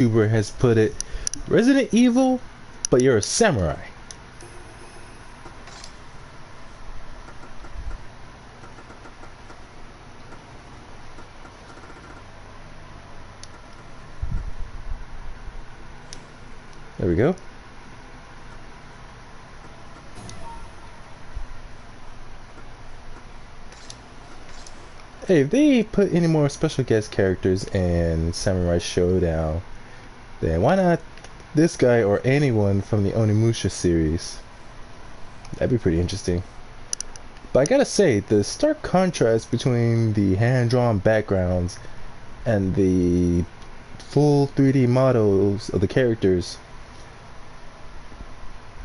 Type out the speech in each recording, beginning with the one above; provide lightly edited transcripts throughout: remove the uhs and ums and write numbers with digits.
YouTuber has put it, Resident Evil, but you're a samurai. There we go. Hey, if they put any more special guest characters in Samurai Showdown, then why not this guy or anyone from the Onimusha series? That'd be pretty interesting. But I gotta say, the stark contrast between the hand-drawn backgrounds and the full 3D models of the characters,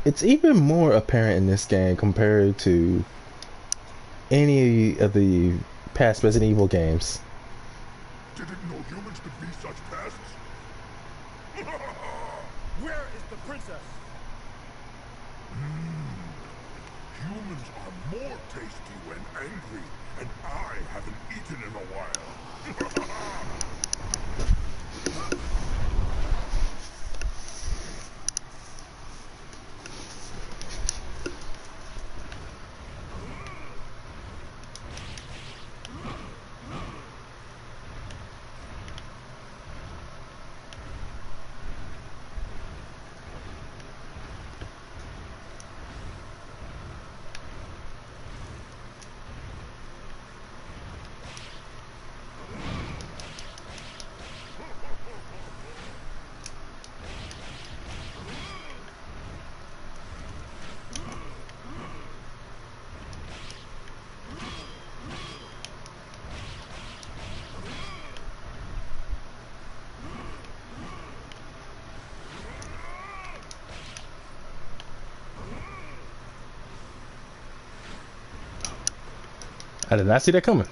it's even more apparent in this game compared to any of the past Resident Evil games. Didn't know humans could be such pests. Where is the princess? Humans are more tasty when angry, and I haven't eaten in a while. I did not see that coming.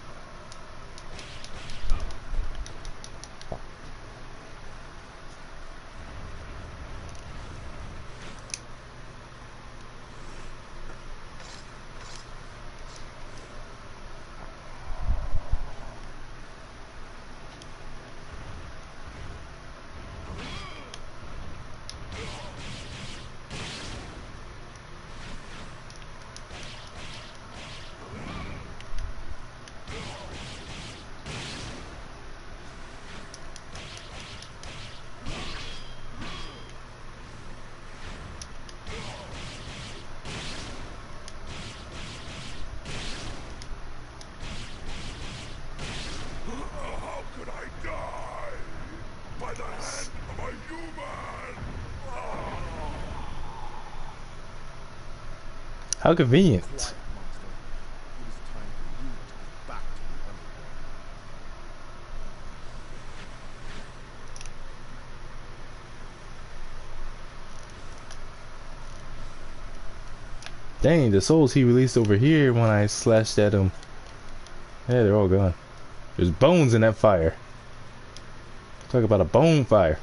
How convenient. Dang, the souls he released over here when I slashed at him. Yeah, they're all gone. There's bones in that fire. Talk about a bone fire.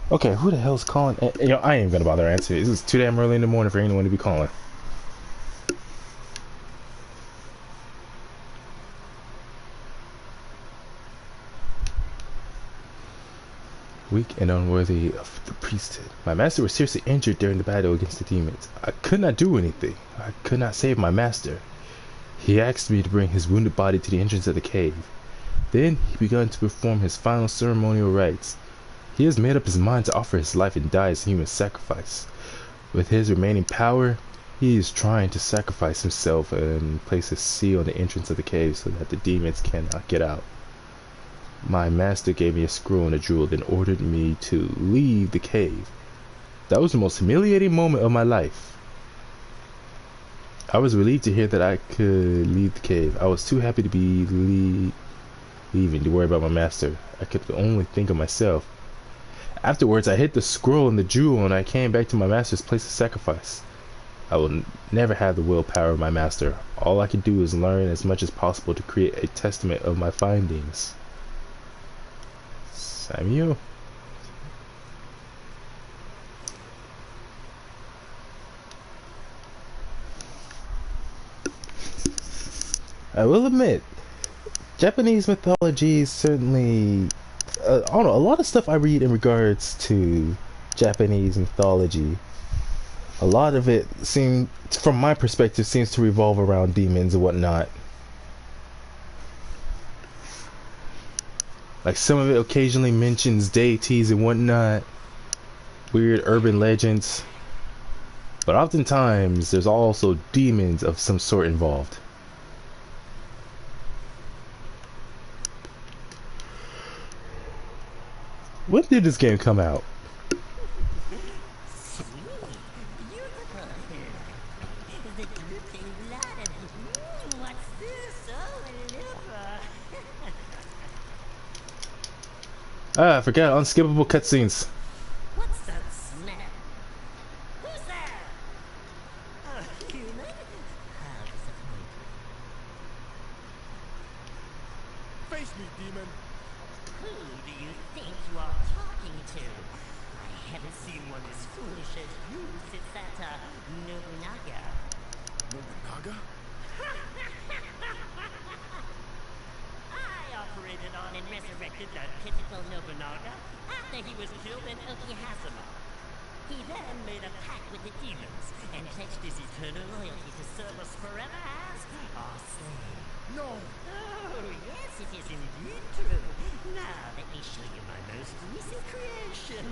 Okay, who the hell's calling? You know, I ain't gonna bother answering. This is too damn early in the morning for anyone to be calling. Weak and unworthy of the priesthood. My master was seriously injured during the battle against the demons. I could not do anything. I could not save my master. He asked me to bring his wounded body to the entrance of the cave. Then he began to perform his final ceremonial rites. He has made up his mind to offer his life and die as a human sacrifice. With his remaining power, he is trying to sacrifice himself and place a seal on the entrance of the cave so that the demons cannot get out. My master gave me a scroll and a jewel, then ordered me to leave the cave. That was the most humiliating moment of my life. I was relieved to hear that I could leave the cave. I was too happy to be leaving to worry about my master. I could only think of myself. Afterwards, I hid the scroll and the jewel, and I came back to my master's place of sacrifice. I will never have the willpower of my master. All I can do is learn as much as possible to create a testament of my findings. Samuel? I will admit, Japanese mythology is certainly, I don't know, a lot of stuff I read in regards to Japanese mythology. A lot of it seems, from my perspective, seems to revolve around demons and whatnot. Like some of it occasionally mentions deities and whatnot, weird urban legends. But oftentimes, there's also demons of some sort involved. When did this game come out? Ah, I forgot unskippable cutscenes. What's that smell? Who's there? A human? How disappointing. Face me, demon. Who do you think you are talking to? I haven't seen one as foolish as you since that, Nobunaga. Nobunaga? I operated on and resurrected the pitiful Nobunaga after he was killed in Okihazuma. He then made a pact with the demons and pledged his eternal loyalty to serve us forever as our slave. No. Oh, yes, it is indeed true. Now, let me show you my most recent creation.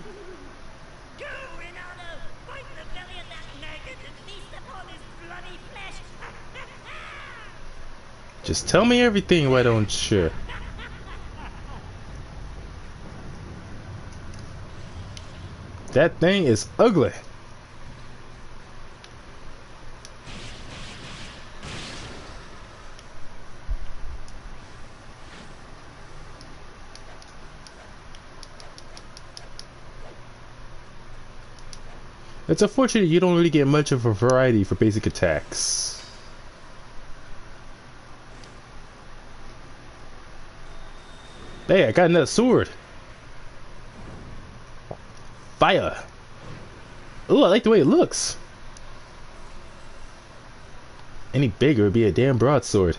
Go, Ronaldo! Fight the belly of that maggot and feast upon his bloody flesh! Just tell me everything, why don't you? That thing is ugly. It's unfortunate you don't really get much of a variety for basic attacks. Hey, I got another sword. Fire. Ooh, I like the way it looks. Any bigger would be a damn broadsword.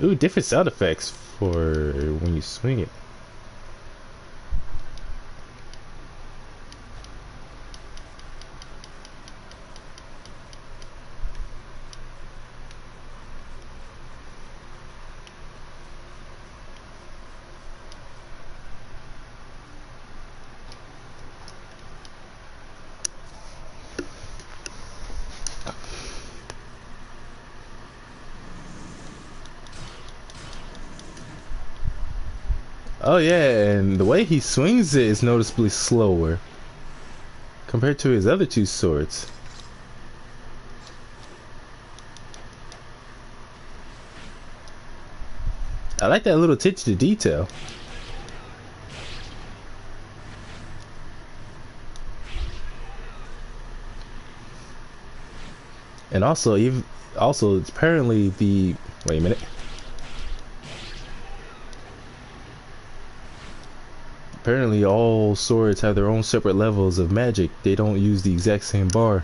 Ooh, different sound effects for when you swing it. Oh yeah, and the way he swings it is noticeably slower compared to his other two swords. I like that little attention to detail. And also, it's apparently the wait a minute. Apparently all swords have their own separate levels of magic. They don't use the exact same bar.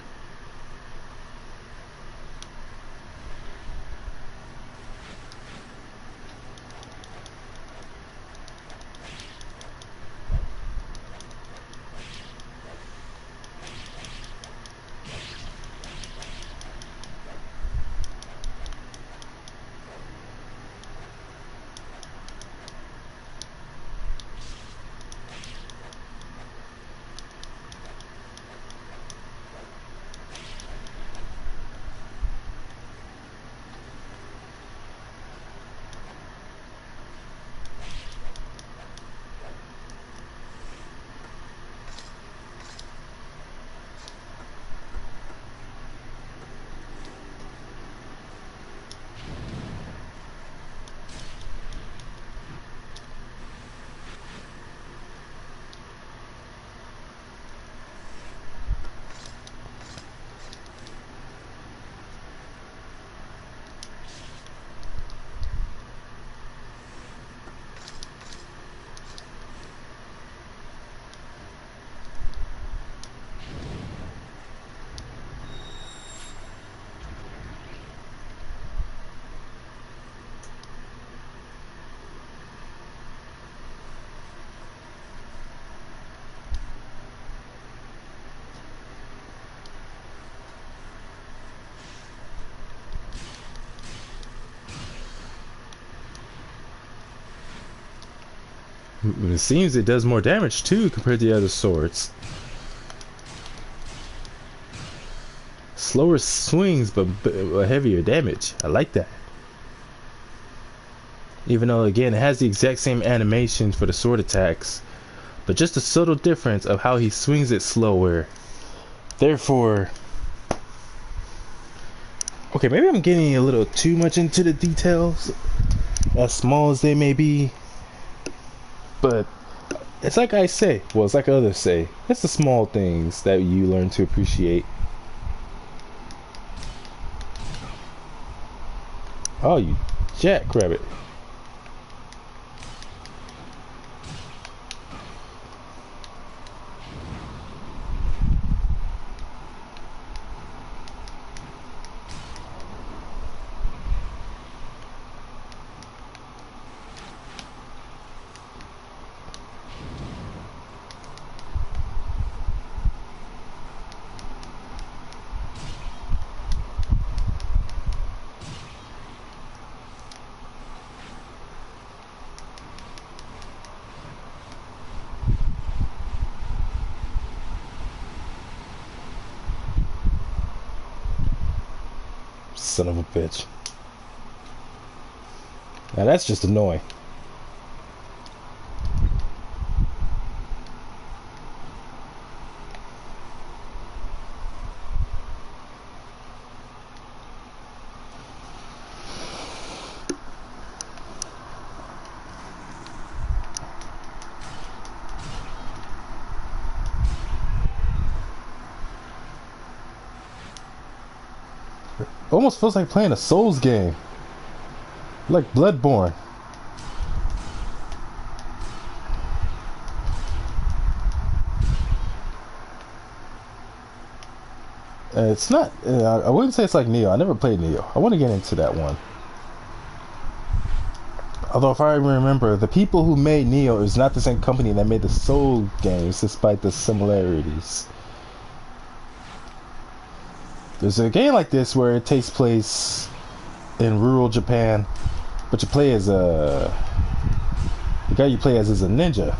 It seems it does more damage too compared to the other swords. Slower swings, but heavier damage. I like that. Even though, again, it has the exact same animation for the sword attacks, but just a subtle difference of how he swings it slower. Therefore, okay, maybe I'm getting a little too much into the details, as small as they may be. But it's like I say, well, it's like others say, it's the small things that you learn to appreciate. Oh, you jackrabbit. Son of a bitch. Now that's just annoying. Almost feels like playing a Souls game. Like Bloodborne. It's not, I wouldn't say it's like Neo. I never played Neo. I want to get into that one. Although if I remember, the people who made Neo is not the same company that made the Soul games, despite the similarities. There's a game like this where it takes place in rural Japan, but you play as the guy you play as is a ninja.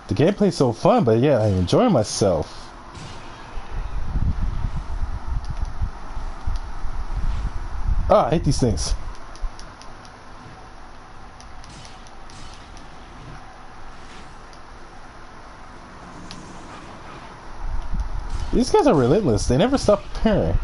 The gameplay's so fun, but yeah, I enjoy myself. Ah, I hate these things. These guys are relentless. They never stop appearing.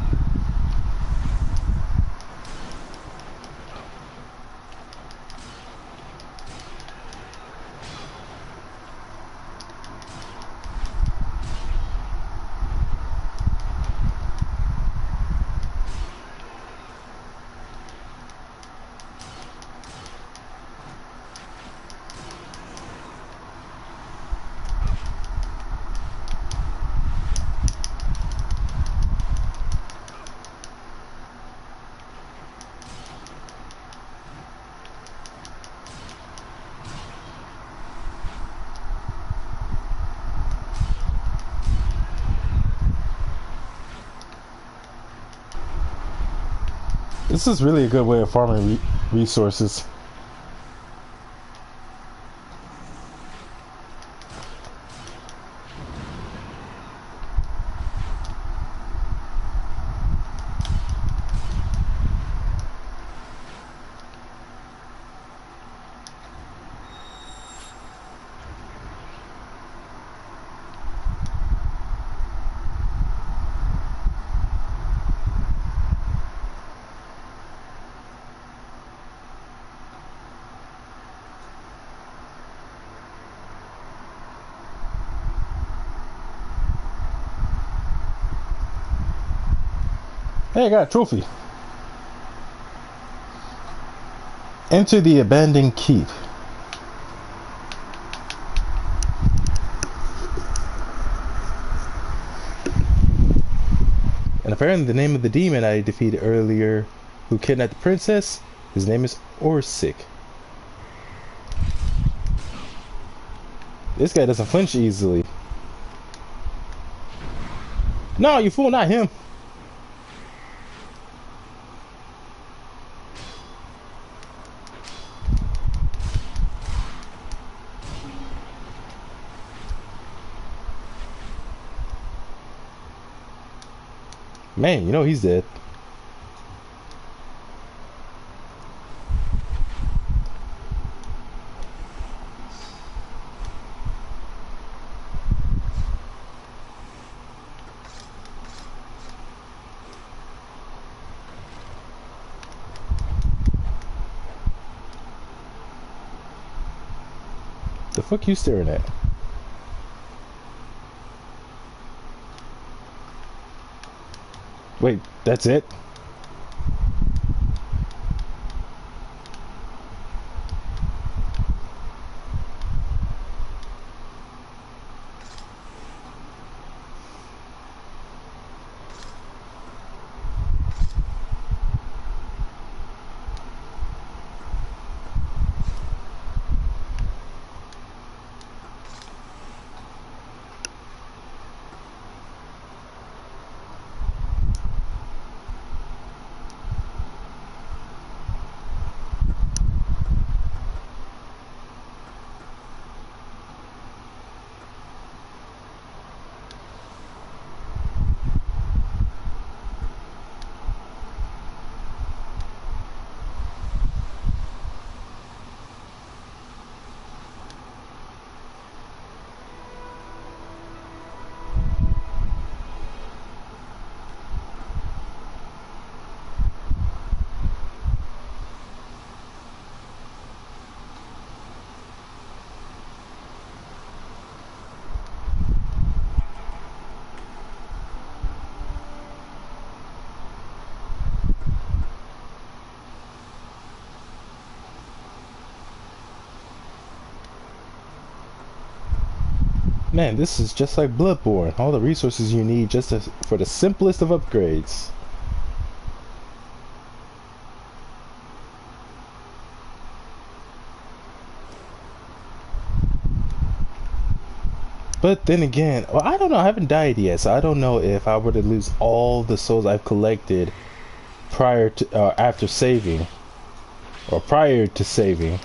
This is really a good way of farming resources. Hey, I got a trophy. Enter the abandoned keep. And apparently the name of the demon I defeated earlier who kidnapped the princess, his name is Orsic. This guy doesn't flinch easily. No, you fool, not him. Man, you know he's dead. The fuck you staring at? Wait, that's it? Man, this is just like Bloodborne. All the resources you need just for the simplest of upgrades. But then again, well, I don't know. I haven't died yet, so I don't know if I were to lose all the souls I've collected prior to, after saving, or prior to saving.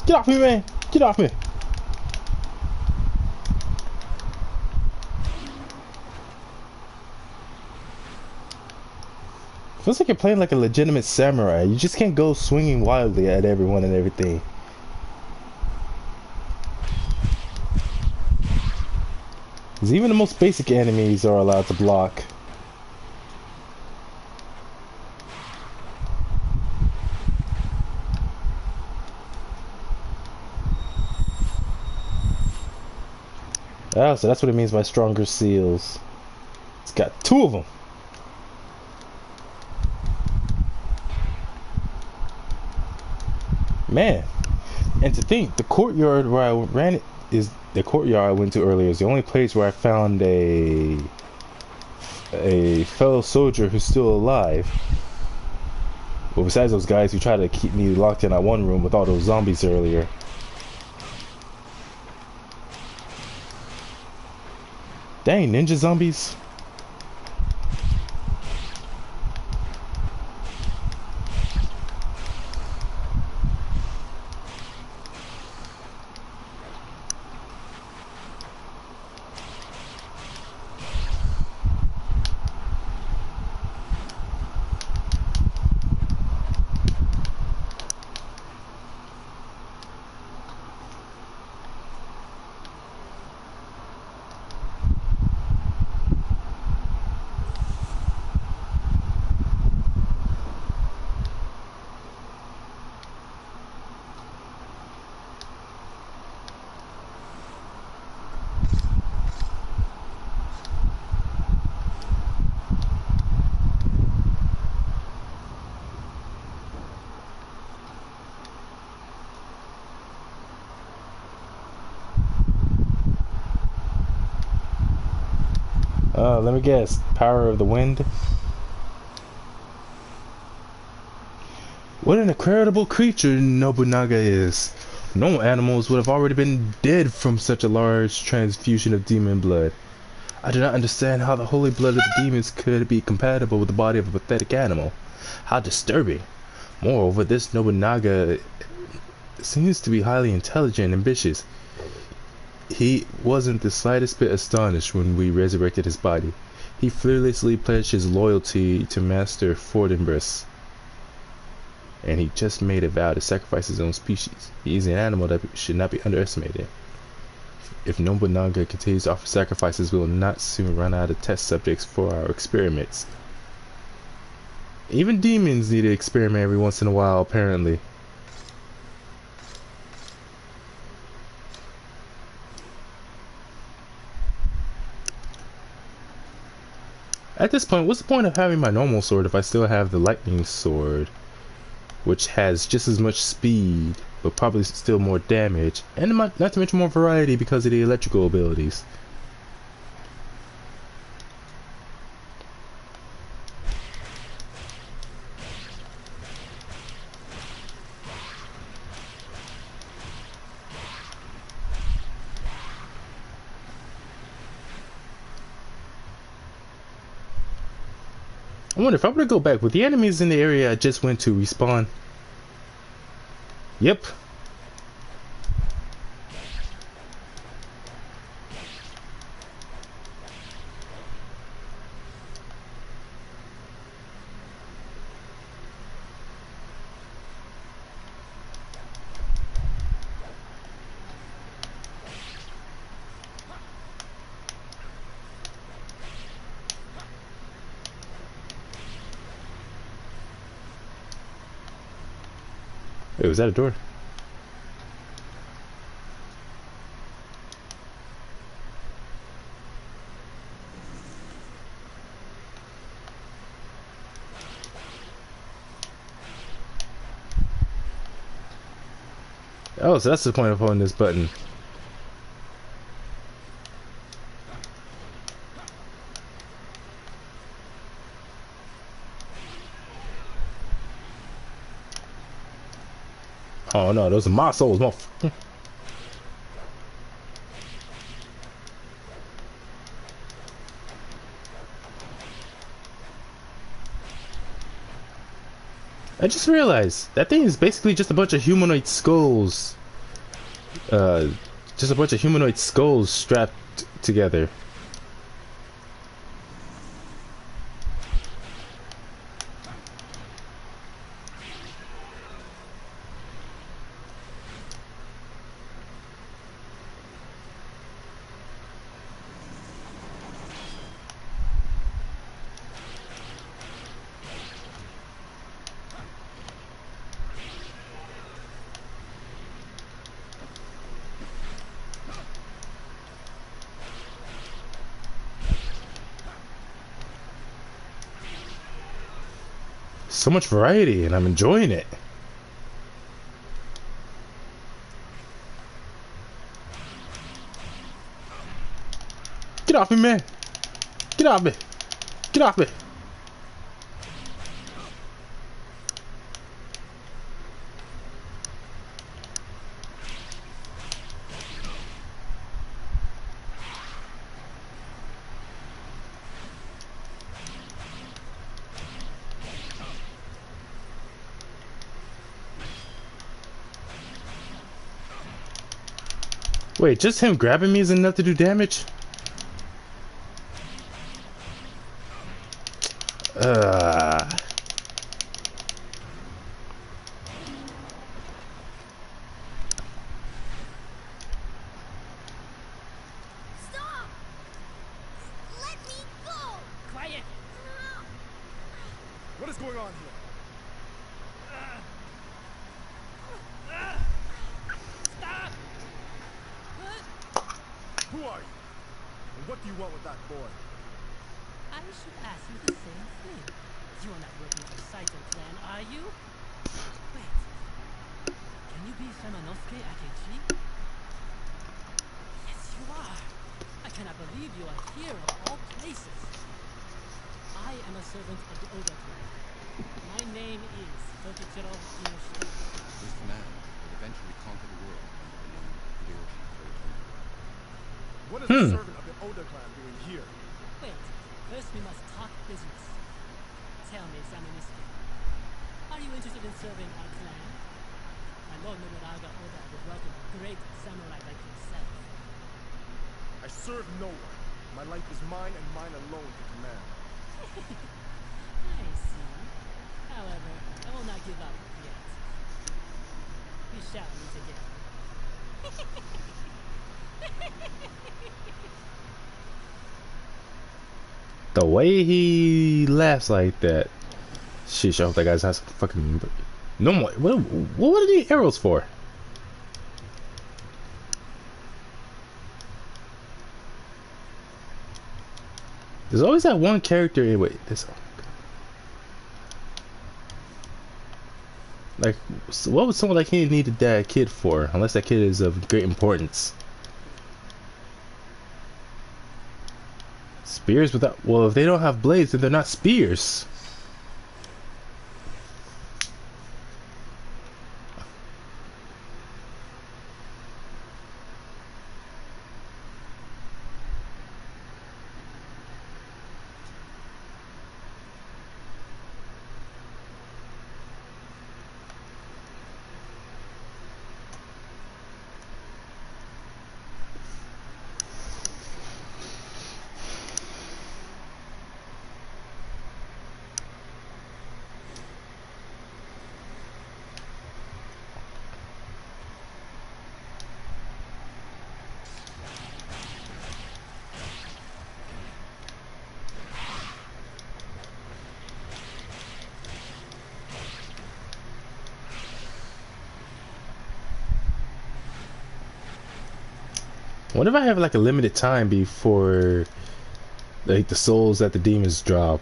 Get off me, man! Get off me! Feels like you're playing like a legitimate samurai. You just can't go swinging wildly at everyone and everything. Because even the most basic enemies are allowed to block. Oh, so that's what it means by stronger seals. It's got 2 of them. Man, and to think, the courtyard where I ran is the courtyard I went to earlier is the only place where I found a fellow soldier who's still alive. Well, besides those guys who tried to keep me locked in that one room with all those zombies earlier. Dang, ninja zombies. Let me guess. Power of the wind. What an incredible creature Nobunaga is. Normal animals would have already been dead from such a large transfusion of demon blood. I do not understand how the holy blood of the demons could be compatible with the body of a pathetic animal. How disturbing. Moreover, this Nobunaga seems to be highly intelligent and ambitious. He wasn't the slightest bit astonished when we resurrected his body. He fearlessly pledged his loyalty to Master Fortinbras. And he just made a vow to sacrifice his own species. He is an animal that should not be underestimated. If Nobunaga continues to offer sacrifices, we will not soon run out of test subjects for our experiments. Even demons need to experiment every once in a while, apparently. At this point, what's the point of having my normal sword if I still have the lightning sword? Which has just as much speed, but probably still more damage, and not to mention more variety because of the electrical abilities. I wonder if I were to go back, would the enemies in the area I just went to respawn? Yep. Wait, was that a door? Oh, so that's the point of holding this button. Oh no, those are my souls, motherfucker. I just realized that thing is basically just a bunch of humanoid skulls. Just a bunch of humanoid skulls strapped together. So much variety, and I'm enjoying it. Get off me, man! Get off me! Get off me! Wait, just him grabbing me is enough to do damage? Stop! Let me go! Quiet! What is going on here? Stop! Who are you? And what do you want with that boy? I should ask you the same thing. You are not working for Saito clan, are you? Wait. Can you be Shimanosuke Akechi? Yes, you are. I cannot believe you are here of all places. a servant of the Oda clan. My name is Tokichiro Onimusha. This man will eventually conquer the world under the name Hideyoshi Toyotomi. What is the servant of the Oda clan doing here? Wait, first we must talk business. Tell me, Samurai, are you interested in serving our clan? My Lord Nobunaga Oda would welcome a great samurai like yourself. I serve no one. My life is mine and mine alone to command. I see. However, I will not give up yet. We shall meet again. The way he laughs like that. Sheesh, I hope that guy's not some fucking... No more. What are the arrows for? There's always that one character. Wait, this. Like, what would someone like him need that kid for? Unless that kid is of great importance. Spears without. Well, if they don't have blades, then they're not spears. What if I have like a limited time before like the souls that the demons drop?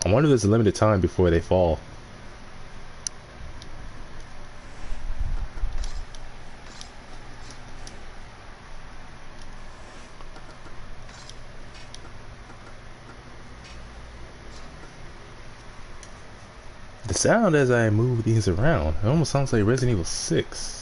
I wonder if there's a limited time before they fall. The sound as I move these around, it almost sounds like Resident Evil 6.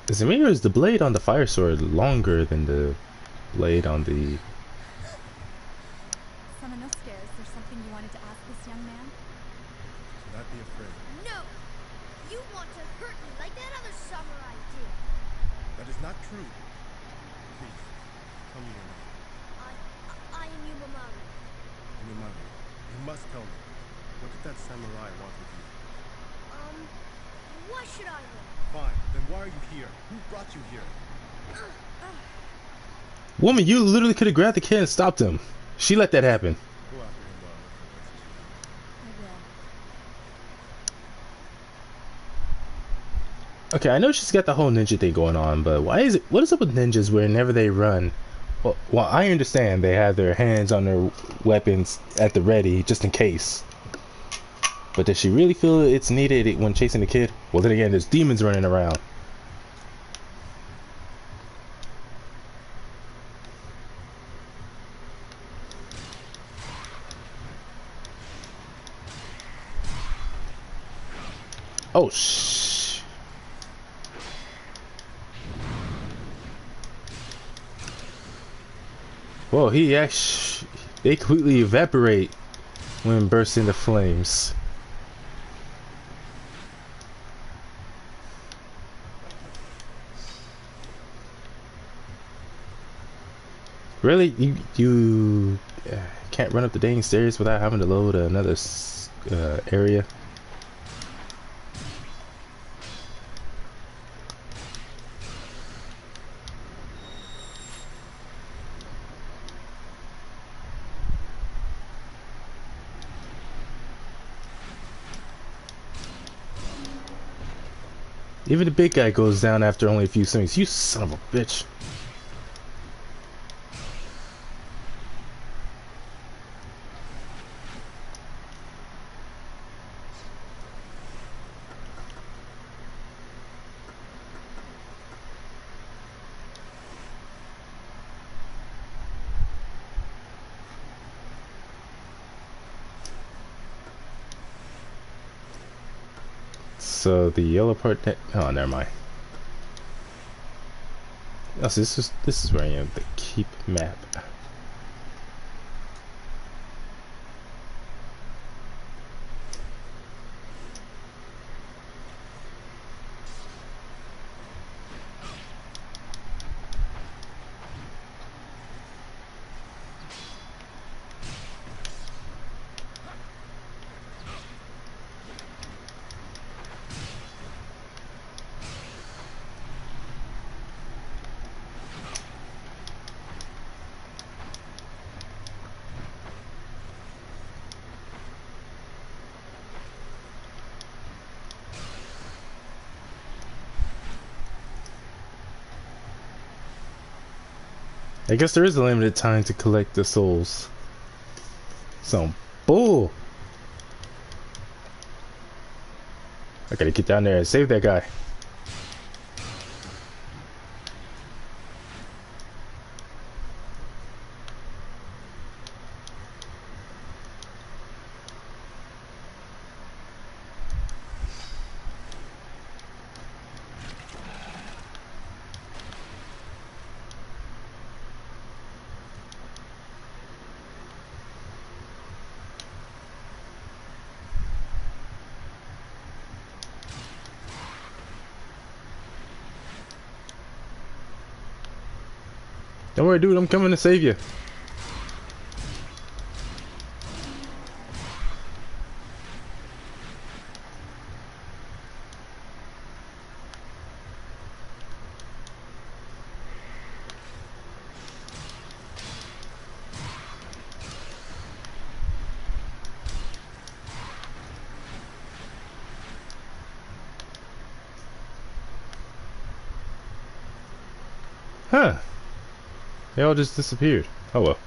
Is it me or is the blade on the fire sword longer than the blade on the... Samanosuke, is there something you wanted to ask this young man? Do not be afraid. No! You want to hurt me like that other samurai did. That is not true. Please, tell me your name. I am Yumamaru. Onimusha, you must tell me. What did that samurai want with you? Why should I know? Fine, then why are you here? Who brought you here? Woman, you literally could have grabbed the kid and stopped him. She let that happen. Go after him well. I will. Okay, I know she's got the whole ninja thing going on, but why is it? What is up with ninjas whenever they run? Well, I understand they have their hands on their weapons at the ready just in case. But does she really feel it's needed when chasing the kid? Well, then again, there's demons running around. Oh, shh. Whoa, they completely evaporate when burst into flames. Really? You can't run up the dang stairs without having to load another area? Even the big guy goes down after only a few swings. You son of a bitch. So the yellow part oh, never mind. Oh, so this is where I am, the keep map. I guess there is a limited time to collect the souls. Some bull. I gotta get down there and save that guy. Don't worry, dude, I'm coming to save you. Huh. They all just disappeared. Oh well.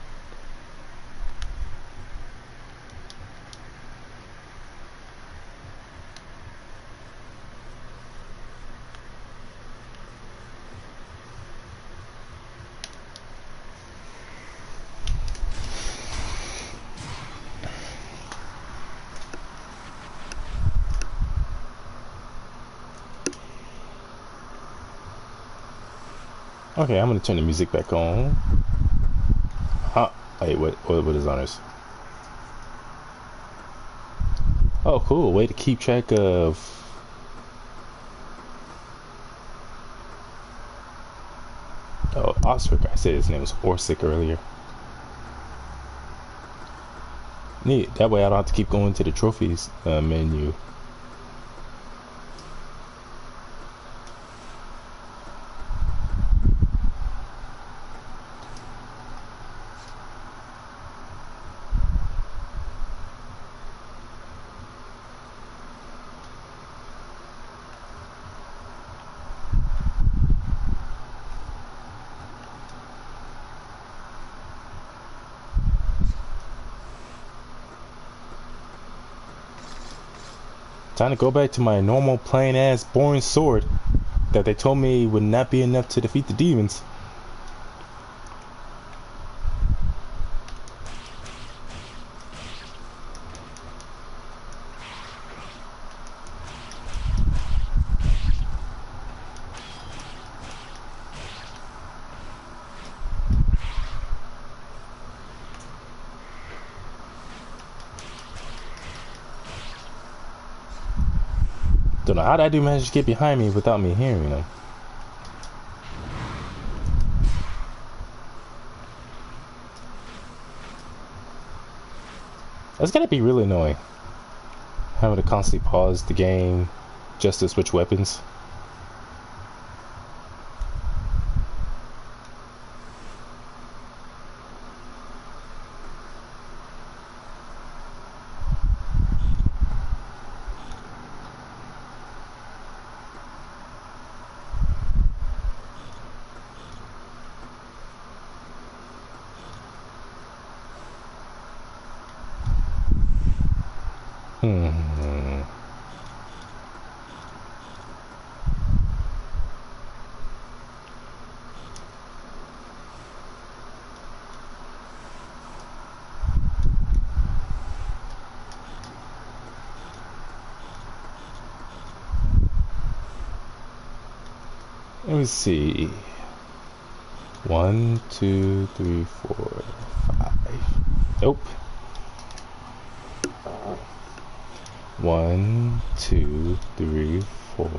Okay, I'm gonna turn the music back on. Huh? Wait, what is on this? Oh, cool. Way to keep track of. Oh, Osric. I said his name was Orsic earlier. Neat. That way I don't have to keep going to the trophies menu. Time to go back to my normal plain ass boring sword that they told me would not be enough to defeat the demons. Don't know how that dude managed to get behind me without me hearing him. That's gotta be really annoying. Having to constantly pause the game just to switch weapons. Let me see. 1, 2, 3, 4, 5. Nope. 1, 2, 3, 4.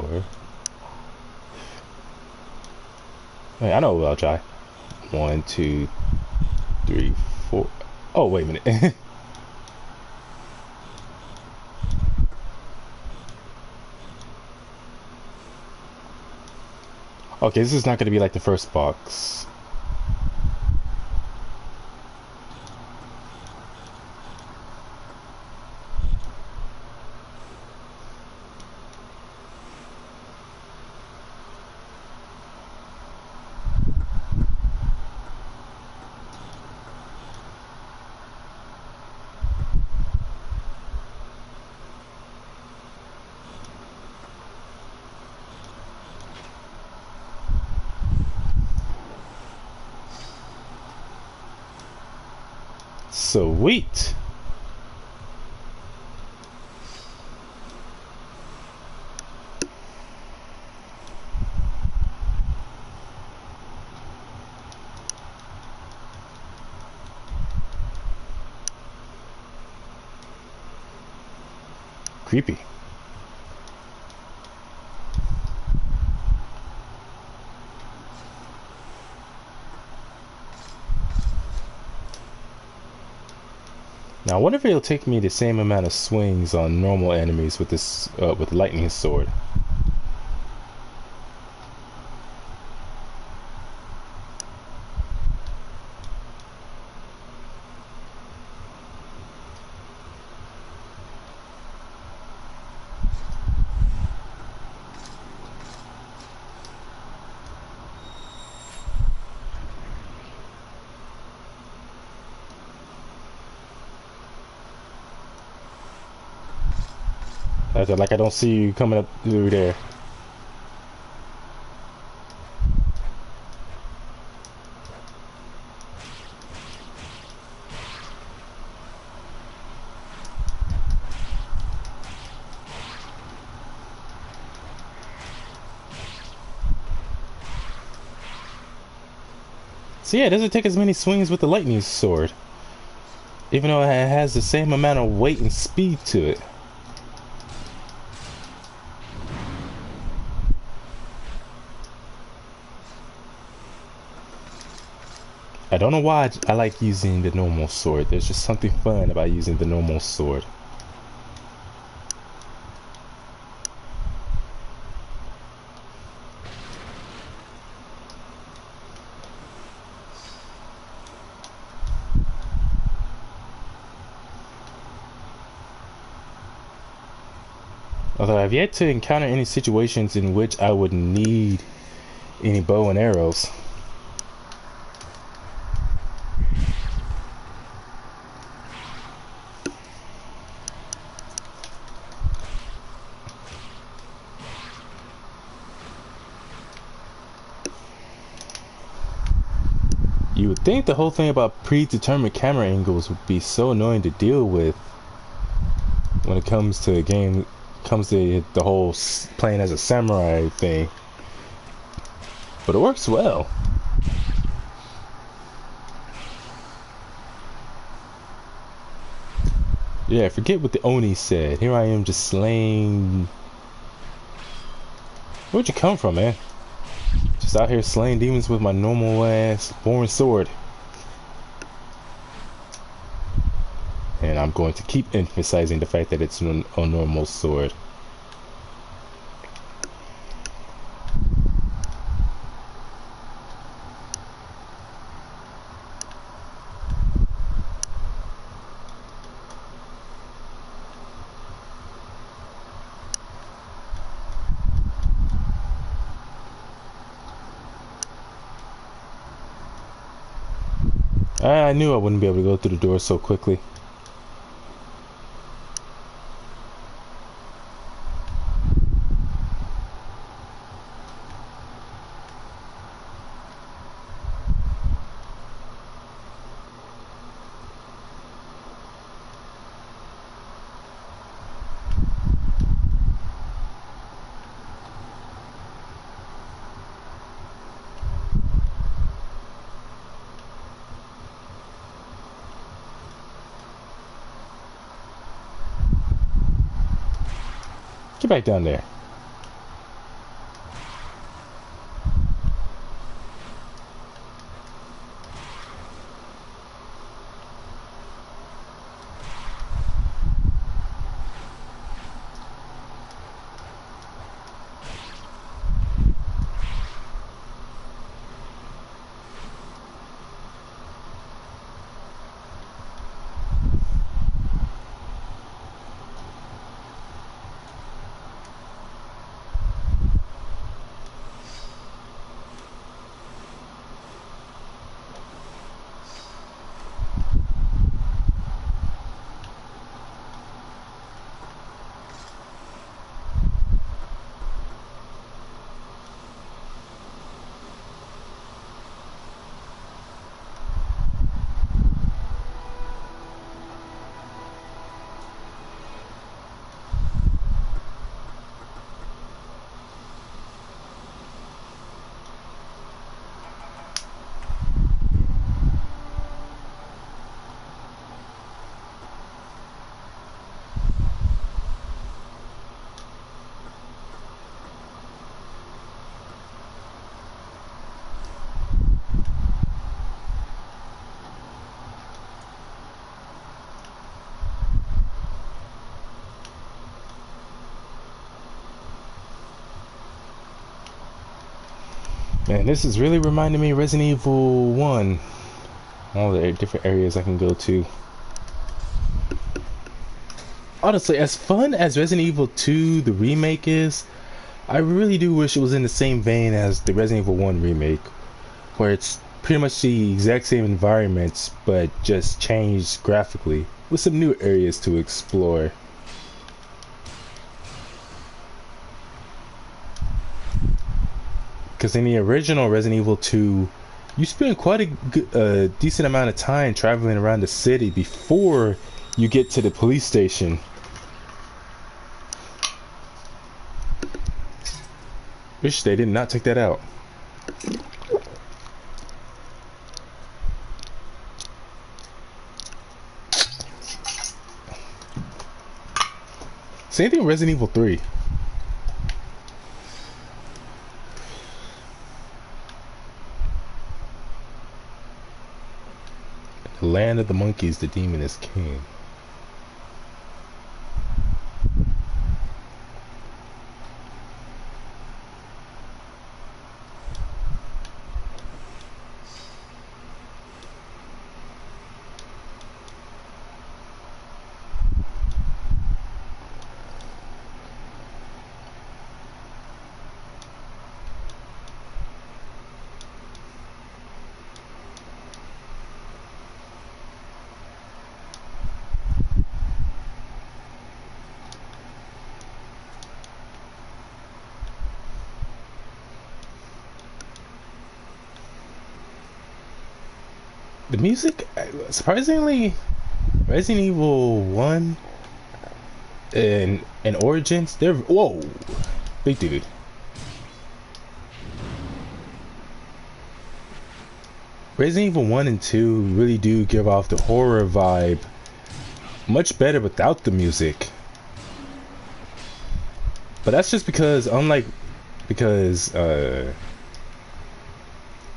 Wait, I know what I'll try. 1, 2, 3, 4. Oh, wait a minute. Okay, this is not going to be like the first box. Sweet. Creepy. Now, I wonder if it'll take me the same amount of swings on normal enemies with this, with the lightning sword. Like I don't see you coming up through there. So yeah, it doesn't take as many swings with the lightning sword, even though it has the same amount of weight and speed to it. I don't know why I like using the normal sword. There's just something fun about using the normal sword. Although I've yet to encounter any situations in which I would need any bow and arrows. You would think the whole thing about predetermined camera angles would be so annoying to deal with when it comes to a game, comes to the whole playing as a samurai thing, but it works well. Yeah, forget what the Oni said. Here I am just slaying. Where'd you come from, man? Just out here slaying demons with my normal ass boring sword. And I'm going to keep emphasizing the fact that it's a normal sword. I knew I wouldn't be able to go through the door so quickly. Get back down there. Man, this is really reminding me of Resident Evil 1. All the different areas I can go to. Honestly, as fun as Resident Evil 2, the remake is, I really do wish it was in the same vein as the Resident Evil 1 remake, where it's pretty much the exact same environments, but just changed graphically, with some new areas to explore. Because in the original Resident Evil 2, you spend quite a decent amount of time traveling around the city before you get to the police station. Wish they did not take that out. Same thing with Resident Evil 3. The land of the monkeys, the demon is king. The music, surprisingly, Resident Evil 1 and Origins, they're, whoa, big dude. Resident Evil 1 and 2 really do give off the horror vibe much better without the music. But that's just because, because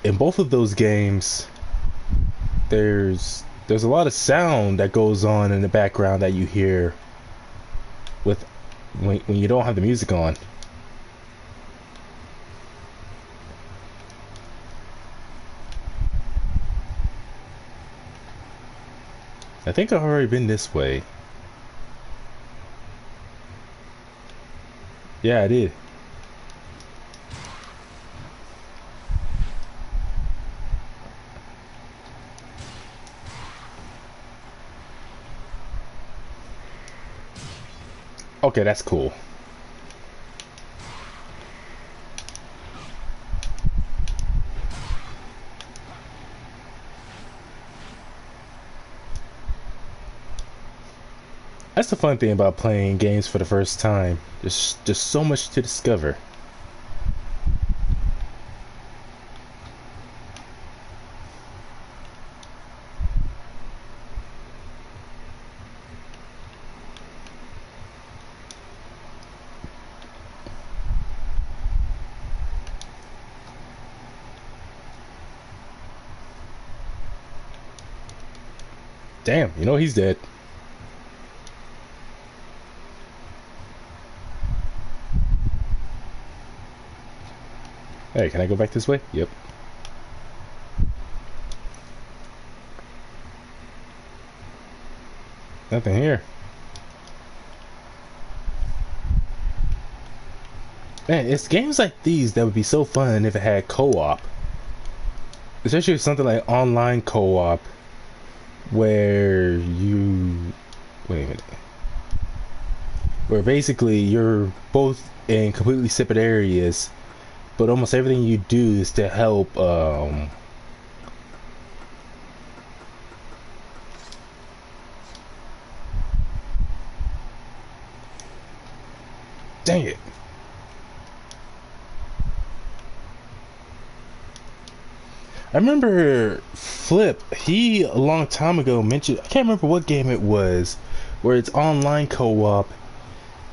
in both of those games, there's There's a lot of sound that goes on in the background that you hear with when you don't have the music on. I think I've already been this way. Yeah, I did. Okay, that's cool. That's the fun thing about playing games for the first time. There's just so much to discover. Damn, you know he's dead. Hey, can I go back this way? Yep. Nothing here. Man, it's games like these that would be so fun if it had co-op. Especially something like online co-op where you... Wait a minute. Where basically you're both in completely separate areas, but almost everything you do is to help dang it. I remember Flip, he a long time ago mentioned, I can't remember what game it was, where it's online co-op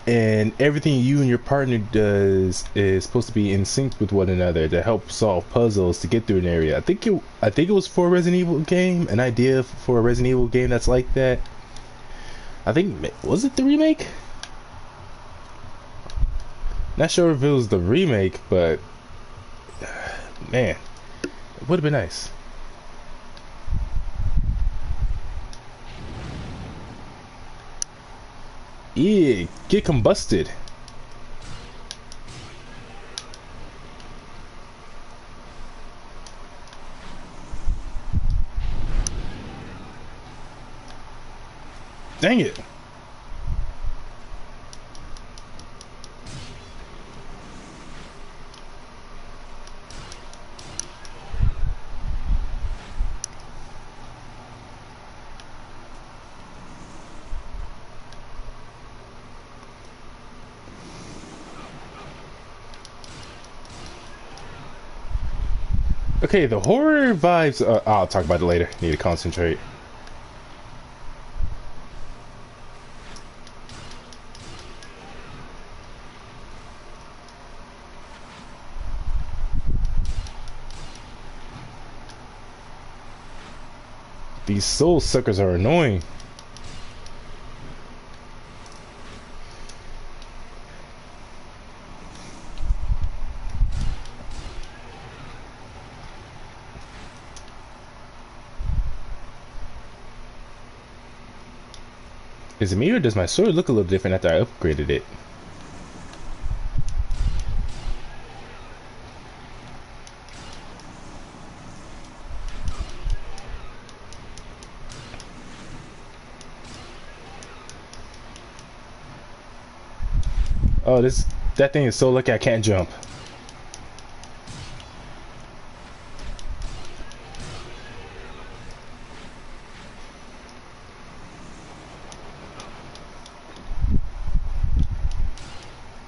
and everything you and your partner does is supposed to be in sync with one another to help solve puzzles to get through an area. I think it was for a Resident Evil game, an idea for a Resident Evil game that's like that. I think, was it the remake? Not sure if it was the remake, but man, it would have been nice. Yeah, get combusted. Dang it. Okay, the horror vibes, I'll talk about it later. Need to concentrate. These soul suckers are annoying. Is it me or does my sword look a little different after I upgraded it? Oh, that thing is so lucky I can't jump.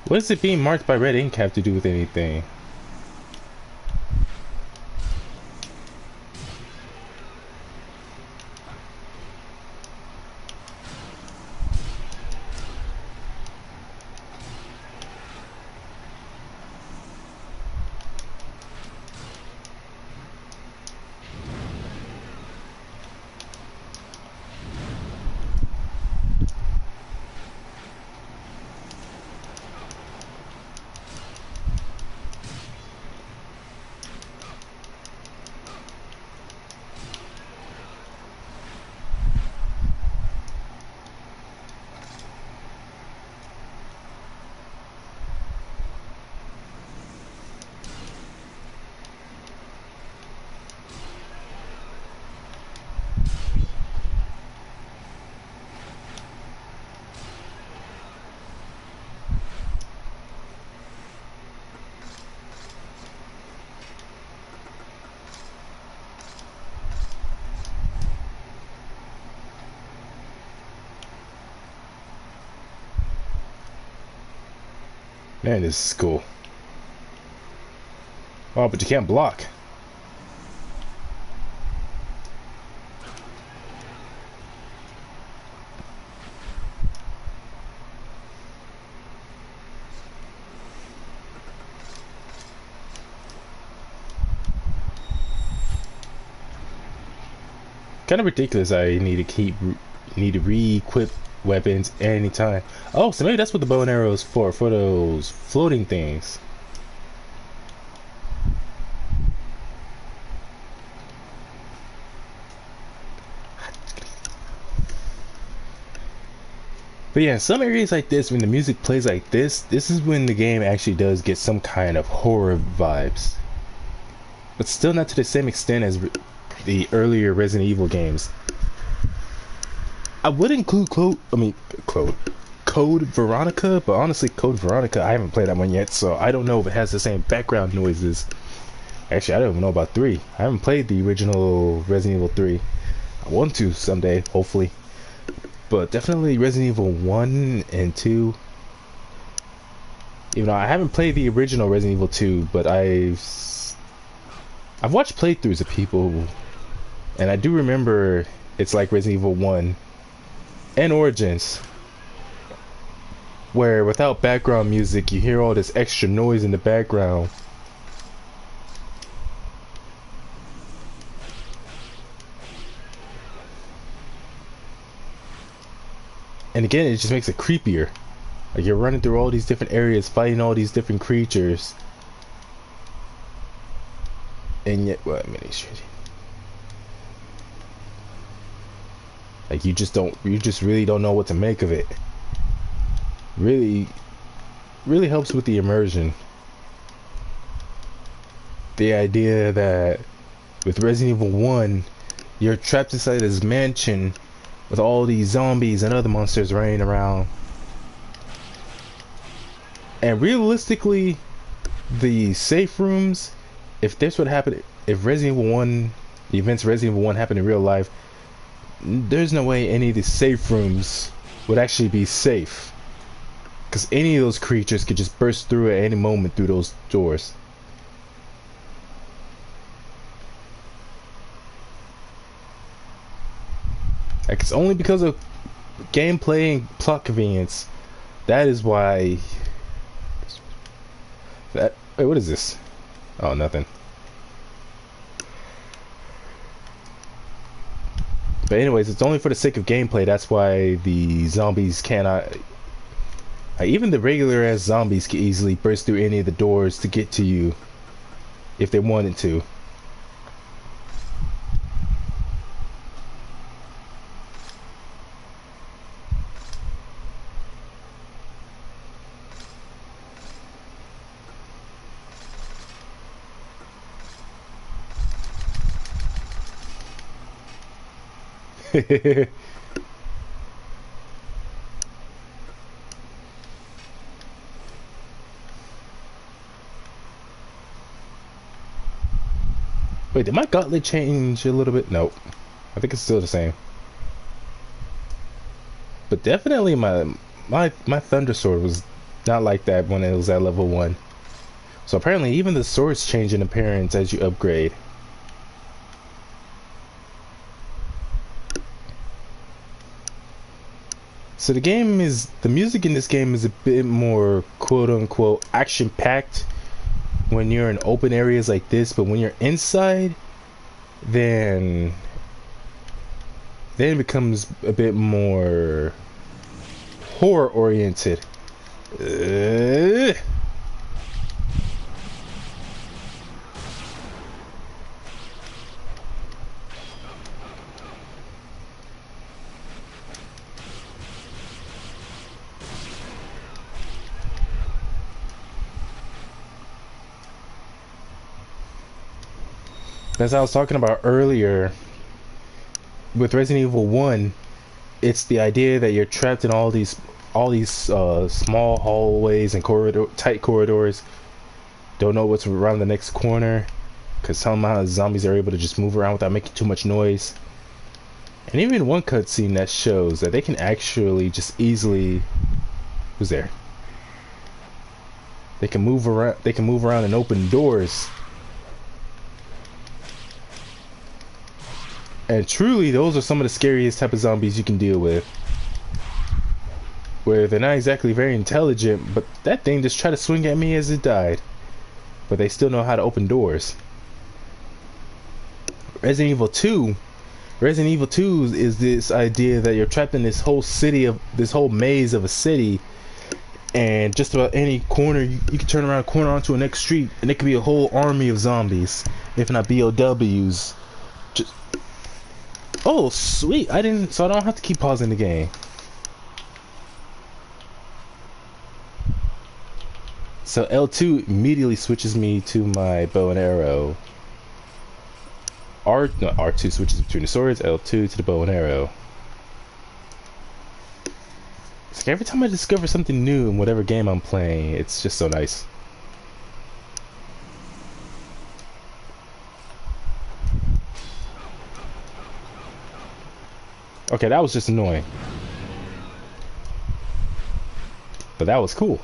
What does it being marked by red ink have to do with anything? Man, this is cool. Oh, but you can't block. Kind of ridiculous. I need to re-equip weapons anytime. Oh, so maybe that's what the bow and arrow is for those floating things. But yeah, in some areas like this, when the music plays like this is when the game actually does get some kind of horror vibes. But still not to the same extent as the earlier Resident Evil games. I would include Code Veronica, but honestly, Code Veronica, I haven't played that one yet, so I don't know if it has the same background noises. Actually, I don't even know about 3. I haven't played the original Resident Evil 3. I want to someday, hopefully. But definitely Resident Evil 1 and 2. Even though I haven't played the original Resident Evil 2, but I've watched playthroughs of people, and I do remember it's like Resident Evil 1 and Origins, where without background music you hear all this extra noise in the background. And again, it just makes it creepier. Like you're running through all these different areas, fighting all these different creatures, and yet, well, I mean, like you just really don't know what to make of it. Really helps with the immersion. The idea that with Resident Evil 1, you're trapped inside this mansion with all these zombies and other monsters running around. And realistically, the safe rooms, if this would happen, if Resident Evil 1, the events of Resident Evil 1 happened in real life, there's no way any of the safe rooms would actually be safe. Because any of those creatures could just burst through at any moment through those doors. Like, it's only because of gameplay and plot convenience. That is why... Wait, what is this? Oh, nothing. But anyways, it's only for the sake of gameplay. That's why the zombies cannot... even the regular ass zombies can easily burst through any of the doors to get to you if they wanted to. Wait, did my gauntlet change a little bit? Nope. I think it's still the same. But definitely my thunder sword was not like that when it was at level 1. So apparently even the swords change in appearance as you upgrade. So the music in this game is a bit more quote unquote action packed when you're in open areas like this, but when you're inside, then it becomes a bit more horror oriented. As I was talking about earlier, with Resident Evil 1, it's the idea that you're trapped in all these small hallways and tight corridors. Don't know what's around the next corner, because somehow zombies are able to just move around without making too much noise. And even one cutscene that shows that they can actually just easily... Who's there? They can move around. They can move around and open doors. And truly, those are some of the scariest type of zombies you can deal with. Where they're not exactly very intelligent, but that thing just tried to swing at me as it died. But they still know how to open doors. Resident Evil 2 is this idea that you're trapped in this whole maze of a city, and just about any corner you can turn around a corner onto a next street and it could be a whole army of zombies, if not BOWs. Just, oh sweet, so I don't have to keep pausing the game. So L2 immediately switches me to my bow and arrow. R2 switches between the swords, L2 to the bow and arrow. It's like every time I discover something new in whatever game I'm playing, it's just so nice. Okay, that was just annoying. But that was cool.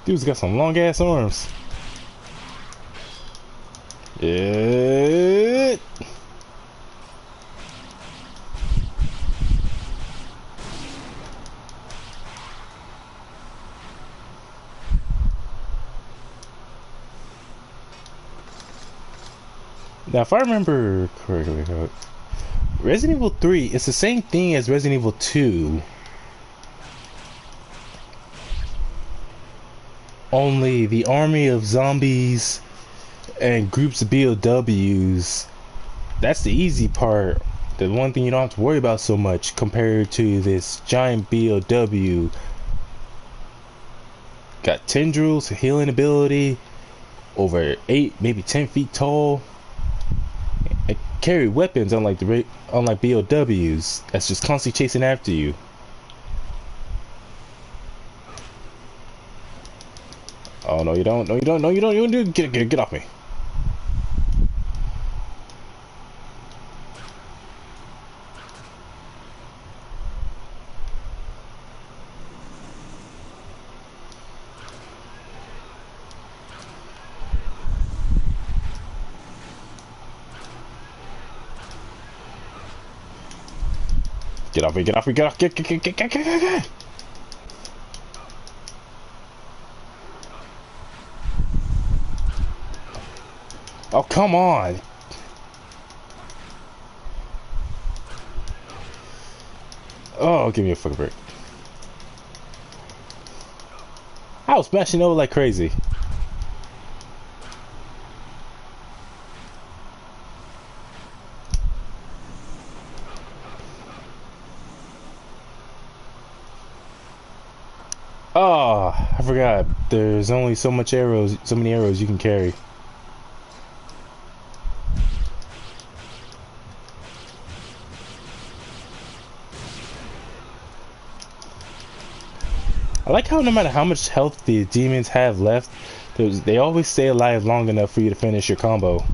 Dude's got some long ass arms. Yeah. Now, if I remember correctly, Resident Evil 3 is the same thing as Resident Evil 2. Only the army of zombies and groups of BOWs, that's the easy part. The one thing you don't have to worry about so much compared to this giant BOW. Got tendrils, healing ability, over 8, maybe 10 feet tall. And carry weapons unlike BOWs that's just constantly chasing after you. Oh no, you don't. No, you don't. No, you don't. You don't. Get off me. Get off me. Get off me. Get off. Get. Oh, come on. Oh, give me a fucking break. I was smashing over like crazy. Oh. Oh, I forgot. There's only so many arrows you can carry. I like how no matter how much health the demons have left, they always stay alive long enough for you to finish your combo.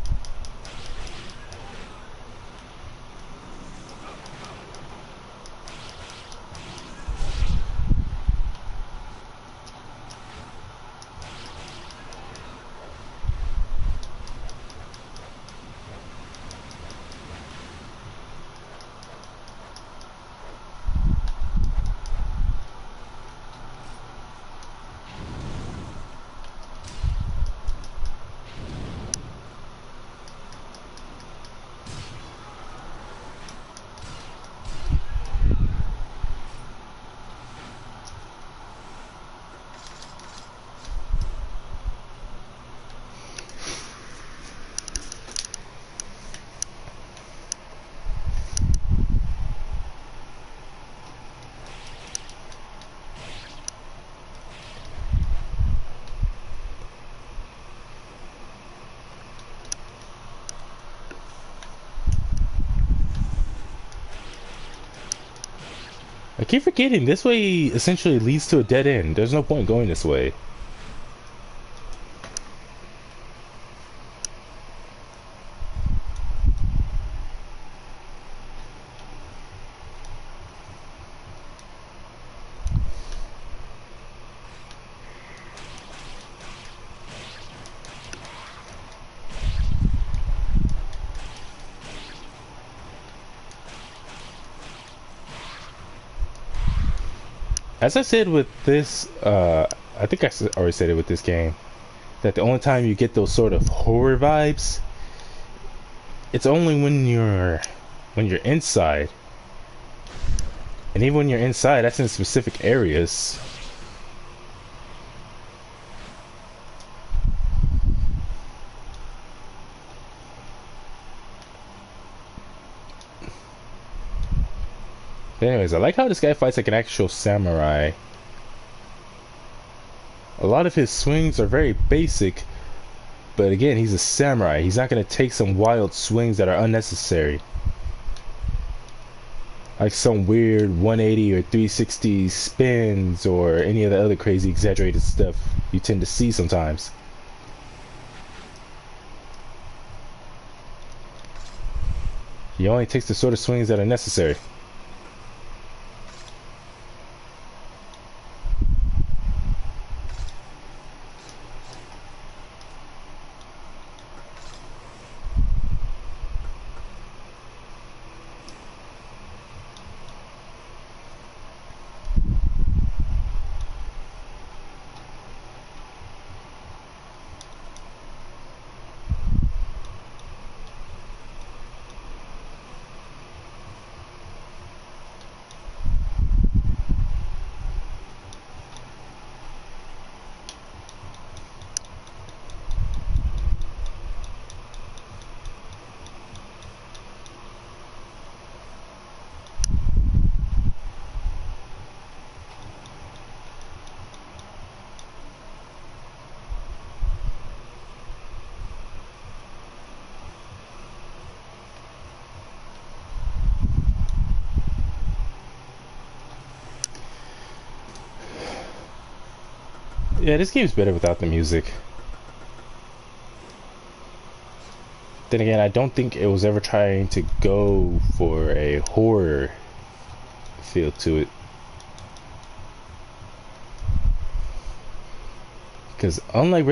I keep forgetting, this way essentially leads to a dead end. There's no point going this way. As I said with this, I think already said it with this game, that the only time you get those sort of horror vibes, it's only when you're inside. And even when you're inside, that's in specific areas. But anyways, I like how this guy fights like an actual samurai. A lot of his swings are very basic, but again, he's a samurai. He's not going to take some wild swings that are unnecessary. Like some weird 180 or 360 spins or any of the other crazy exaggerated stuff you tend to see sometimes. He only takes the sort of swings that are necessary. Yeah, this game's better without the music. Then again, I don't think it was ever trying to go for a horror feel to it. Because unlike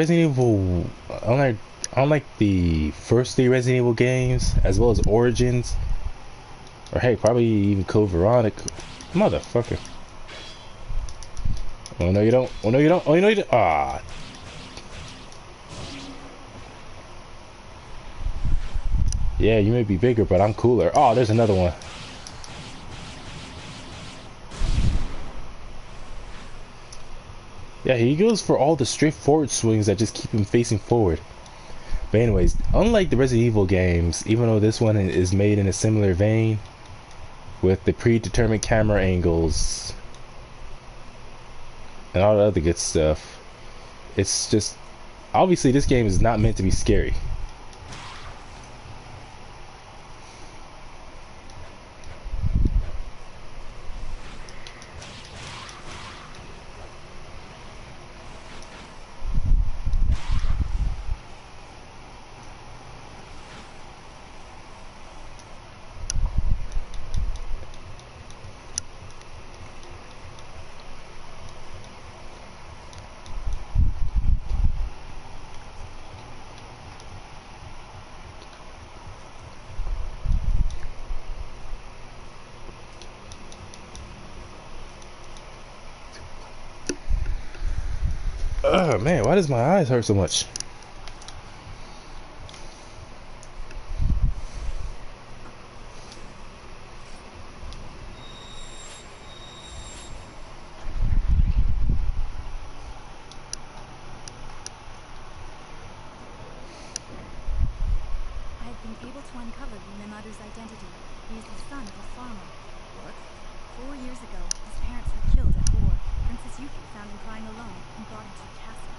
the first three Resident Evil games, as well as Origins, or hey, probably even Code Veronica, motherfucker. Oh no you don't, oh no you don't, oh no you don't, ah. Yeah, you may be bigger, but I'm cooler. Oh, there's another one. Yeah, he goes for all the straightforward swings that just keep him facing forward. But anyways, unlike the Resident Evil games, even though this one is made in a similar vein, with the predetermined camera angles, and all the other good stuff. It's just, obviously this game is not meant to be scary. Oh man, why does my eyes hurt so much? I've been able to uncover Minaru's identity. He is the son of a farmer. What? 4 years ago, his parents were killed at war. Princess Yuki found him crying alone and brought him to the castle.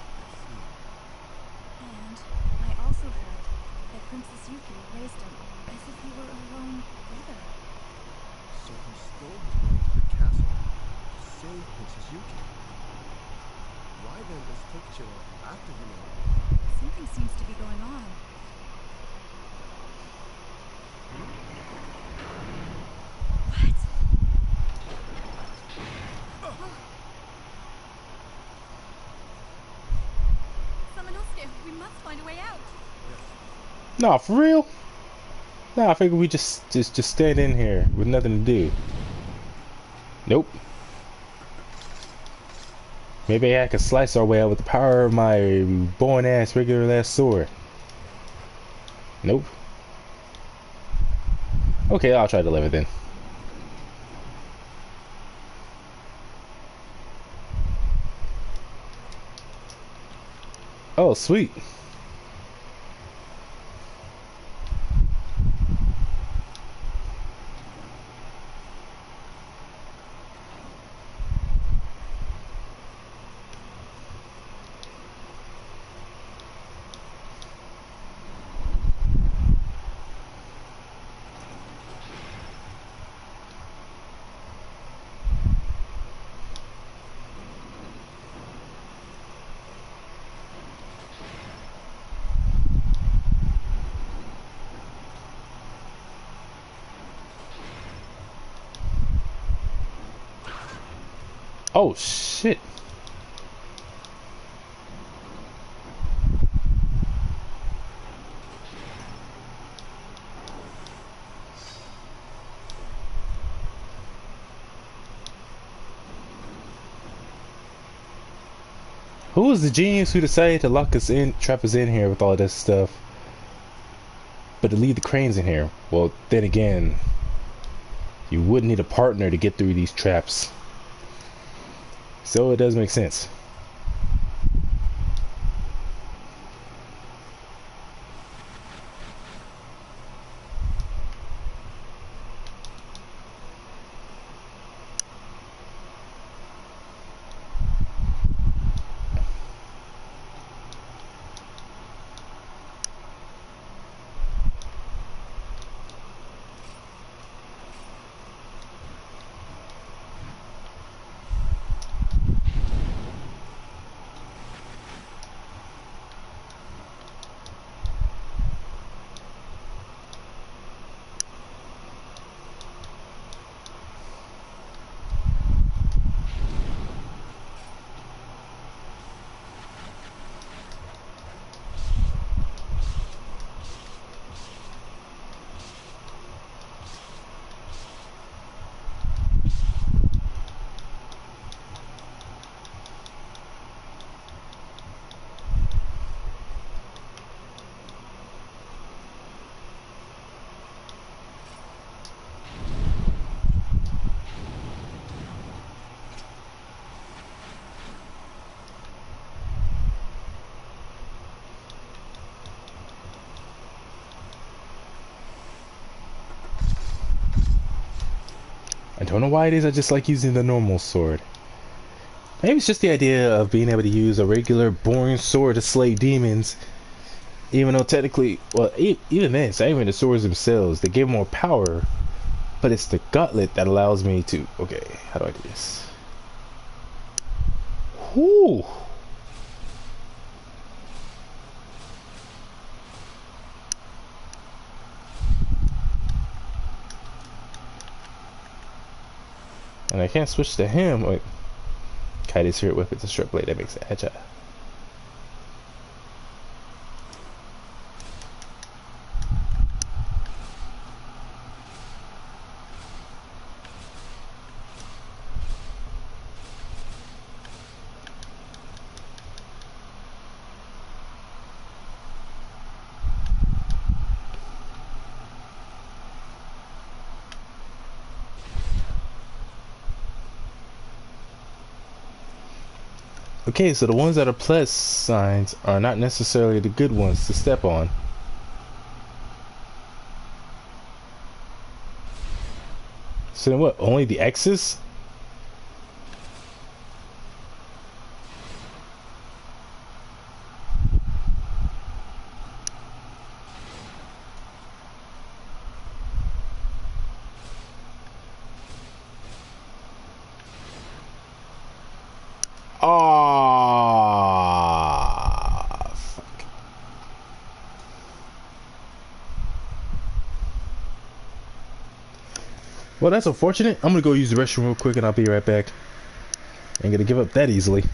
And I also heard that Princess Yuki raised him as if he were her own brother. So he stole his way to the castle to save Princess Yuki. Why then is Tokichiro after Minaru? Something seems to be going on. What? Samanosuke, we must find a way out. Nah, for real? Nah, I figured we just stand in here with nothing to do. Nope. Maybe I could slice our way out with the power of my boring ass regular ass sword. Nope. Okay, I'll try the lever then. Oh, sweet. Oh shit. Who was the genius who decided to lock us in, trap us in here with all this stuff, but to leave the cranes in here? Well, then again, you would need a partner to get through these traps. So it does make sense. I don't know why it is, I just like using the normal sword. Maybe it's just the idea of being able to use a regular, boring sword to slay demons. Even though technically, well, even then, it's not even the swords themselves. They give more power. But it's the gauntlet that allows me to... Okay, how do I do this? Whoo! And I can't switch to him. Wait. Kite is here with it's a short blade that makes it agile. Okay, so the ones that are plus signs are not necessarily the good ones to step on. So then what? Only the X's? Ah, fuck. Well, that's unfortunate. I'm gonna go use the restroom real quick and I'll be right back. Ain't gonna give up that easily.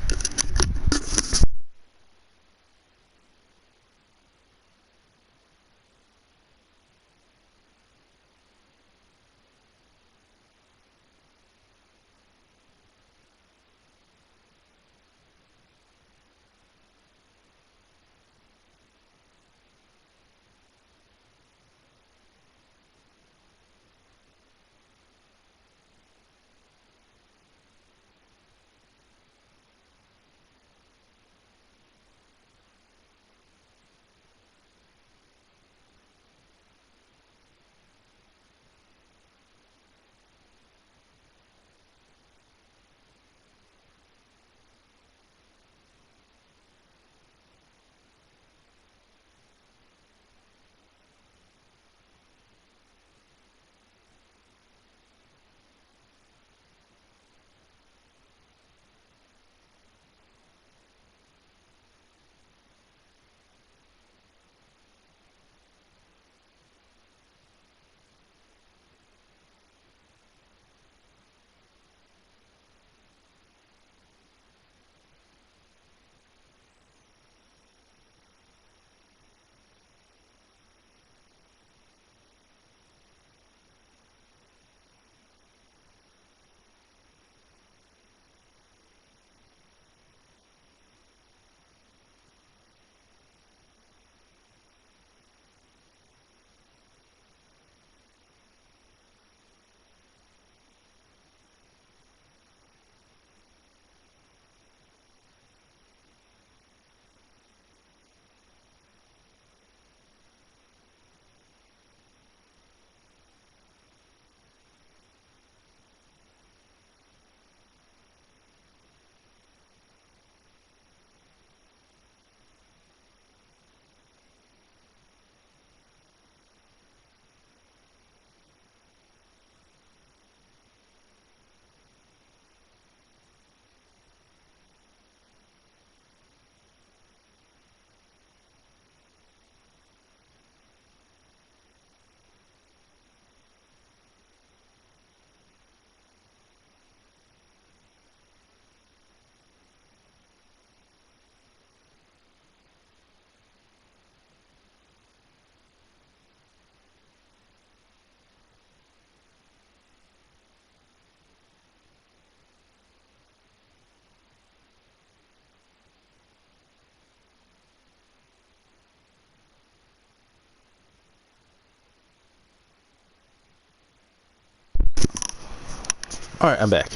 Alright, I'm back.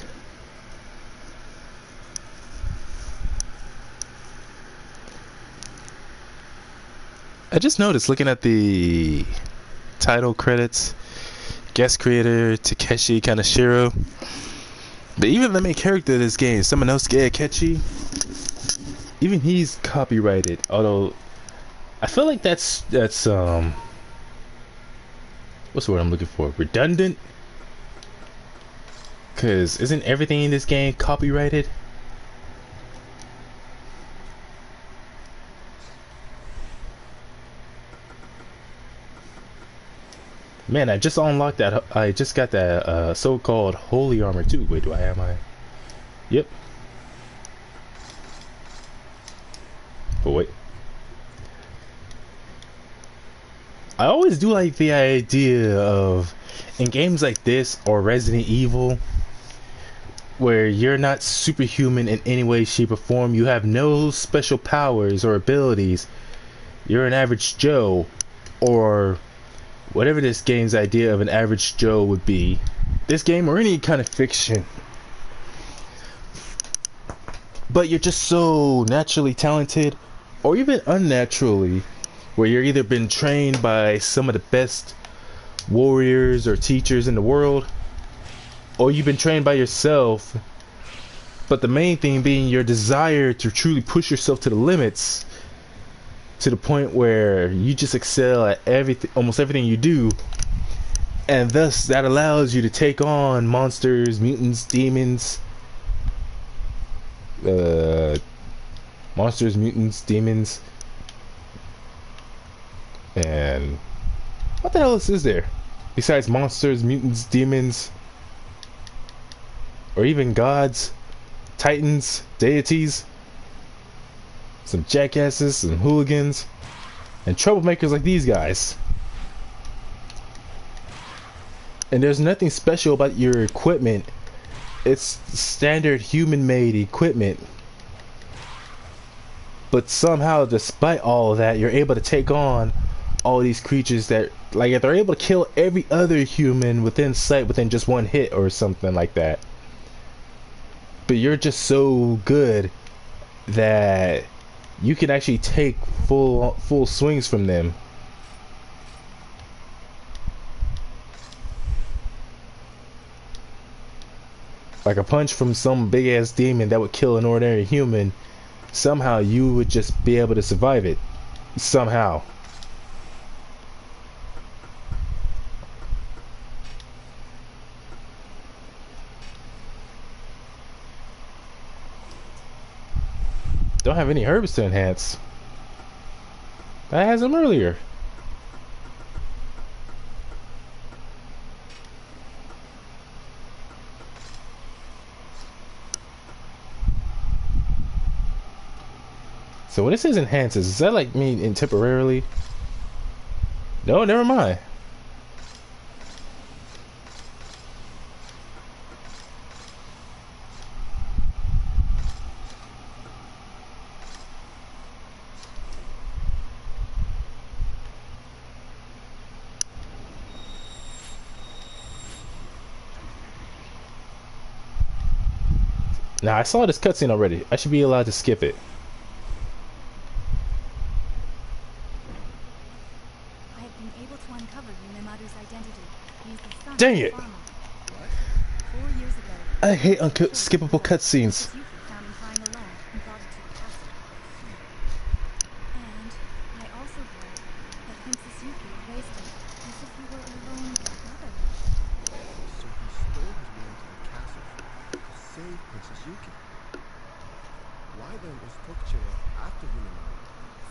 I just noticed looking at the title credits, guest creator Takeshi Kaneshiro. But even the main character of this game, Samanosuke Akechi, even he's copyrighted. Although I feel like that's what's the word I'm looking for? Redundant? Cause isn't everything in this game copyrighted? Man, I just unlocked that. I just got that so-called holy armor too. Wait, do I have my? Yep. But wait. I always do like the idea of, in games like this or Resident Evil, where you're not superhuman in any way, shape, or form. You have no special powers or abilities. You're an average Joe, or whatever this game's idea of an average Joe would be. This game or any kind of fiction. But you're just so naturally talented, or even unnaturally, where you're either been trained by some of the best warriors or teachers in the world, or you've been trained by yourself. But the main thing being your desire to truly push yourself to the limits, to the point where you just excel at everything, almost everything you do, and thus that allows you to take on monsters, mutants, demons, and what the hell else is there besides monsters, mutants, demons, or even gods, titans, deities, some jackasses, some hooligans, and troublemakers like these guys. And there's nothing special about your equipment. It's standard human-made equipment. But somehow, despite all of that, you're able to take on all these creatures that, like, if they're able to kill every other human within sight within just one hit or something like that. But you're just so good that you can actually take full swings from them. Like a punch from some big ass demon that would kill an ordinary human, somehow you would just be able to survive it. Somehow. Don't have any herbs to enhance. I had them earlier. So when it says enhances, does that like mean in temporarily? No, never mind. Now I saw this cutscene already. I should be allowed to skip it. Dang it! I hate skippable cutscenes.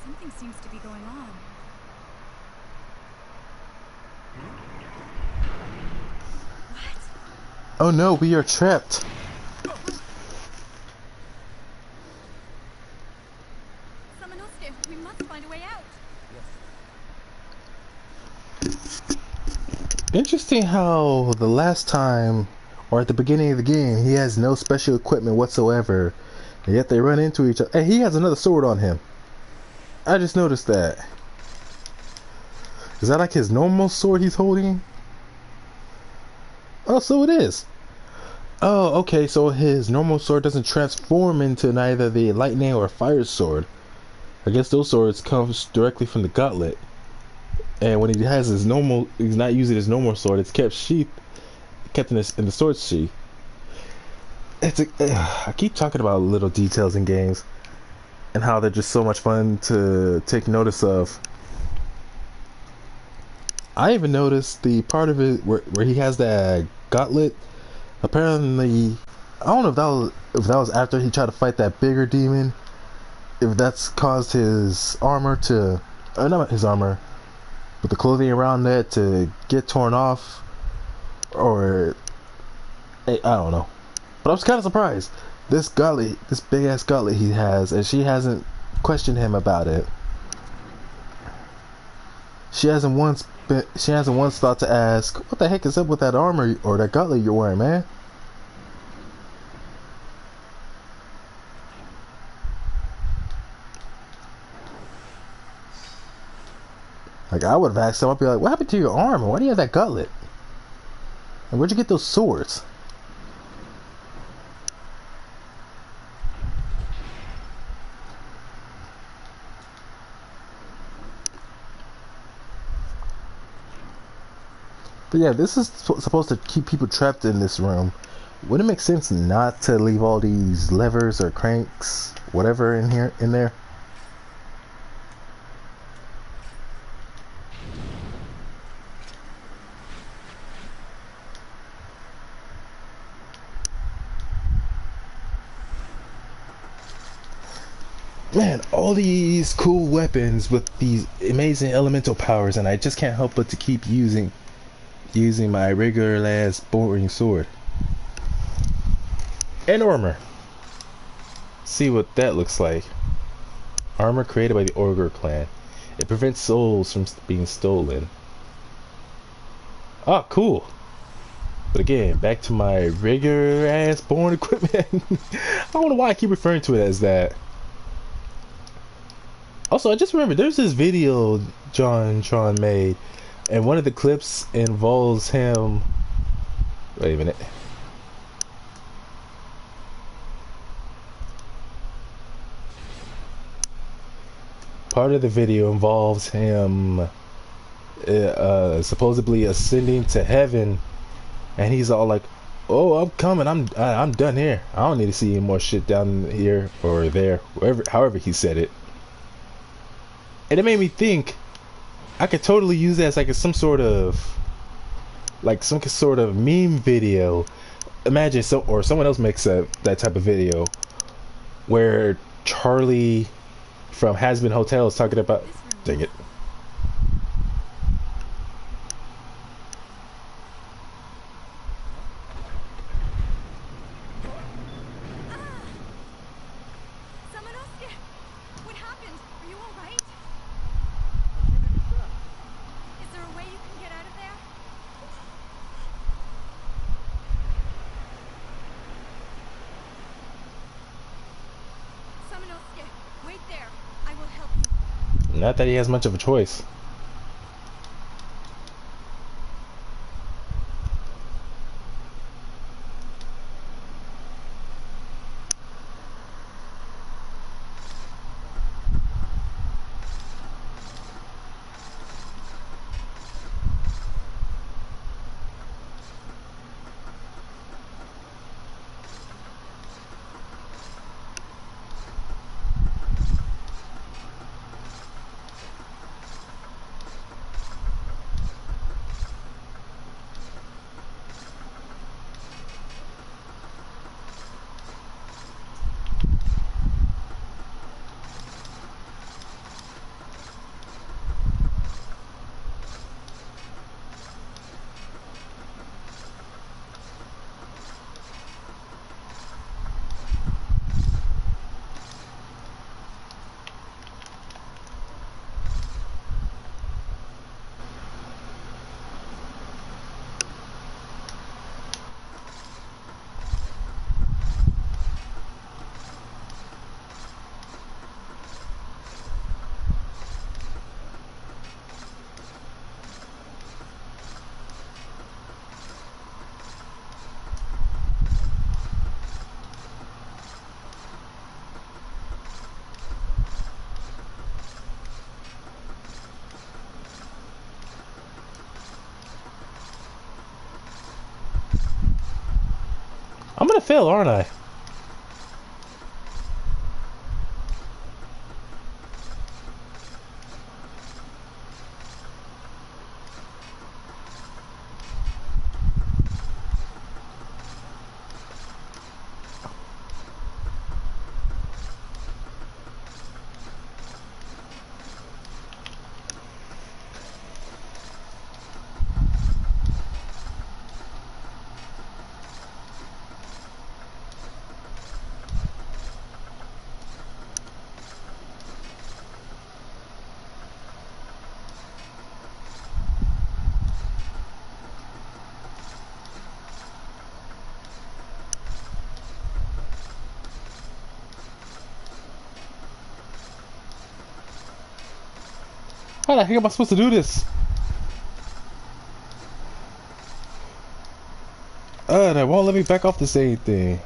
Something seems to be going on. Oh no, we are trapped. Samanosuke, we must find a way out. Interesting how the last time, or at the beginning of the game, he has no special equipment whatsoever, and yet they run into each other. Hey, he has another sword on him. I just noticed that. Is that like his normal sword he's holding? Oh, so it is. Oh, okay, so his normal sword doesn't transform into neither the lightning or fire sword. I guess those swords come directly from the gauntlet. And when he has his normal, he's not using his normal sword, it's kept in the sword sheath. it's a, I keep talking about little details in games and how they're just so much fun to take notice of. I even noticed the part of it where he has that gauntlet. Apparently, I don't know if that was after he tried to fight that bigger demon. If that's caused his armor to, not his armor, but the clothing around that to get torn off, or I don't know. But I was kind of surprised. This gauntlet, this big ass gauntlet he has, and she hasn't questioned him about it. She hasn't once thought to ask, "What the heck is up with that armor or that gauntlet you're wearing, man?" Like, I would have asked him, I'd be like, "What happened to your armor? Why do you have that gauntlet? And where'd you get those swords?" But yeah, this is supposed to keep people trapped in this room. Wouldn't it make sense not to leave all these levers or cranks, whatever, in there? Man, all these cool weapons with these amazing elemental powers, and I just can't help but to keep using my regular ass boring sword and armor. See what that looks like. Armor created by the Ogre clan. It prevents souls from being stolen. Ah, cool. But again, back to my regular ass born equipment. I don't know why I keep referring to it as that. Also, I just remember there's this video John Tron made, and one of the clips involves him. Wait a minute. Part of the video involves him supposedly ascending to heaven, and he's all like, "Oh, I'm coming. I'm done here. I don't need to see any more shit down here or there, wherever, however he said it." And it made me think I could totally use that as like some sort of meme video. Imagine someone else makes that type of video where Charlie from Has Been Hotel is talking about, dang it. What happened? Are you all right? Is there a way you can get out of there? Samanosuke, wait there. I will help you. Not that he has much of a choice. fail, aren't I? How the heck am I supposed to do this? That won't let me back off the same thing.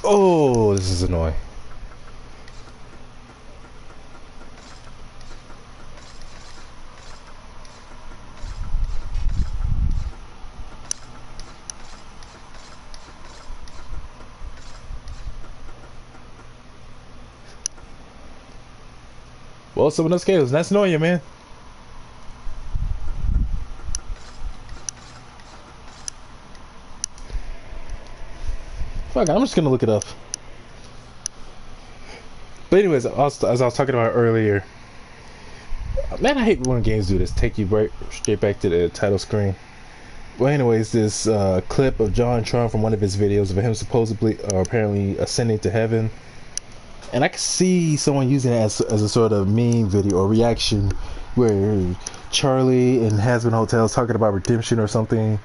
Oh, this is annoying. Well, someone else scales. That's annoying, man. Fuck, I'm just gonna look it up. But anyways, as I was talking about earlier, man, I hate when games do this. Take you right straight back to the title screen. Well, anyways, this clip of John Tron from one of his videos of him supposedly or apparently ascending to heaven. And I can see someone using it as a sort of meme video or reaction where Charlie in Has Been Hotel is talking about redemption or something,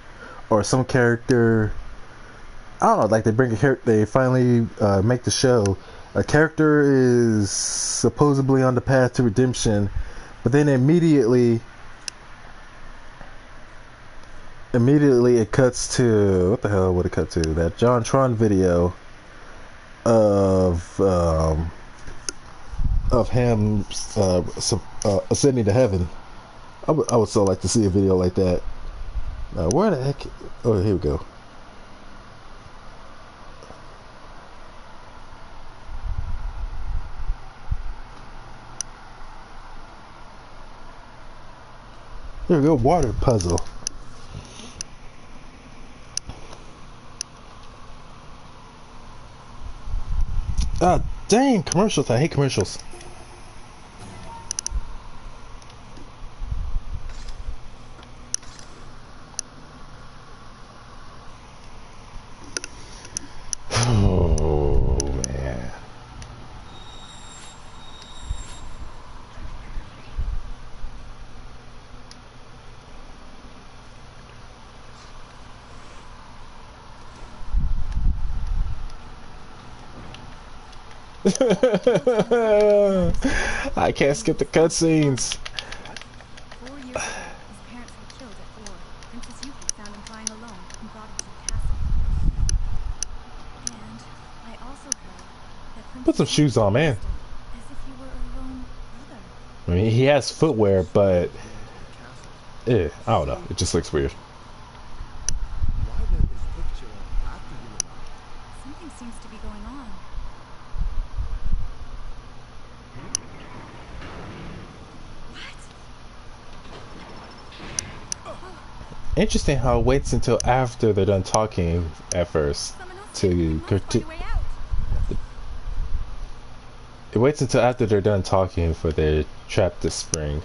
or some character, I don't know, like they bring a character, they finally make the show. A character is supposedly on the path to redemption, but then immediately it cuts to, what the hell would it cut to? That John Tron video of him ascending to heaven. I would so like to see a video like that. Where the heck? Oh, here we go. There we go. Water puzzle. Ah, dang, commercials. I hate commercials. Oh, man. I can't skip the cutscenes. 4 years ago, his parents were killed at war. Princess Yuki found him crying alone and brought him to the castle. And I also heard that Princess Put some shoes on, man. as if you were a lone brother. I mean, he has footwear, but I don't know. It just looks weird. Why then is picture after you and I? Something seems to be going on. Interesting how it waits until after they're done talking at first to it waits until after they're done talking for their trap to spring.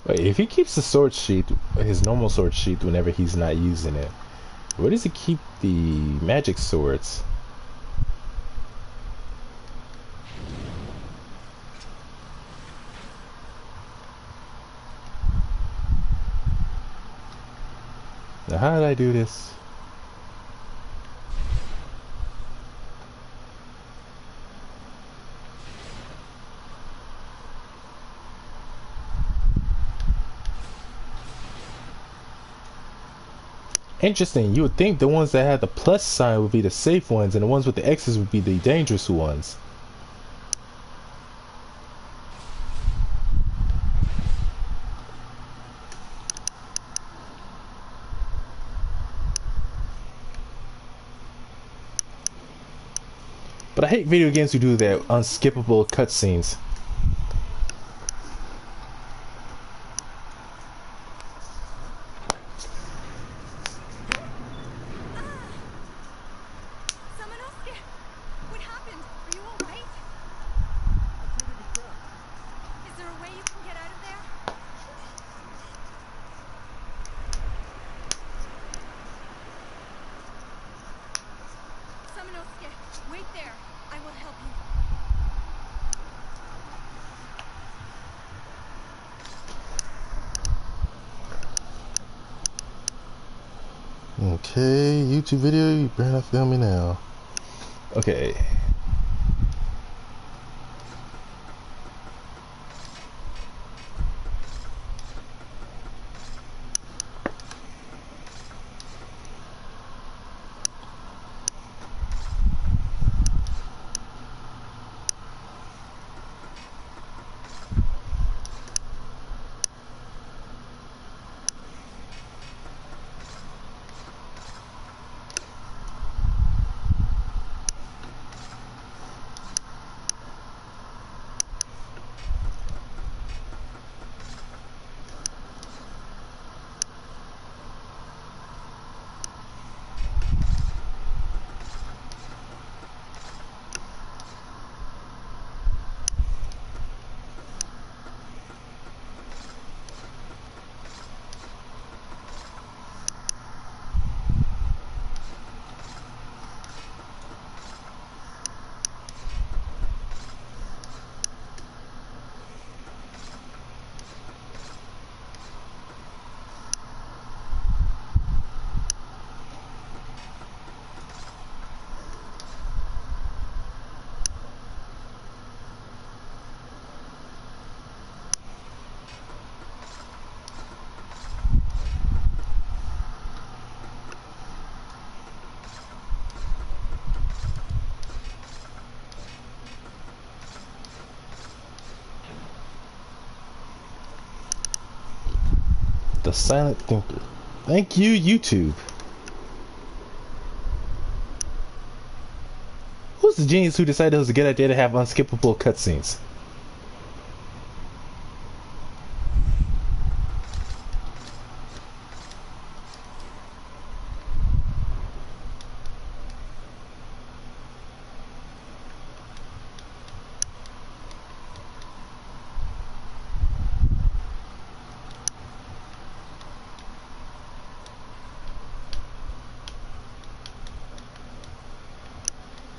Wait, if he keeps the sword sheath, his normal sword sheath, whenever he's not using it, where does he keep the magic swords? Now, how did I do this? Interesting. You would think the ones that had the plus sign would be the safe ones, and the ones with the X's would be the dangerous ones. But I hate video games who do that unskippable cutscenes. What happened? Are you alright? Appear to be trapped. Is there a way you can get out of there? Samanosuke, wait there. I will help you. Okay, YouTube video, you better not film me now. Okay. The silent thinker. Thank you, YouTube. Who's the genius who decided it was a good idea to have unskippable cutscenes?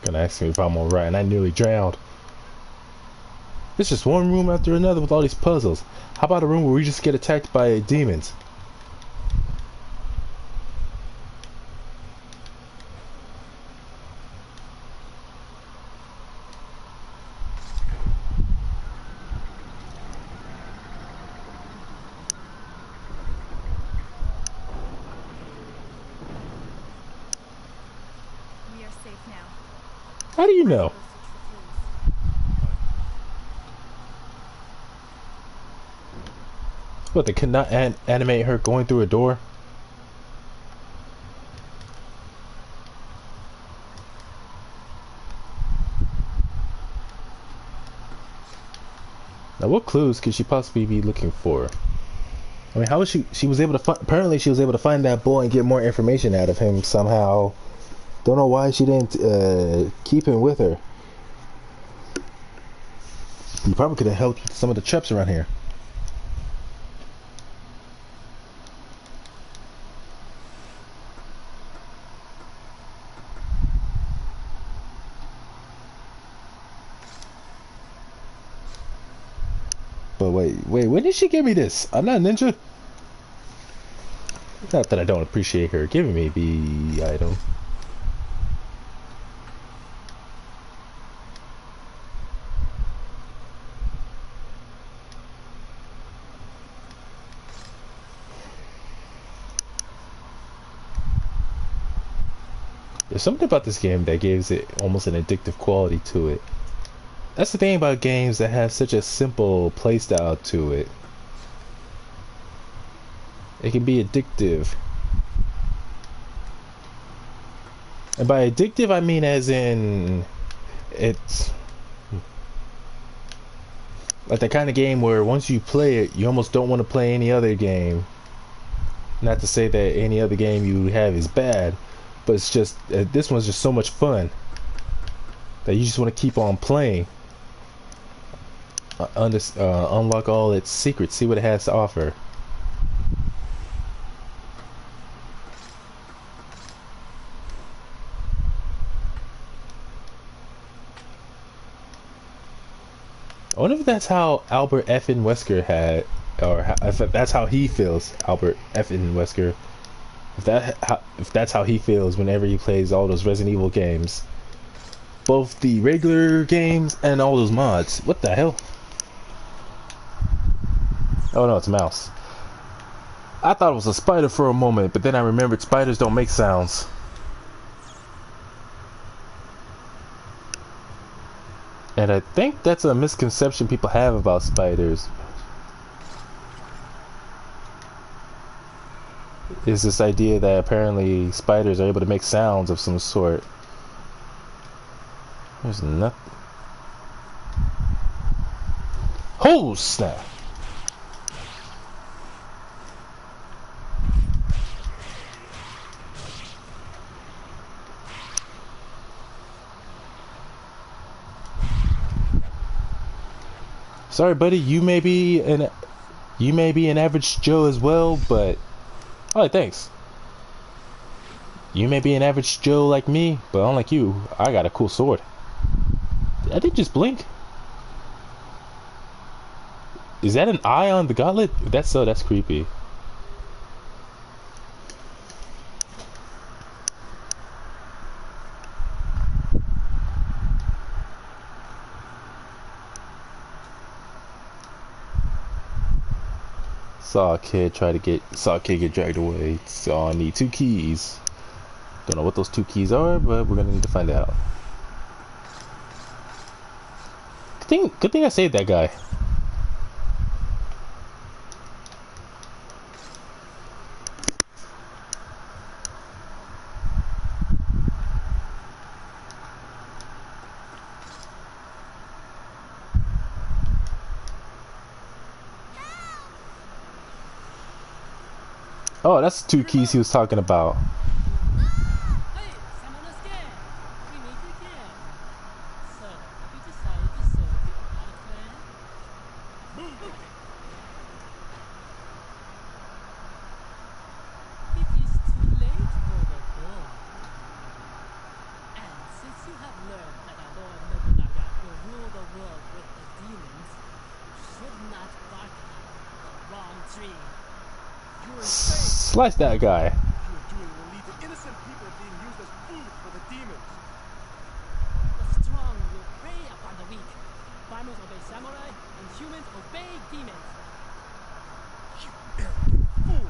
Gonna ask me if I'm alright, and I nearly drowned. It's just one room after another with all these puzzles. How about a room where we just get attacked by demons? We are safe now. How do you know? Go search for clues. What, they could not animate her going through a door? Now, what clues could she possibly be looking for? I mean, how was she was able to apparently she was able to find that boy and get more information out of him somehow. Don't know why she didn't keep him with her. He probably could have helped with some of the traps around here. But wait, when did she give me this? I'm not a ninja. Not that I don't appreciate her giving me the item. There's something about this game that gives it almost an addictive quality to it. That's the thing about games that have such a simple playstyle to it. It can be addictive. And by addictive, I mean as in it's like the kind of game where once you play it, you almost don't want to play any other game. Not to say that any other game you have is bad, but it's just this one's just so much fun that you just want to keep on playing. Unlock all its secrets, see what it has to offer. I wonder if that's how Albert Effin Wesker had, or if that's how he feels, Albert Effin Wesker. If that's how he feels whenever he plays all those Resident Evil games, both the regular games and all those mods. What the hell? Oh no, it's a mouse. I thought it was a spider for a moment, but then I remembered spiders don't make sounds. And I think that's a misconception people have about spiders. Is this idea that apparently spiders are able to make sounds of some sort. There's nothing. Oh snap! Sorry, buddy. You may be an average Joe as well, but oh, thanks. You may be an average Joe like me, but unlike you, I got a cool sword. Did I think just blink? Is that an eye on the gauntlet? If that's so, that's creepy. Saw a kid get dragged away. So I need 2 keys. Don't know what those 2 keys are, but we're gonna need to find out. Good thing I saved that guy. Oh, that's the 2 keys he was talking about. Hey, Samanosuke! We meet again. So, have you decided to serve the Okada clan? It is too late for the boy. And since you have learned that our Lord Nobunaga will rule the world with the demons, you should not bark at the wrong tree. You're insane. Slice that guy. What you're doing will lead to innocent people being used as food for the demons. The strong will prey upon the weak. Farmers obey samurai, and humans obey demons. You arrogant fool.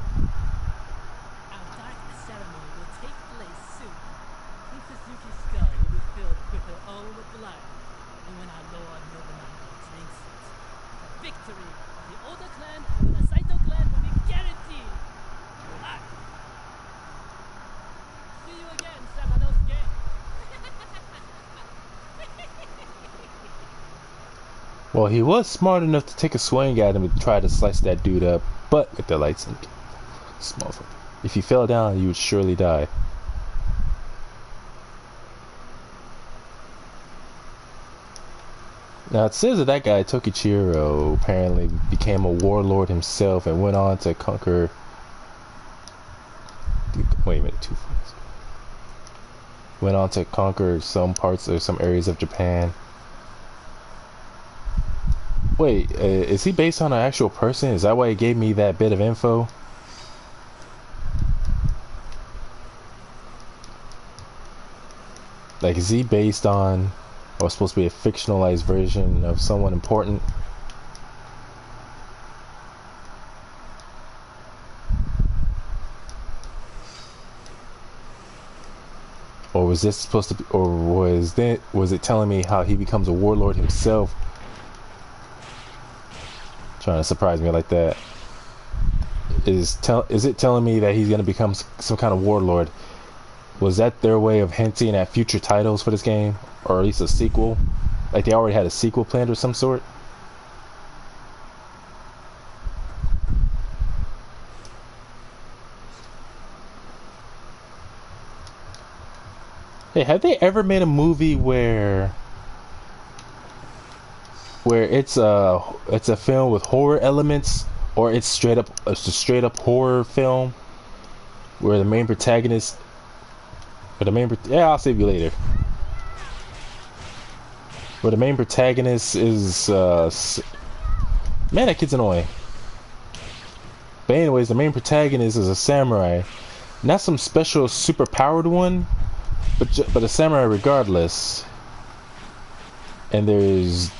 Our dark ceremony will take place soon. Princess Yuki's skull will be filled with her own blood. And when our Lord Nobunaga drinks it, the victory of the Oda clan and the Saito clan will be guaranteed. Ah. See you again, Samanosuke. Well, he was smart enough to take a swing at him and try to slice that dude up, but with the lights in. Small fucker. If you fell down, you would surely die. Now it says that that guy Tokichiro apparently became a warlord himself and went on to conquer. Wait a minute, 2 friends. Went on to conquer some parts or some areas of Japan. Wait, is he based on an actual person? Is that why he gave me that bit of info? Like, is he based on, or supposed to be a fictionalized version of someone important? Or was this supposed to be, or was it telling me how he becomes a warlord himself? Trying to surprise me like that. Is it telling me that he's gonna become some kind of warlord? Was that their way of hinting at future titles for this game, or at least a sequel? Like they already had a sequel planned of some sort? Hey, have they ever made a movie where it's a film with horror elements, or it's a straight up horror film where the main protagonist, yeah, I'll save you later. Where the main protagonist is man, that kid's annoying. But anyways, the main protagonist is a samurai, not some special super powered one, but a samurai regardless. And there's,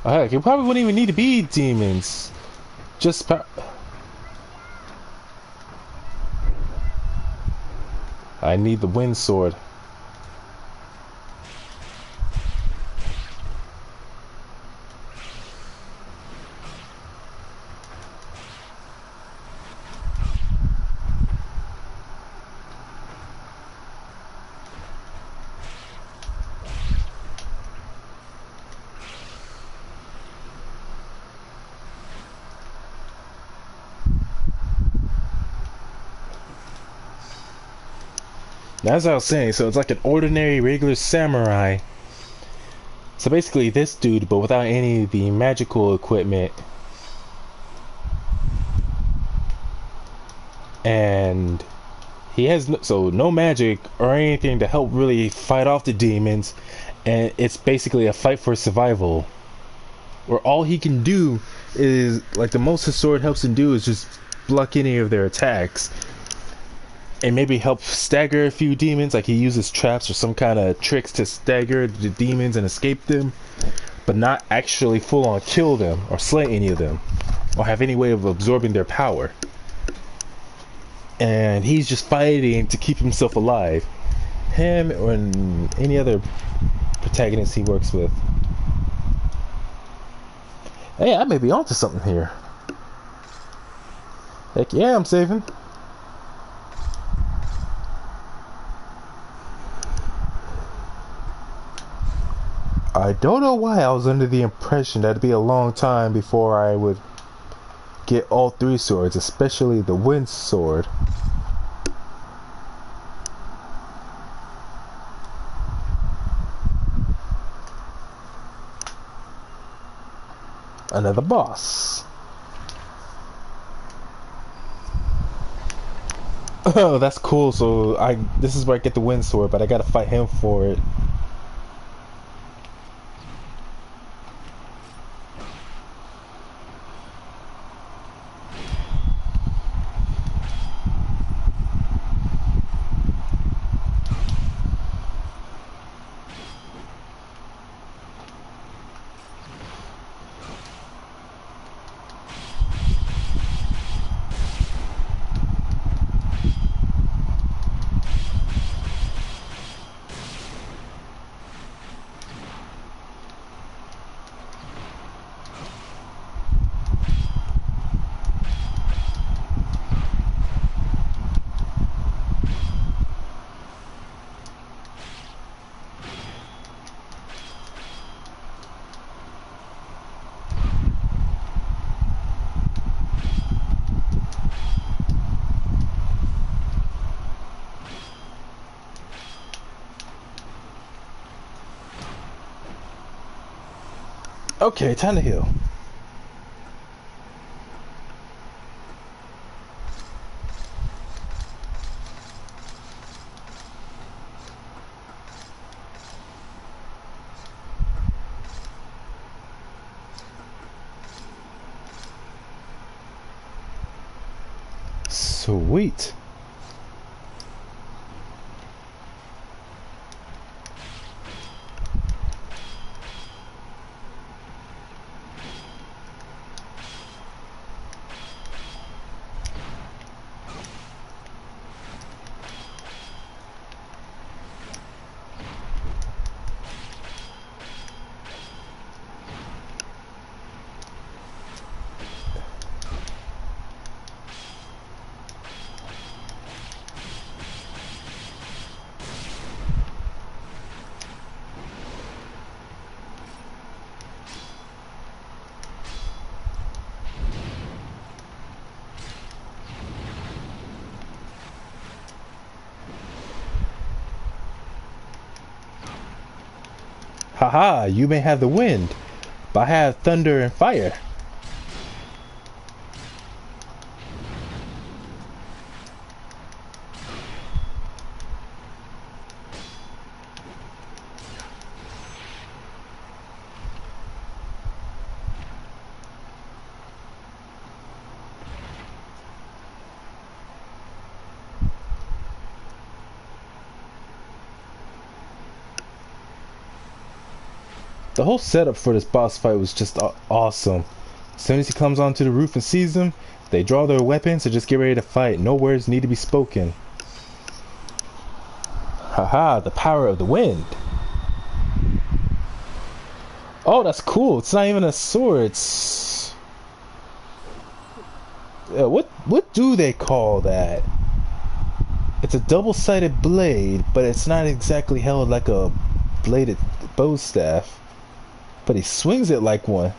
oh, heck, it probably wouldn't even need to be demons. Just I need the wind sword. Now, as I was saying, so it's like an ordinary, regular samurai. So basically this dude, but without any of the magical equipment. And he has no magic or anything to help really fight off the demons. And it's basically a fight for survival. Where all he can do is, like the most his sword helps him do is just block any of their attacks. And maybe help stagger a few demons, like he uses traps or some kind of tricks to stagger the demons and escape them, but not actually full on kill them or slay any of them or have any way of absorbing their power. And he's just fighting to keep himself alive, him or any other protagonist he works with. Hey, I may be onto something here. Heck yeah, I'm saving. I don't know why I was under the impression that it'd be a long time before I would get all three swords, especially the wind sword. Another boss. Oh, that's cool. So this is where I get the wind sword, but I gotta fight him for it. Okay, time to heal. Sweet. Haha, you may have the wind, but I have thunder and fire. The whole setup for this boss fight was just awesome. As soon as he comes onto the roof and sees them, they draw their weapons and just get ready to fight. No words need to be spoken. Haha, the power of the wind. Oh, that's cool. It's not even a sword. It's... what do they call that? It's a double-sided blade, but it's not exactly held like a bladed bow staff. But he swings it like one.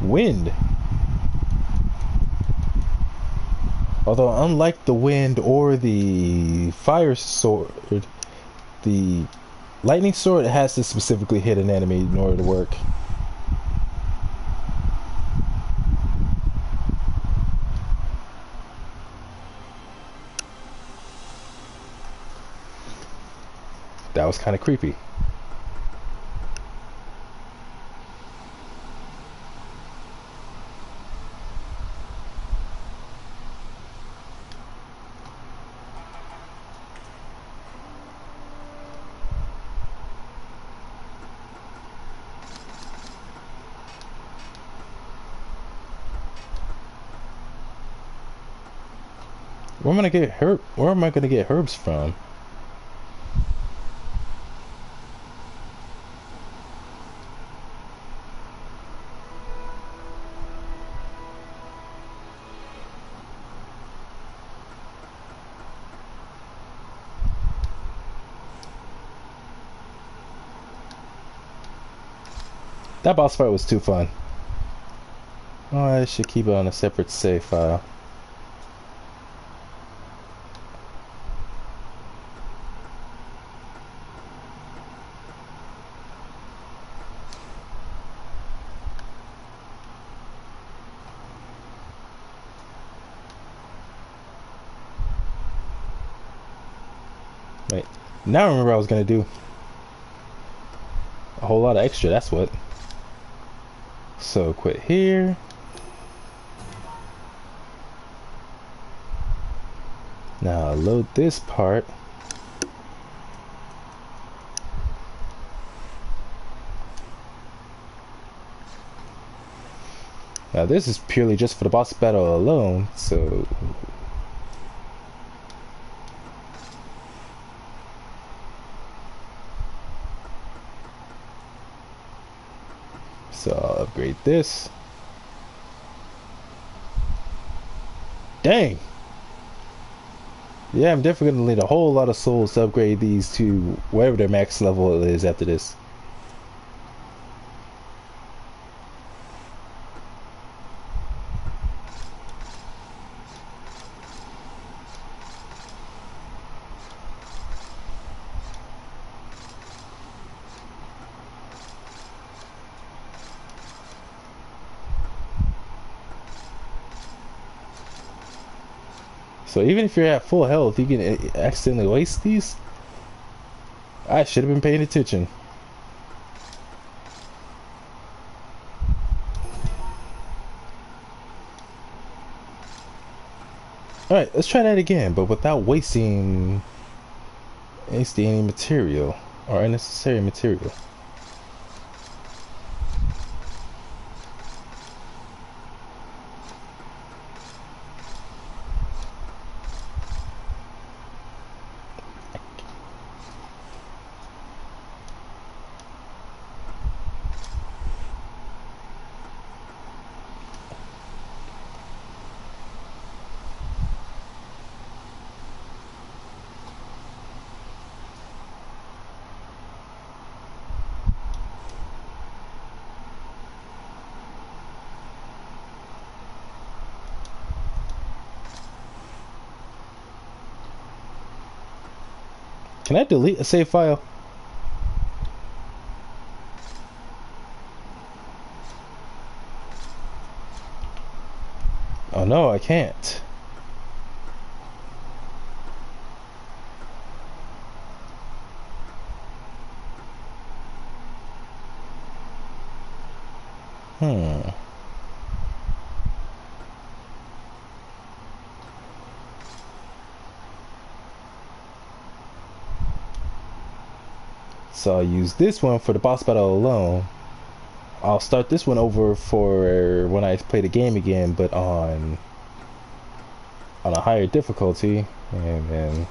Wind. Although unlike the wind or the fire sword, the lightning sword has to specifically hit an enemy in order to work. That was kind of creepy. Where am I gonna get herbs from? That boss fight was too fun. Oh, I should keep it on a separate save file. Wait, now I remember what I was gonna do. A whole lot of extra, that's what. So quit here. Now load this part. Now this is purely just for the boss battle alone, so I'll upgrade this. Dang! Yeah, I'm definitely gonna need a whole lot of souls to upgrade these to whatever their max level is after this. So even if you're at full health, you can accidentally waste these. I should have been paying attention. Alright, let's try that again, but without wasting any material or unnecessary material. Can I delete a save file? Oh no, I can't. So I'll use this one for the boss battle alone. I'll start this one over for when I play the game again, but on a higher difficulty, and then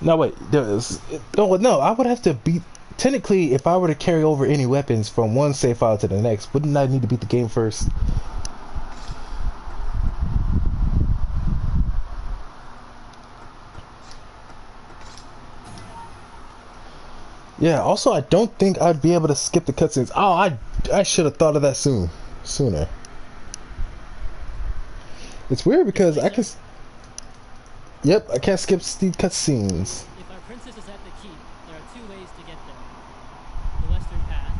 no wait, no, I would have to beat. Technically, if I were to carry over any weapons from one save file to the next, wouldn't I need to beat the game first? Yeah, also I don't think I'd be able to skip the cutscenes. Oh, I should have thought of that sooner. It's weird because I can. Yep, I can't skip the cutscenes. If our princess is at the keep, there are two ways to get there. The western path,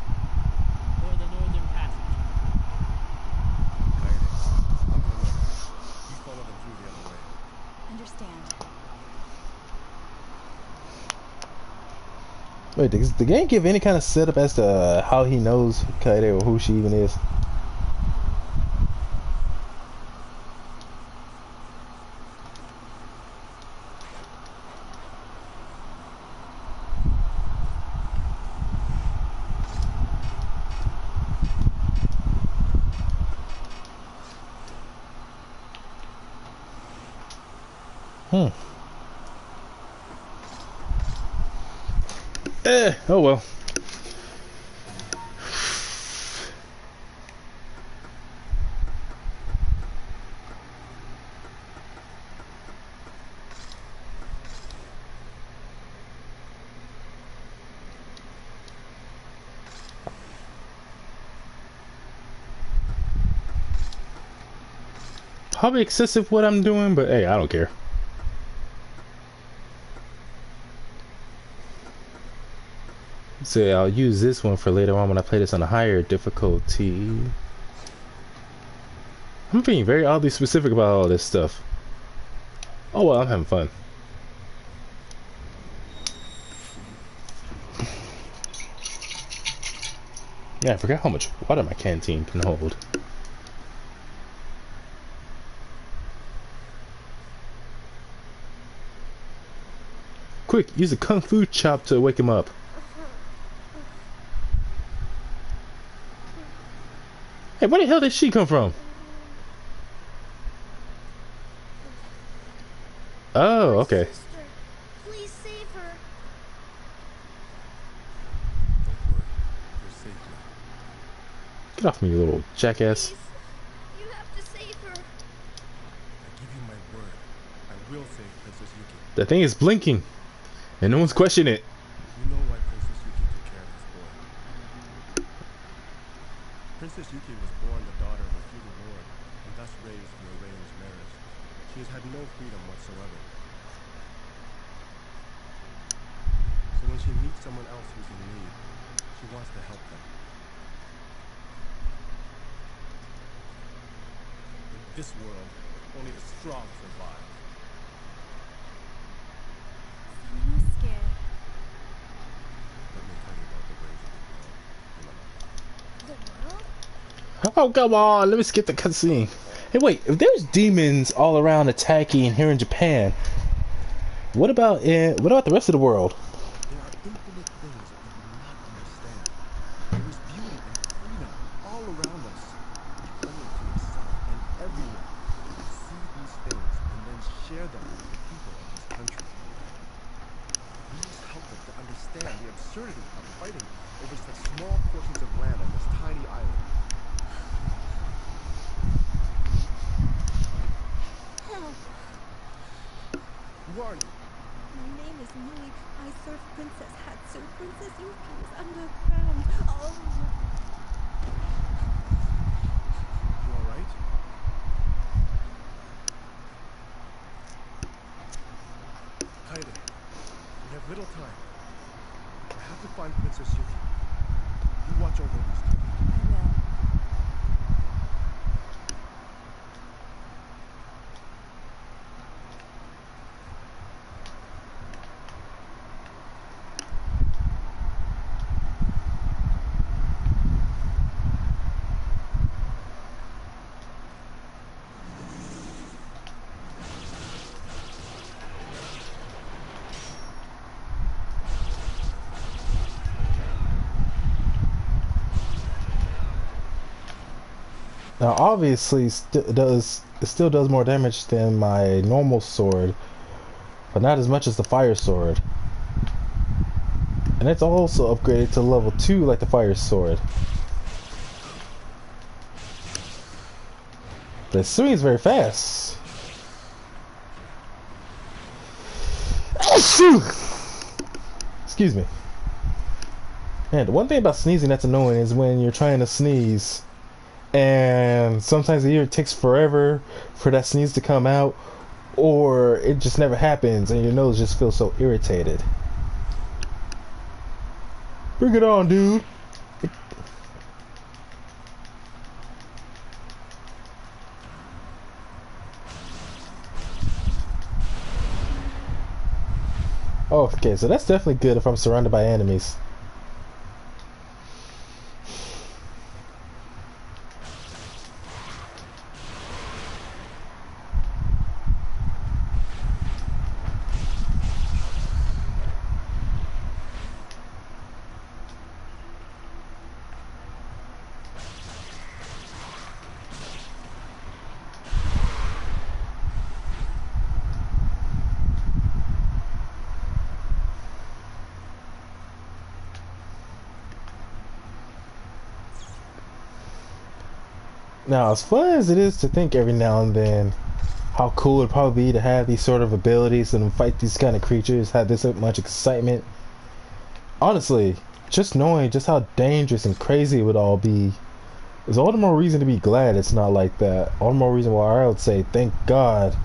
or the northern passage. You follow them through the other way. Understand. Wait, does the game give any kind of setup as to how he knows Kaede or who she even is? Oh well. Probably excessive what I'm doing, but hey, I don't care. So I'll use this one for later on when I play this on a higher difficulty. I'm being very oddly specific about all this stuff. Oh well, I'm having fun. Yeah, I forgot how much water my canteen can hold. Quick, use a kung fu chop to wake him up. Hey, where the hell did she come from? Oh, okay. Sister, please save her. Don't worry. You're safe now. Get off me, you little jackass. Please. You have to save her. I give you my word. I will save Princess Yuki. That thing is blinking, and no one's questioning it. You know why Princess Yuki took care of this boy. Princess Yuki was born the daughter of a feudal lord, and thus raised in arranged marriage. She has had no freedom whatsoever. So when she meets someone else who's in need, she wants to help them. In this world, only the strong survive. I'm scared. Let me tell you about the Razor. Oh, come on. Let me skip the cutscene. Hey, wait. If there's demons all around attacking here in Japan, what about the rest of the world? There are infinite things that we do not understand. There is beauty and freedom all around us. If only to yourself and everyone could see these things and then share them with the people of this country. We must help them to understand the absurdity of fighting over such small portions of land on this tiny island. Help! Who are you? My name is Nui. I serve Princess Hatsu. Princess Yuki is underground. Oh! You alright? Kaede, we have little time. I have to find Princess Yuki. You watch over these two. I will. Now, obviously, it still does more damage than my normal sword, but not as much as the fire sword. And it's also upgraded to level 2 like the fire sword. The swing is very fast. Excuse me. Man, the one thing about sneezing that's annoying is when you're trying to sneeze and sometimes either it takes forever for that sneeze to come out, or it just never happens and your nose just feels so irritated. Bring it on, dude. Oh, okay, so that's definitely good if I'm surrounded by enemies. Now, as fun as it is to think every now and then how cool it'd probably be to have these sort of abilities and fight these kind of creatures, have this much excitement, honestly, just knowing just how dangerous and crazy it would all be is all the more reason to be glad it's not like that. All the more reason why I would say, thank God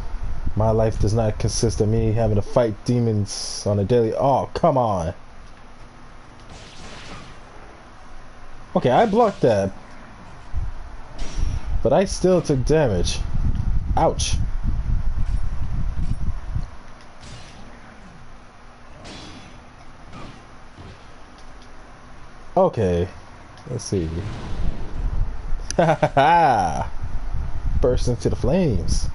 my life does not consist of me having to fight demons on a daily... Oh, come on. Okay, I blocked that. But I still took damage. Ouch. Okay. Let's see. Ha ha ha! Burst into the flames.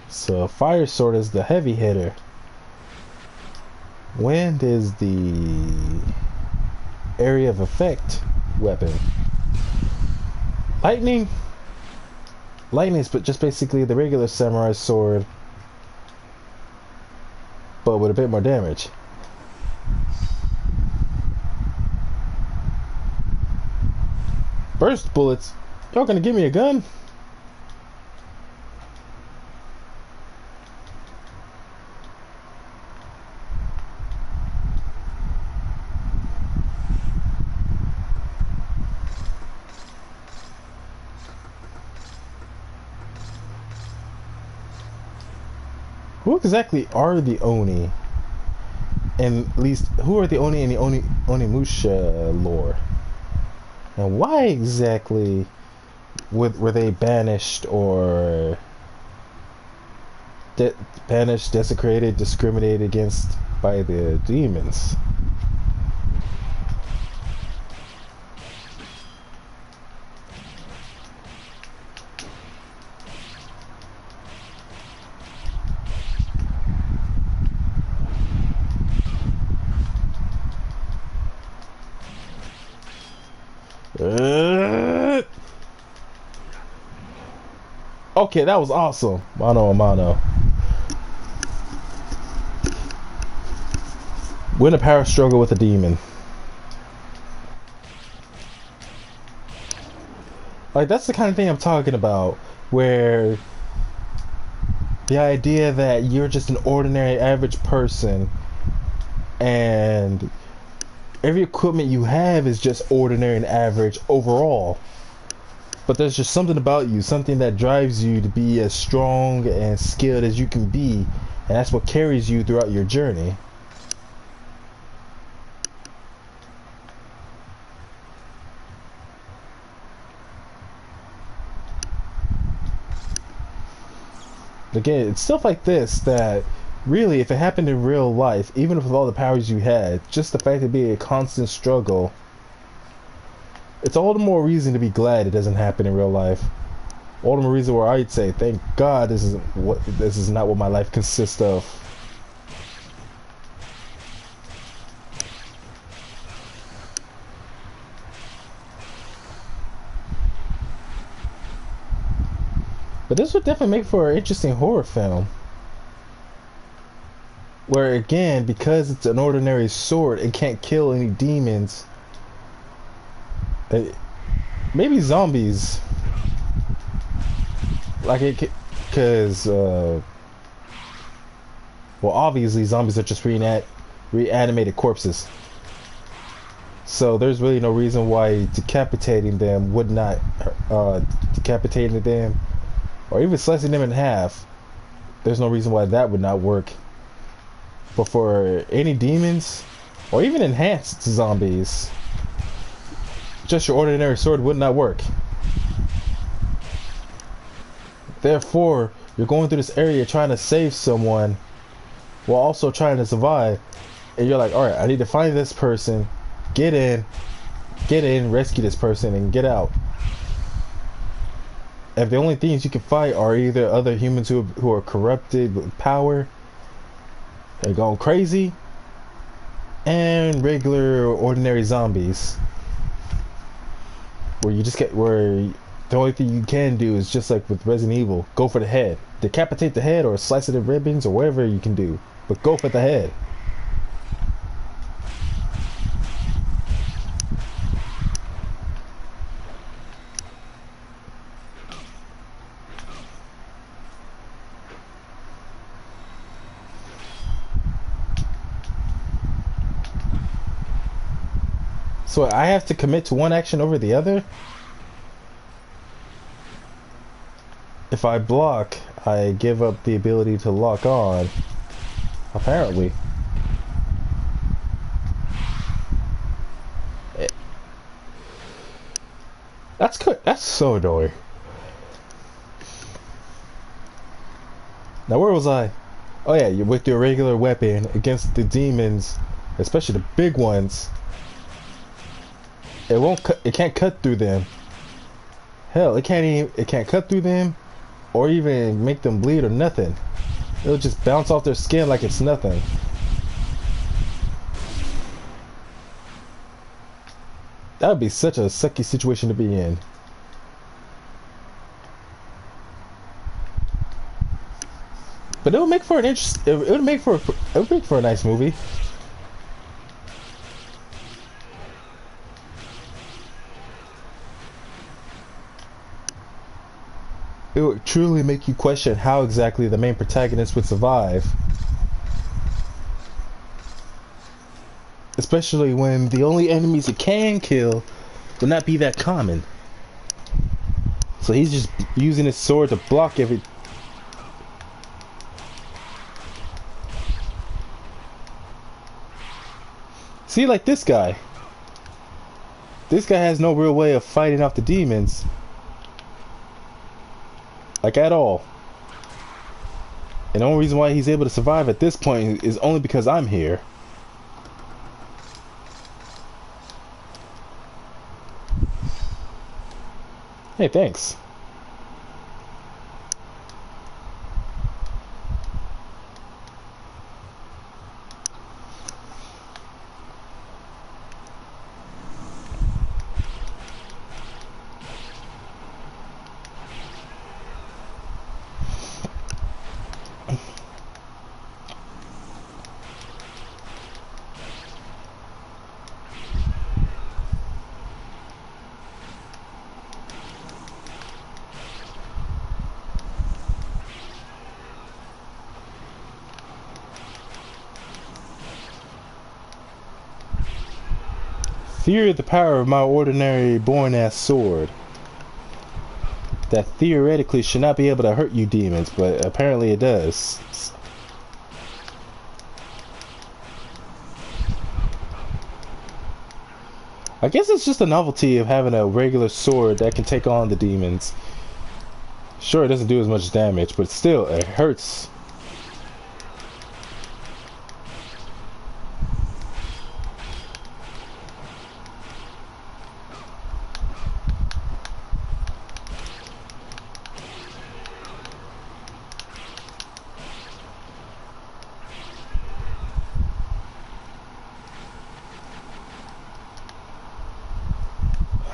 So fire sword is the heavy hitter. Wind is the area of effect weapon. Lightning is just basically the regular samurai sword, but with a bit more damage. Burst bullets? Y'all gonna give me a gun? Who exactly are the Oni? And at least, who are the Oni in the Onimusha lore? And why exactly were they banished or banished, desecrated, discriminated against by the demons? Okay, that was awesome. Mano a mano. Win a power struggle with a demon. Like, that's the kind of thing I'm talking about, where the idea that you're just an ordinary average person and every equipment you have is just ordinary and average overall, but there's just something about you, something that drives you to be as strong and skilled as you can be, and that's what carries you throughout your journey. Again, it's stuff like this that really, if it happened in real life, even with all the powers you had, just the fact of being a constant struggle, it's all the more reason to be glad it doesn't happen in real life. All the more reason where I'd say, thank God this is not what my life consists of. But this would definitely make for an interesting horror film. Where again, because it's an ordinary sword, it can't kill any demons. Maybe zombies. Like it, because well, obviously zombies are just reanimated corpses. So there's really no reason why decapitating them would not, decapitating them, or even slicing them in half. There's no reason why that would not work. But for any demons, or even enhanced zombies, just your ordinary sword would not work. Therefore, you're going through this area trying to save someone while also trying to survive, and you're like, alright, I need to find this person, get in, rescue this person, and get out. If the only things you can fight are either other humans who are corrupted with power, they're going crazy, and regular ordinary zombies, where the only thing you can do is just like with Resident Evil, go for the head, decapitate the head or slice it in ribbons or whatever you can do, but go for the head. So I have to commit to one action over the other? If I block, I give up the ability to lock on. Apparently. That's good. That's so annoying. Now where was I? Oh yeah, you're with your regular weapon against the demons, especially the big ones. It can't cut through them. Hell, it can't cut through them or even make them bleed or nothing. It'll just bounce off their skin like it's nothing. That would be such a sucky situation to be in. But it would make for an it would make for a nice movie. It would truly make you question how exactly the main protagonist would survive. Especially when the only enemies it can kill would not be that common. So he's just using his sword to block every... See, like this guy. this guy has no real way of fighting off the demons. Like, at all. And the only reason why he's able to survive at this point is only because I'm here. Hey, thanks. Fear the power of my ordinary born-ass sword. That theoretically should not be able to hurt you demons, but apparently it does. I guess it's just a novelty of having a regular sword that can take on the demons. Sure, it doesn't do as much damage, but still, it hurts.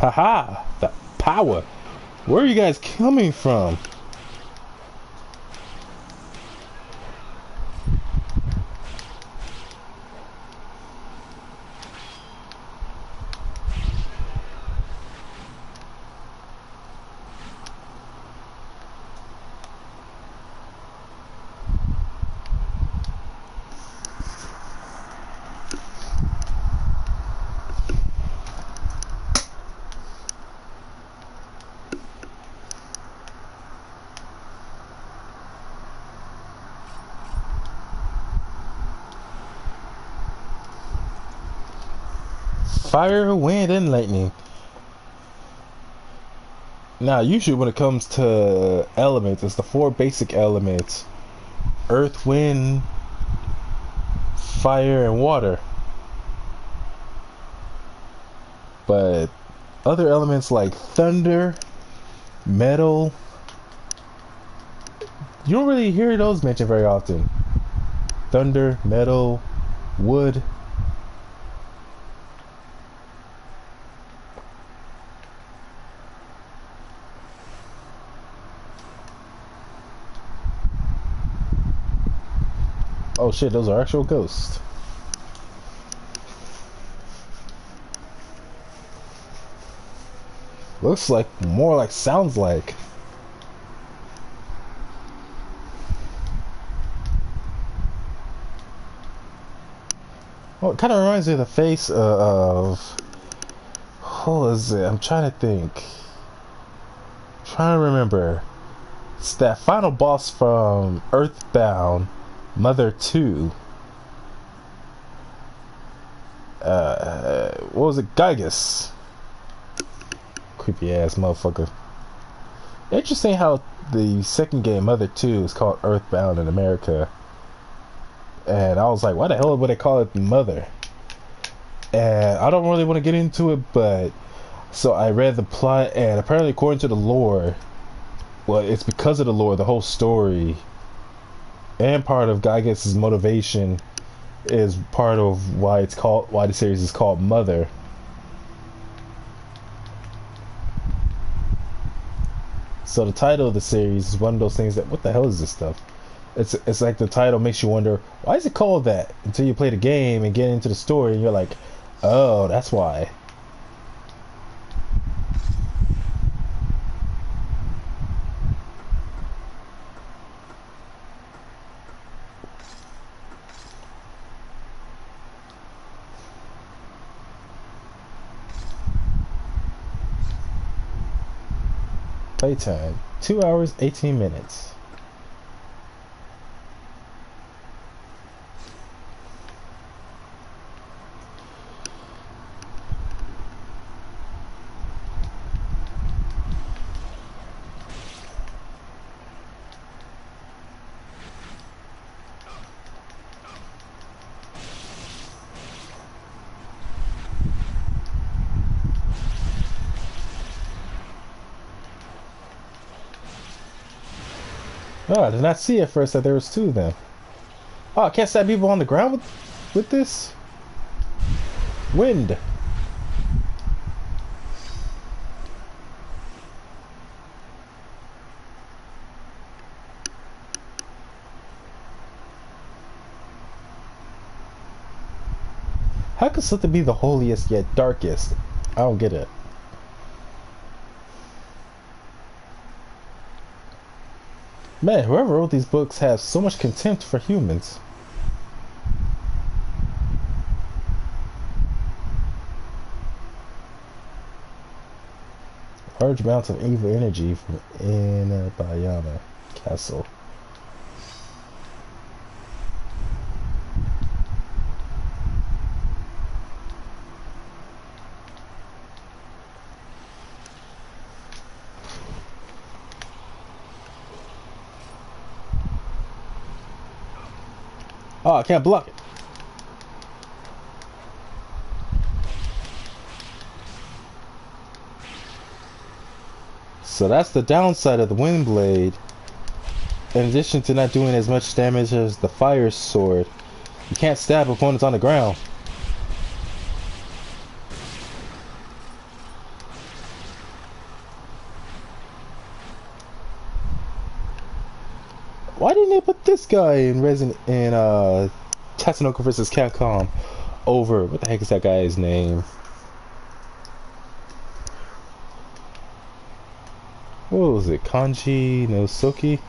Haha! The power! Where are you guys coming from? Fire, wind, and lightning. Now, usually when it comes to elements, it's the 4 basic elements. Earth, wind, fire, and water. But other elements like thunder, metal, you don't really hear those mentioned very often. Thunder, metal, wood. Oh shit, those are actual ghosts. Looks like, more like, sounds like. Well, it kind of reminds me of the face of... What is it? I'm trying to think. Trying to remember. It's that final boss from Earthbound. Mother 2. What was it? Gygus. Creepy ass motherfucker. Interesting how the second game, Mother 2, is called Earthbound in America. And I was like, why the hell would they call it Mother? And I don't really want to get into it, but so I read the plot, and apparently according to the lore, well, it's because of the lore, the whole story and part of Gygus' motivation is part of why the series is called Mother. So the title of the series is one of those things that, what the hell is this stuff? It's like the title makes you wonder, why is it called that? Until you play the game and get into the story and you're like, oh, that's why. Playtime, 2 hours, 18 minutes. Oh, I did not see at first that there was two of them. Oh, I can't stab people on the ground with this? Wind. How could something be the holiest yet darkest? I don't get it. Man, whoever wrote these books has so much contempt for humans. Large amounts of evil energy from Inabayama Castle. Oh, I can't block it. So that's the downside of the wind blade. In addition to not doing as much damage as the fire sword, you can't stab opponents on the ground. Why didn't they put this guy in Tatsunoko vs. Capcom over, what the heck is that guy's name? What was it? Kanji Nosoki?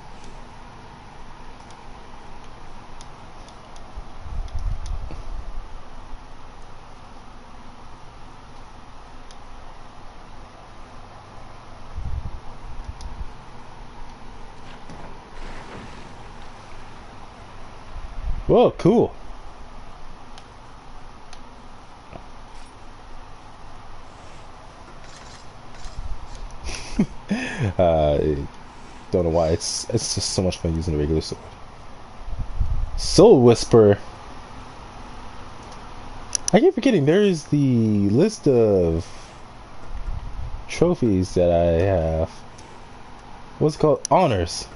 Whoa, cool. Don't know why. It's just so much fun using a regular sword. Soul Whisper. I keep forgetting there is the list of trophies that I have. What's it called? Honors.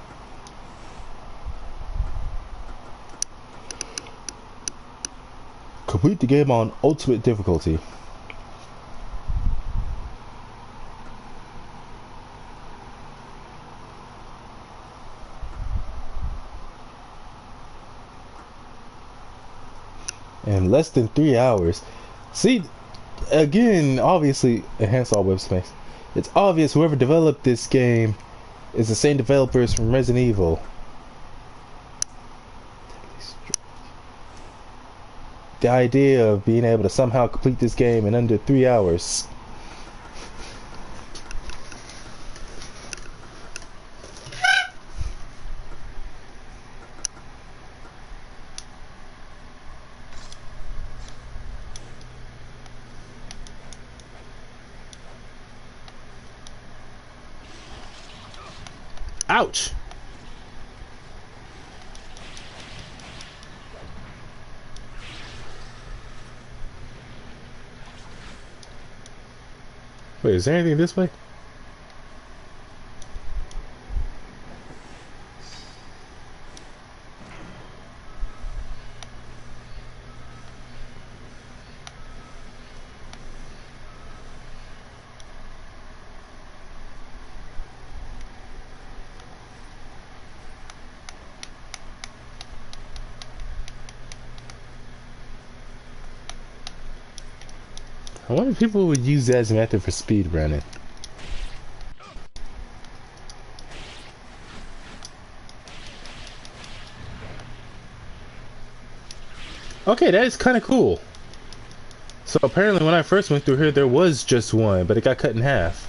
Complete the game on ultimate difficulty. In less than 3 hours. See, again, obviously, enhance all web space. It's obvious whoever developed this game is the same developers from Resident Evil. The idea of being able to somehow complete this game in under 3 hours. Ouch! Wait, is there anything this way? I wonder if people would use that as a method for speed running. Okay, that is kind of cool. So apparently when I first went through here there was just one, but it got cut in half.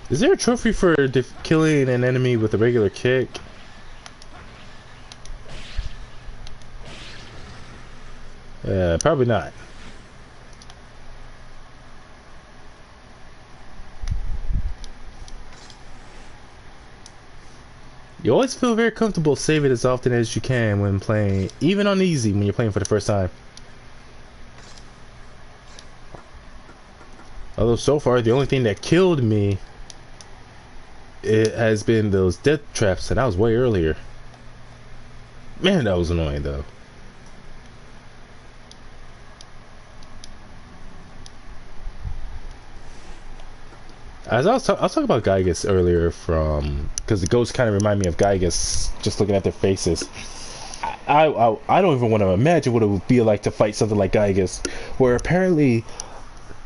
Is there a trophy for killing an enemy with a regular kick? Probably not. You always feel very comfortable saving as often as you can when playing, even on easy when you're playing for the first time. Although so far the only thing that killed me it has been those death traps, and that was way earlier. Man, that was annoying though. As I was talking about Gygas earlier, because the ghosts kind of remind me of Gygas just looking at their faces. I don't even want to imagine what it would be like to fight something like Gygas, where apparently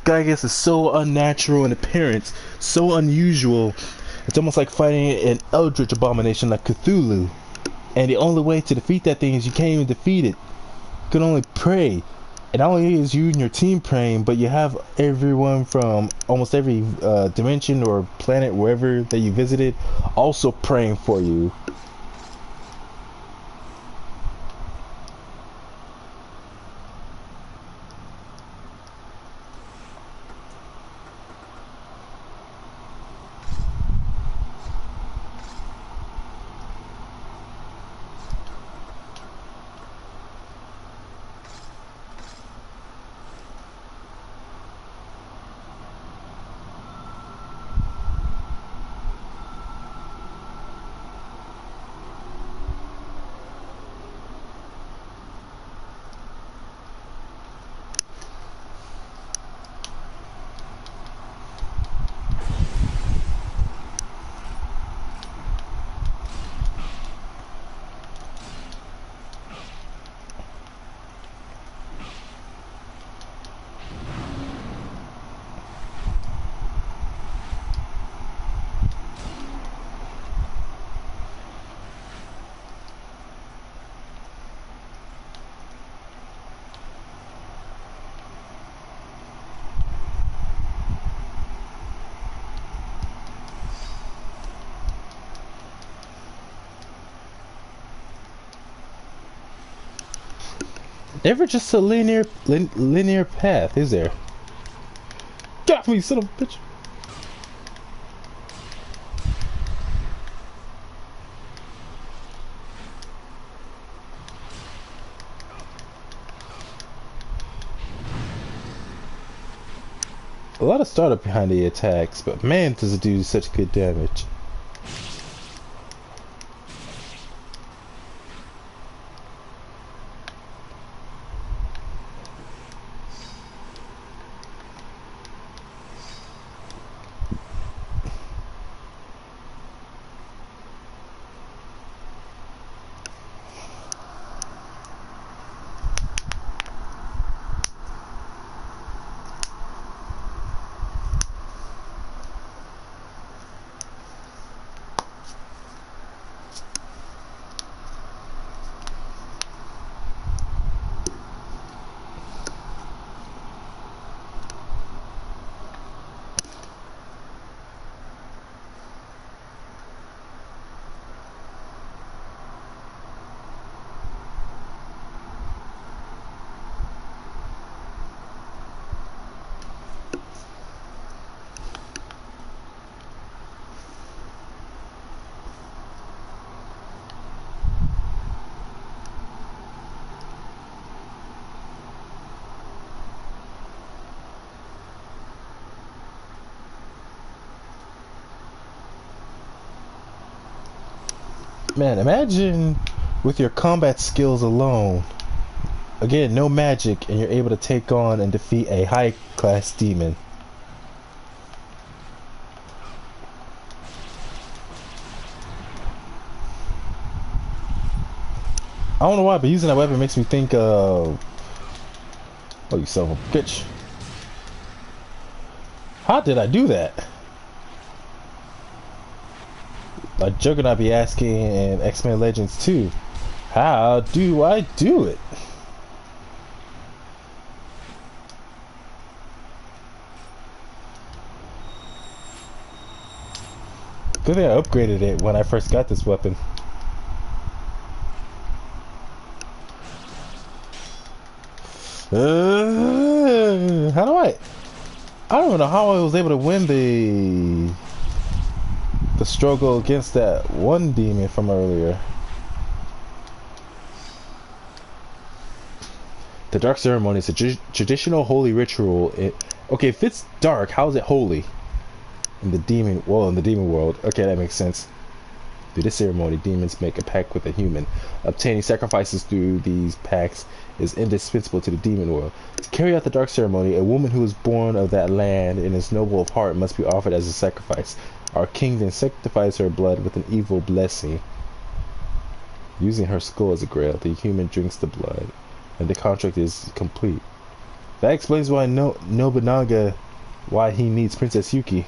Gygas is so unnatural in appearance, so unusual. It's almost like fighting an eldritch abomination like Cthulhu. And the only way to defeat that thing is you can't even defeat it. You can only pray. And not only is you and your team praying, but you have everyone from almost every dimension or planet, wherever that you visited, also praying for you. Never just a linear path, is there? Get off me, son of a bitch! A lot of startup behind the attacks, but man, does it do such good damage. Man, imagine with your combat skills alone, again, no magic, and you're able to take on and defeat a high-class demon. I don't know why, but using that weapon makes me think of... Oh, you son of a bitch. How did I do that? Like Juggernaut be asking in X-Men Legends 2, how do I do it? Good thing I upgraded it when I first got this weapon. How do I? I don't even know how I was able to win the struggle against that one demon from earlier. The dark ceremony is a traditional holy ritual. Okay, if it's dark, how is it holy? In the demon world. Okay, that makes sense. Through this ceremony, demons make a pact with a human. Obtaining sacrifices through these pacts is indispensable to the demon world. To carry out the dark ceremony, a woman who is born of that land and is noble of heart must be offered as a sacrifice. Our king then sanctifies her blood with an evil blessing. Using her skull as a grail, the human drinks the blood, and the contract is complete. That explains why Nobunaga, why he needs Princess Yuki.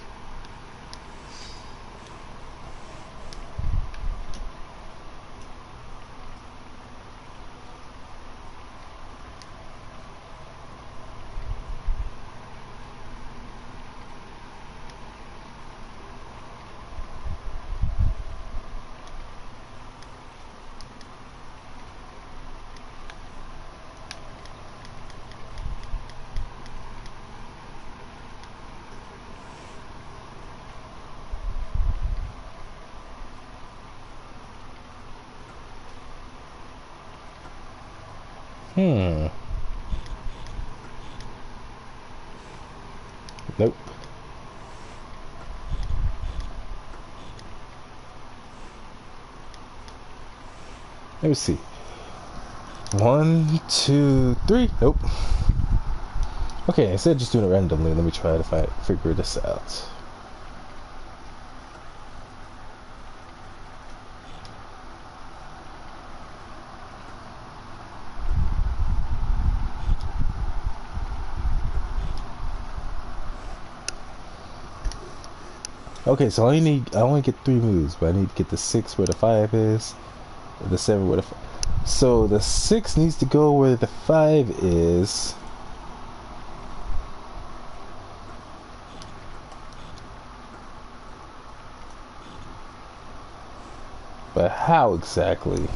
Nope. Let me see. 1, 2, 3. Nope. Okay, instead of just doing it randomly, let me try to figure this out. Okay, so I only get 3 moves, but I need to get the 6 where the 5 is, the 7 where the 5. So the 6 needs to go where the 5 is. But how exactly?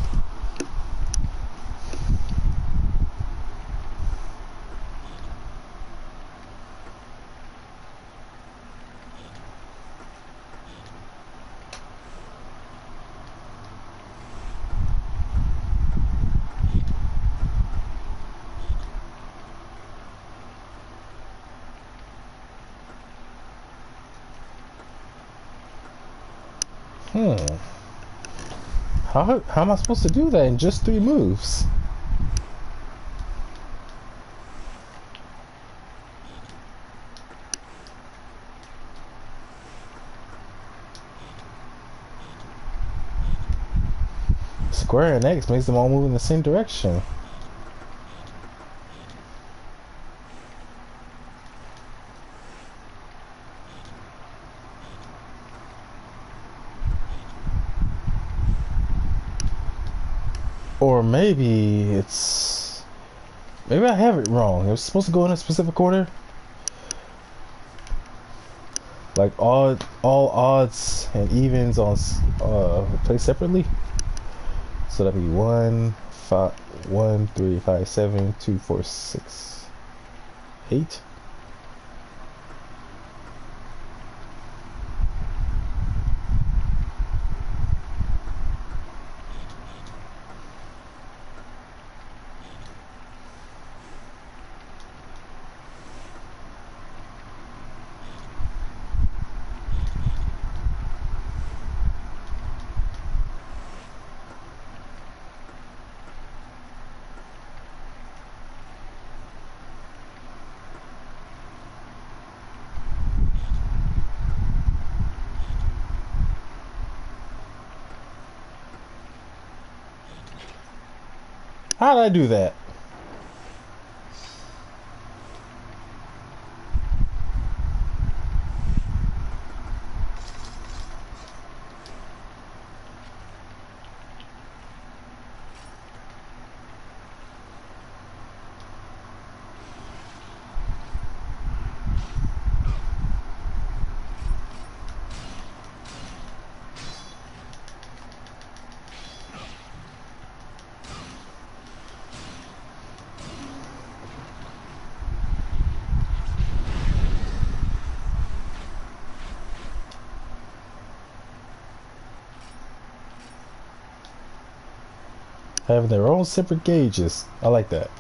How am I supposed to do that in just 3 moves? Square and X makes them all move in the same direction. Or maybe I have it wrong. It was supposed to go in a specific order. Like all odds and evens on placed separately. So that'd be 1, 5, 1, 3, 5, 7, 2, 4, 6, 8. How did I do that? Having their own separate gauges. I like that.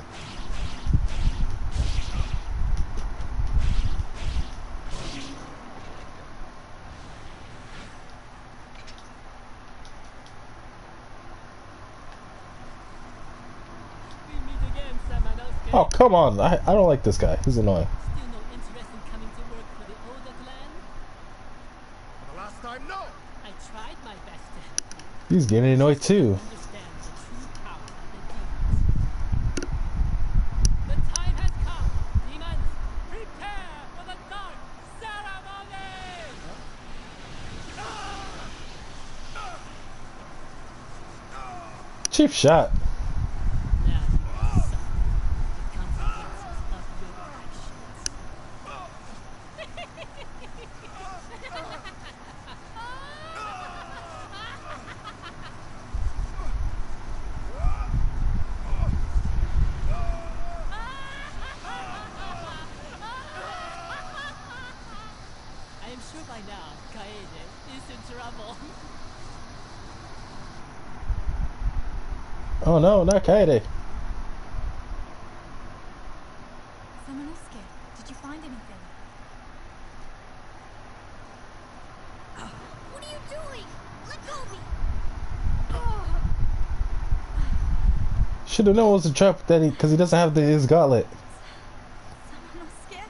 We meet again, Samanosuke. Oh, come on. I don't like this guy. He's annoying. Still no interest in coming to work for the older clan? For the last time, no! I tried my best to help you. He's getting annoyed too. Understand the true power of the demons. The time has come. Demons, prepare for the dark ceremony! Cheap shot. Now you will suffer the consequences of your actions. I am sure by now, Kaede is in trouble. Oh no, not Kaede. Samanosuke, did you find anything? What are you doing? Let go of me! Should have known it was a trap that because he doesn't have his gauntlet. Samanosuke?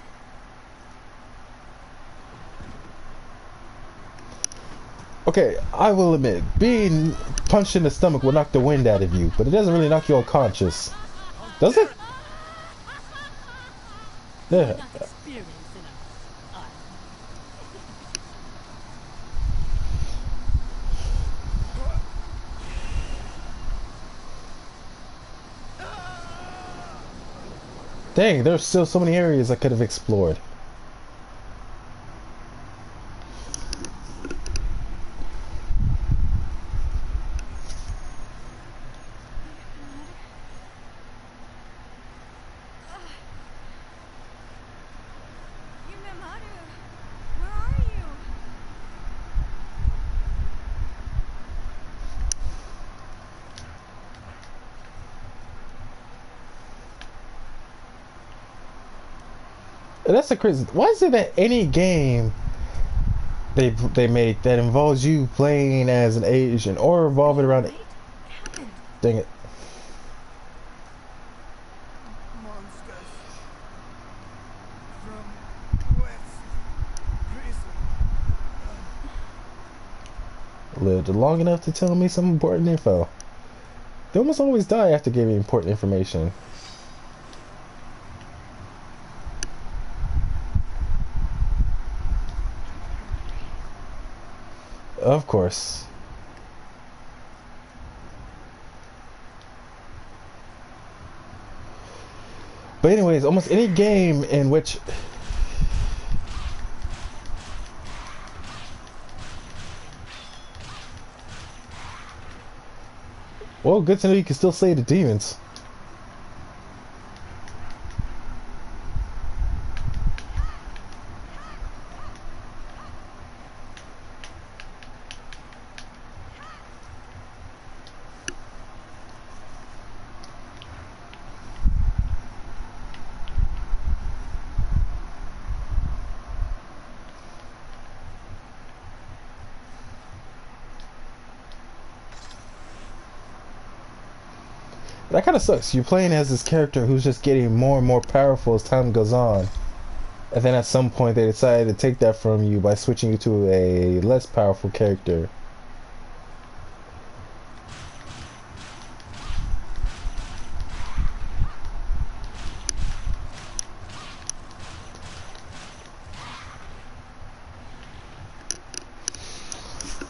Okay, I will admit, being punched in the stomach will knock the wind out of you, but it doesn't really knock you unconscious. Does it? Yeah. Not experienced enough. Dang, there's still so many areas I could have explored. Yumemaru, where are you? That's the crazy. Why is it that any game they make that involves you playing as an Asian or revolving around it? What happened? Dang it. Monsters from West Prison. Lived long enough to tell me some important info. They almost always die after giving important information. Of course. But anyways, almost any game in which well, good to know you can still slay the demons. That kind of sucks. You're playing as this character who's just getting more and more powerful as time goes on. And then at some point they decide to take that from you by switching you to a less powerful character.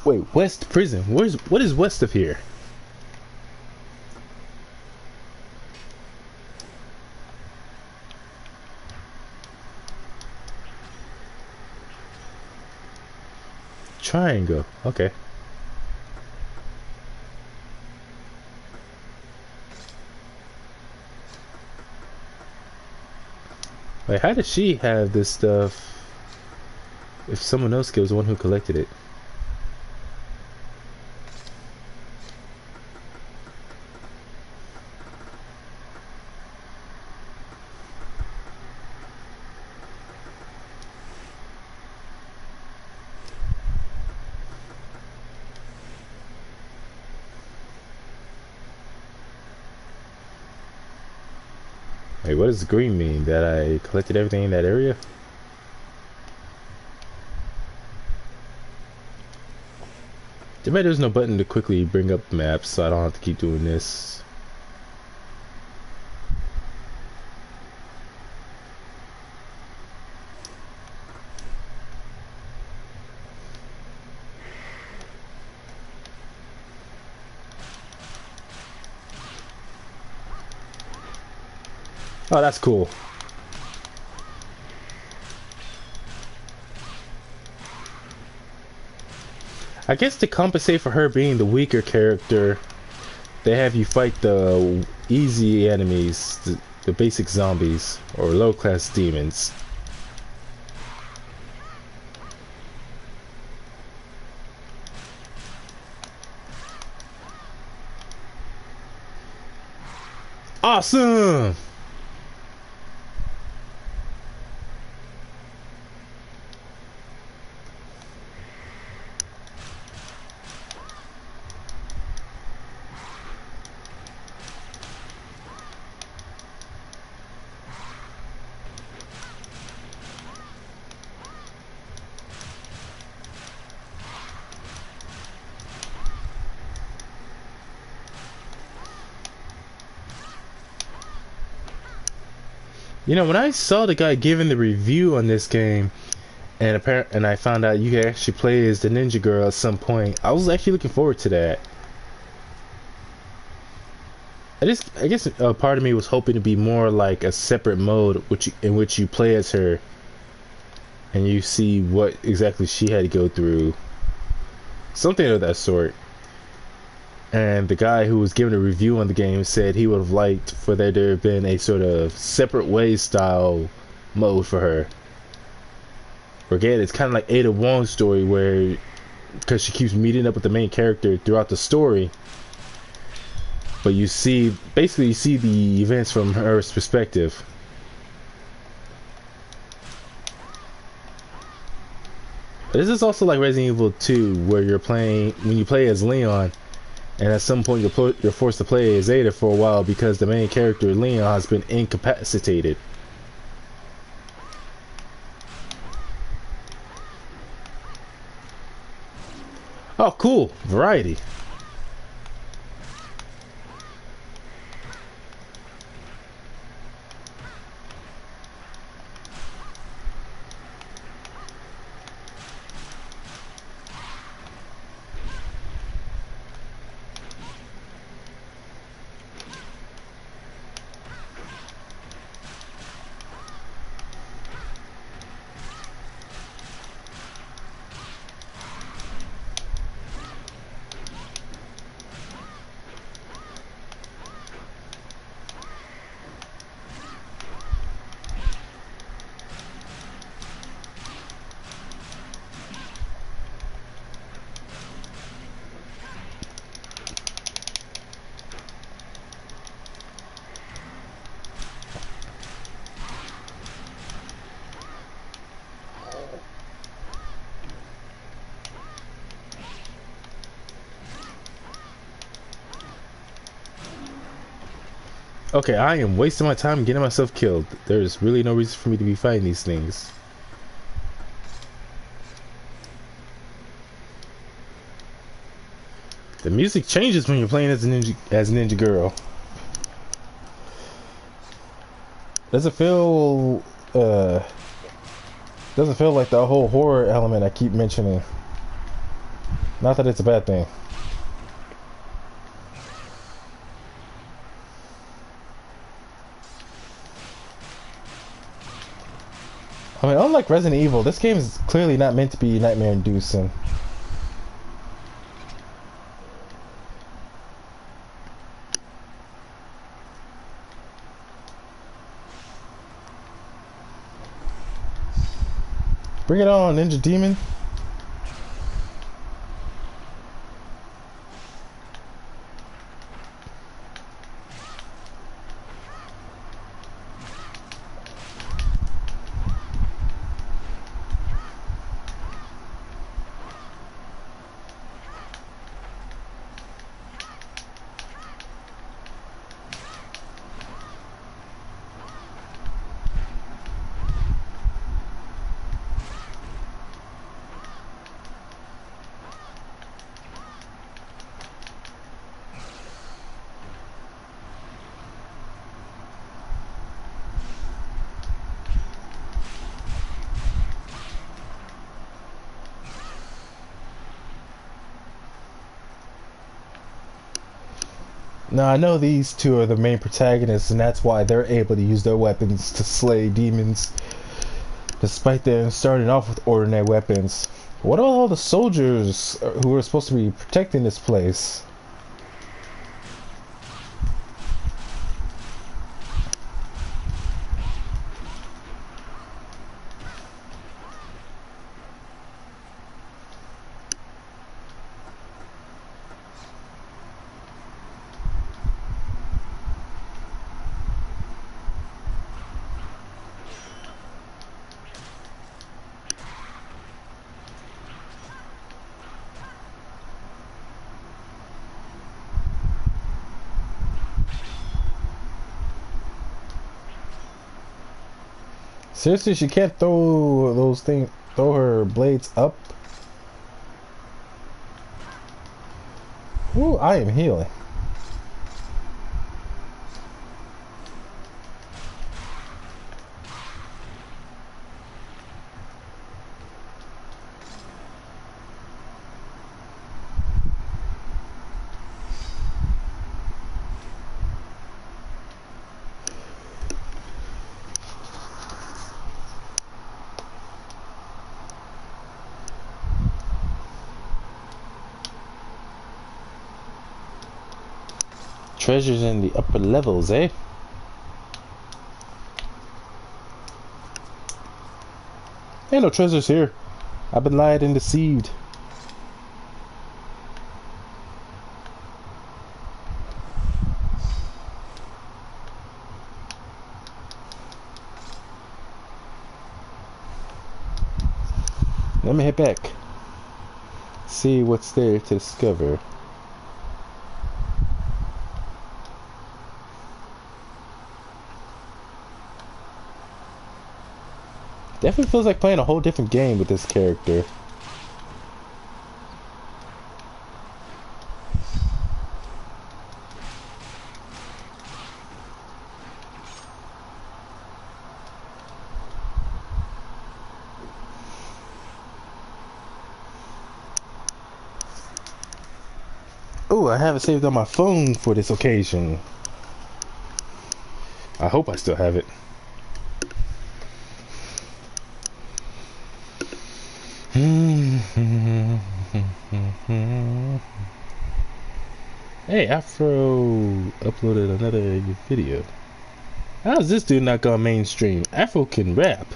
Wait, West Prison? What is west of here? Triangle. Okay. Wait, how does she have this stuff if someone else was the one who collected it? Wait, what does green mean? That I collected everything in that area? Too bad there's no button to quickly bring up maps, so I don't have to keep doing this. Oh, that's cool. I guess to compensate for her being the weaker character, they have you fight the easy enemies, the basic zombies, or low-class demons. Awesome! You know, when I saw the guy giving the review on this game, and I found out you could actually play as the ninja girl at some point, I was actually looking forward to that. I guess a part of me was hoping to be more like a separate mode, in which you play as her, and you see what exactly she had to go through, something of that sort. And the guy who was giving a review on the game said he would have liked for there to have been a sort of separate ways style mode for her. Again, it's kind of like Ada Wong's story, where because she keeps meeting up with the main character throughout the story, but you see the events from her perspective. This is also like Resident Evil 2, where when you play as Leon, and at some point you're forced to play as Ada for a while because the main character, Leon, has been incapacitated. Oh, cool. Variety. Okay, I am wasting my time getting myself killed. There's really no reason for me to be fighting these things. The music changes when you're playing as a ninja girl. Doesn't feel like the whole horror element I keep mentioning. Not that it's a bad thing. I mean, unlike Resident Evil, this game is clearly not meant to be nightmare-inducing. Bring it on, Ninja Demon. Now I know these two are the main protagonists, and that's why they're able to use their weapons to slay demons, despite them starting off with ordinary weapons. What are all the soldiers who are supposed to be protecting this place? Seriously, she can't throw those things, throw her blades up? Ooh, I am healing. Treasures in the upper levels, eh? Ain't no treasures here. I've been lied and deceived. Let me head back. See what's there to discover. Definitely feels like playing a whole different game with this character. Oh, I have it saved on my phone for this occasion. I hope I still have it. Hey, Afro uploaded another video. How's this dude not gone mainstream? Afro can rap.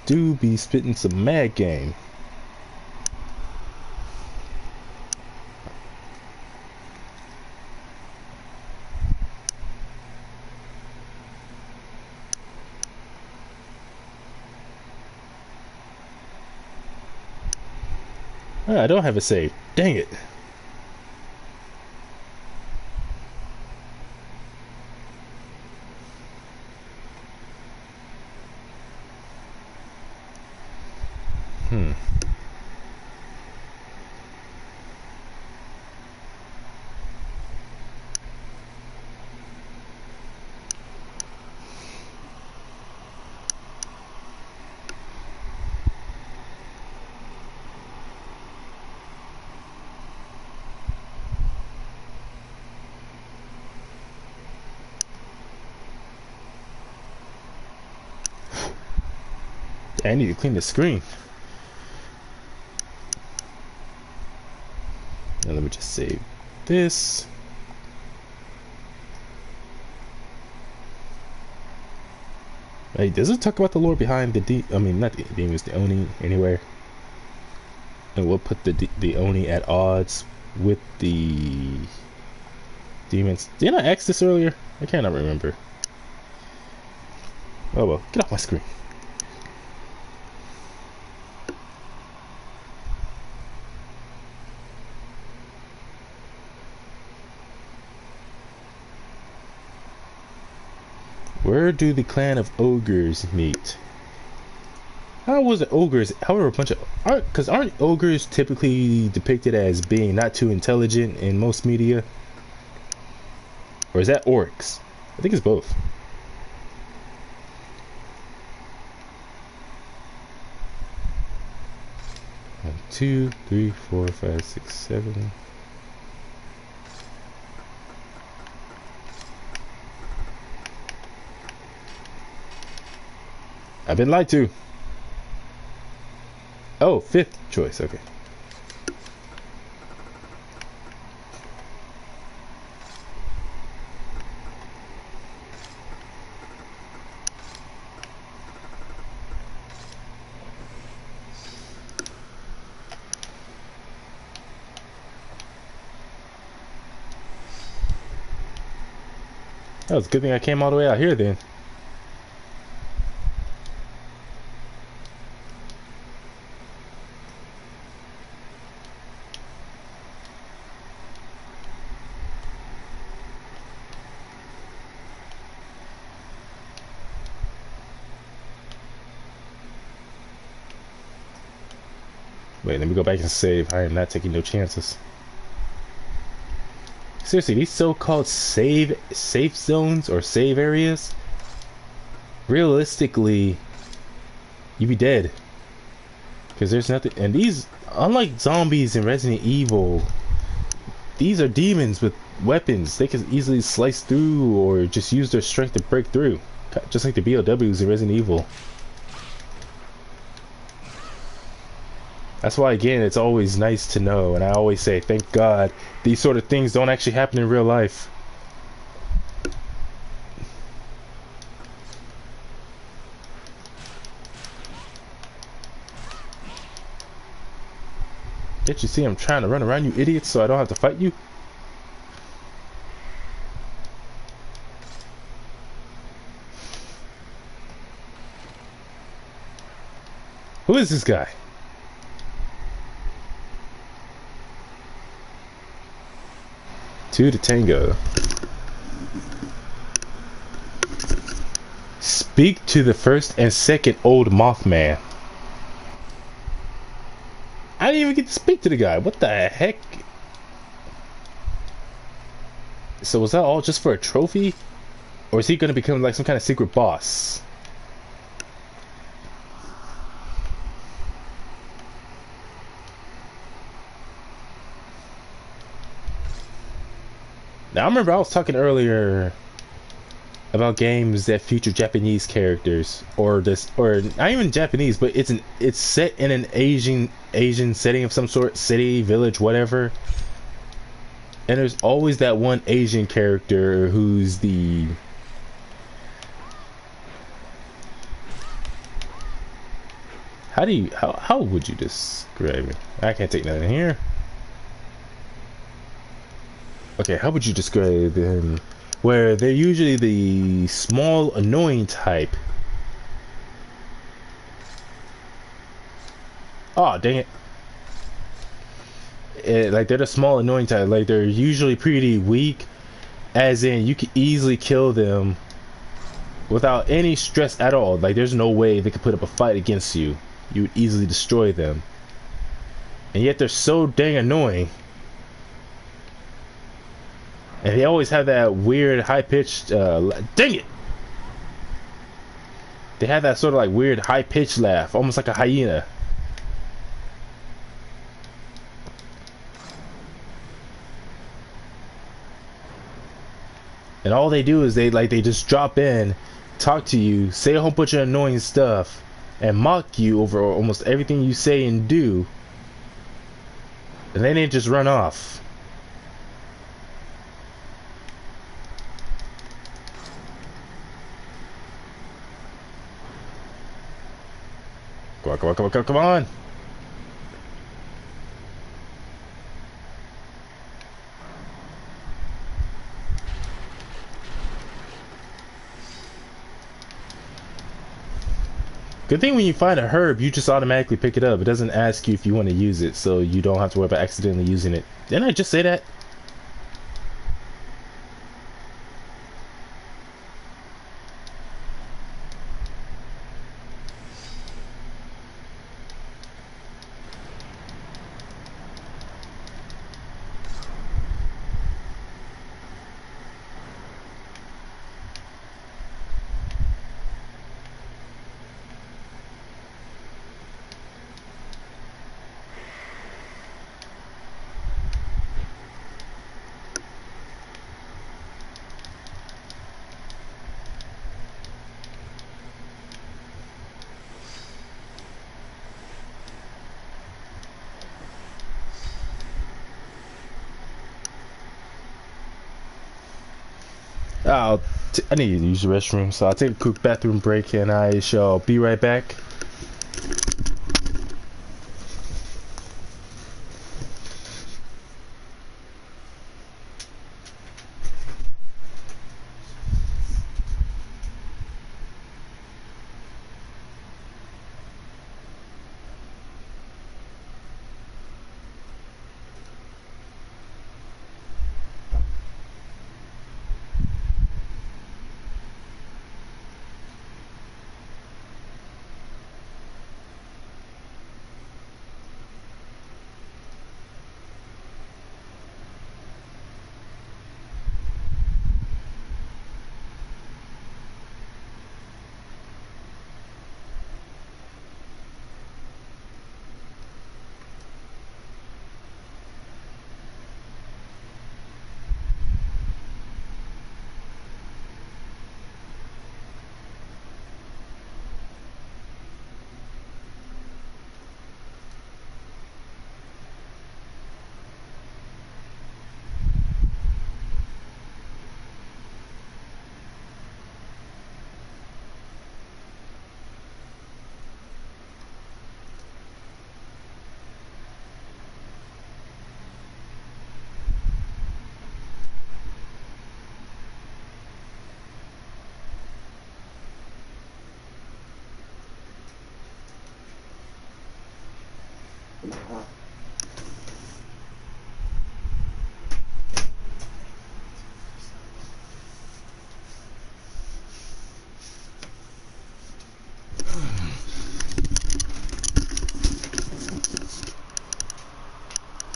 Dude be spitting some mad game. Oh, I don't have a save. Dang it. I need to clean the screen. Now let me just save this. Hey, does it talk about the lore behind the not the demons, the Oni anywhere? And we'll put the Oni at odds with the demons. Didn't I ask this earlier? I cannot remember. Oh well, get off my screen. Where do the clan of ogres meet? How was it ogres? How are a bunch of because aren't ogres typically depicted as being not too intelligent in most media? Or is that orcs? I think it's both. 1, 2, 3, 4, 5, 6, 7. I've been lied to. Oh, fifth choice. Okay. That was a good thing I came all the way out here then. Wait, let me go back and save. I am not taking no chances. Seriously, these so-called safe zones or save areas, realistically, you be dead. Because there's nothing, and these, unlike zombies in Resident Evil, these are demons with weapons. They can easily slice through or just use their strength to break through. Just like the BOWs in Resident Evil. That's why, again, it's always nice to know, and I always say, thank God, these sort of things don't actually happen in real life. Can't you see I'm trying to run around, you idiots, so I don't have to fight you? Who is this guy? Two to tango. Speak to the first and second old Mothman. I didn't even get to speak to the guy. What the heck? So was that all just for a trophy? Or is he going to become like some kind of secret boss? Now, I remember I was talking earlier about games that feature Japanese characters, or not even Japanese, but it's set in an Asian setting of some sort, city, village, whatever. And there's always that one Asian character who's the how would you describe it? I can't take nothing here. Okay, how would you describe them? Where they're usually the small, annoying type. Oh, dang it. Like, they're the small, annoying type. Like, they're usually pretty weak. As in, you can easily kill them without any stress at all. Like, there's no way they could put up a fight against you. You would easily destroy them. And yet, they're so dang annoying. And they always have that weird high-pitched, dang it! They have that sort of like weird high-pitched laugh, almost like a hyena. And all they do is they just drop in, talk to you, say a whole bunch of annoying stuff, and mock you over almost everything you say and do. And then they just run off. Come on. Good thing when you find a herb, you just automatically pick it up. It doesn't ask you if you want to use it, so you don't have to worry about accidentally using it. Didn't I just say that? I need to use the restroom, so I'll take a quick bathroom break and I shall be right back.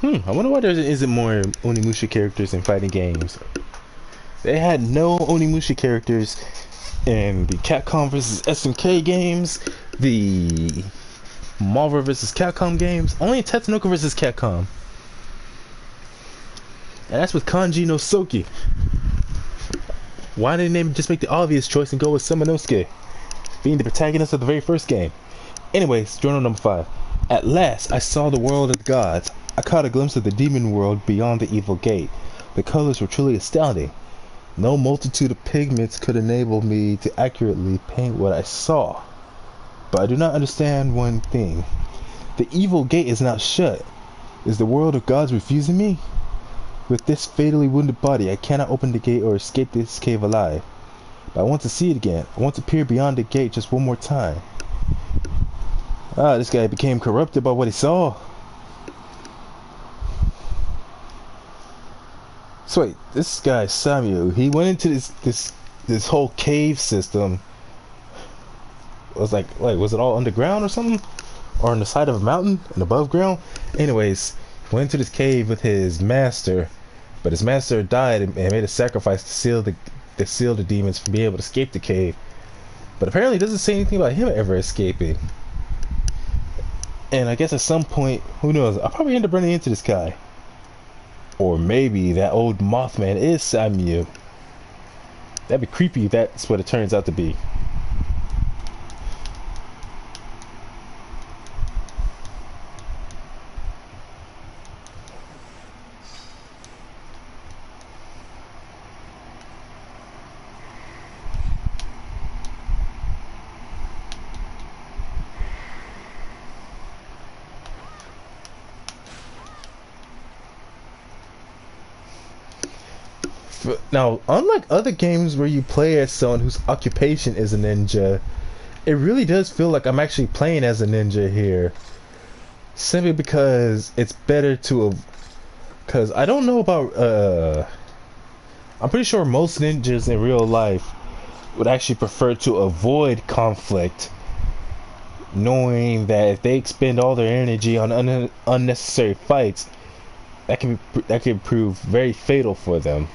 I wonder why there isn't more Onimusha characters in fighting games. They had no Onimusha characters in the Capcom vs SNK games, the Marvel vs Capcom games, only in Tatsunoko vs Capcom. And that's with Kanji no Soki. Why didn't they just make the obvious choice and go with Samanosuke, being the protagonist of the very first game? Anyways, journal number 5. At last, I saw the world of the gods. I caught a glimpse of the demon world beyond the evil gate. The colors were truly astounding. No multitude of pigments could enable me to accurately paint what I saw. But I do not understand one thing. The evil gate is not shut. Is the world of gods refusing me? With this fatally wounded body, I cannot open the gate or escape this cave alive. But I want to see it again. I want to peer beyond the gate just one more time. This guy became corrupted by what he saw. So wait, this guy Samuel, he went into this whole cave system. It was like was it all underground or something? Or on the side of a mountain and above ground? Anyways, went into this cave with his master, but his master died and made a sacrifice to seal the demons from being able to escape the cave. But apparently it doesn't say anything about him ever escaping. And I guess at some point, who knows, I'll probably end up running into this guy. Or maybe that old Mothman is Samuel. That'd be creepy if that's what it turns out to be. Now, unlike other games where you play as someone whose occupation is a ninja, it really does feel like I'm actually playing as a ninja here. Simply because it's better to... Because I don't know about... I'm pretty sure most ninjas in real life would actually prefer to avoid conflict, knowing that if they expend all their energy on unnecessary fights, that can prove very fatal for them.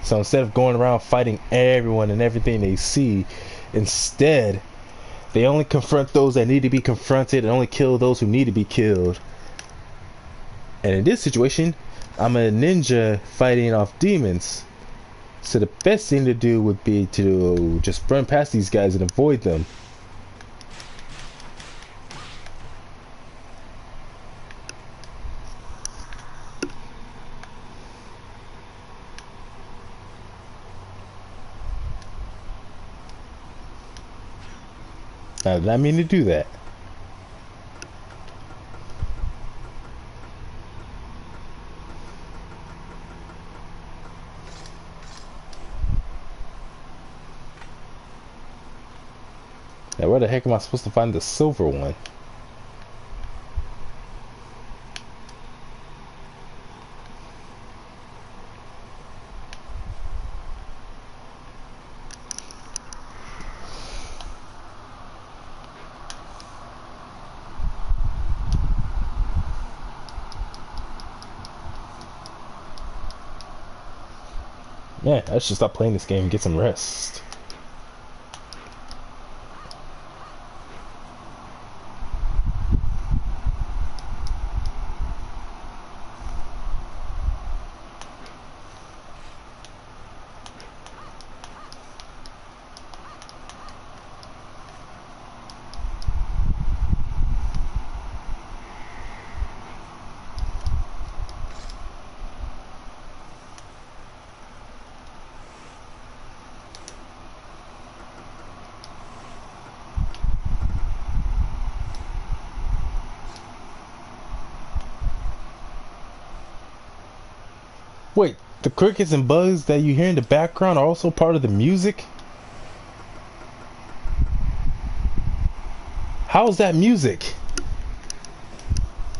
So instead of going around fighting everyone and everything they see, instead they only confront those that need to be confronted and only kill those who need to be killed. And in this situation, I'm a ninja fighting off demons. So the best thing to do would be to just run past these guys and avoid them. I did not mean to do that. Now where the heck am I supposed to find the silver one? Yeah, I should stop playing this game and get some rest. Wait, the crickets and bugs that you hear in the background are also part of the music? How is that music?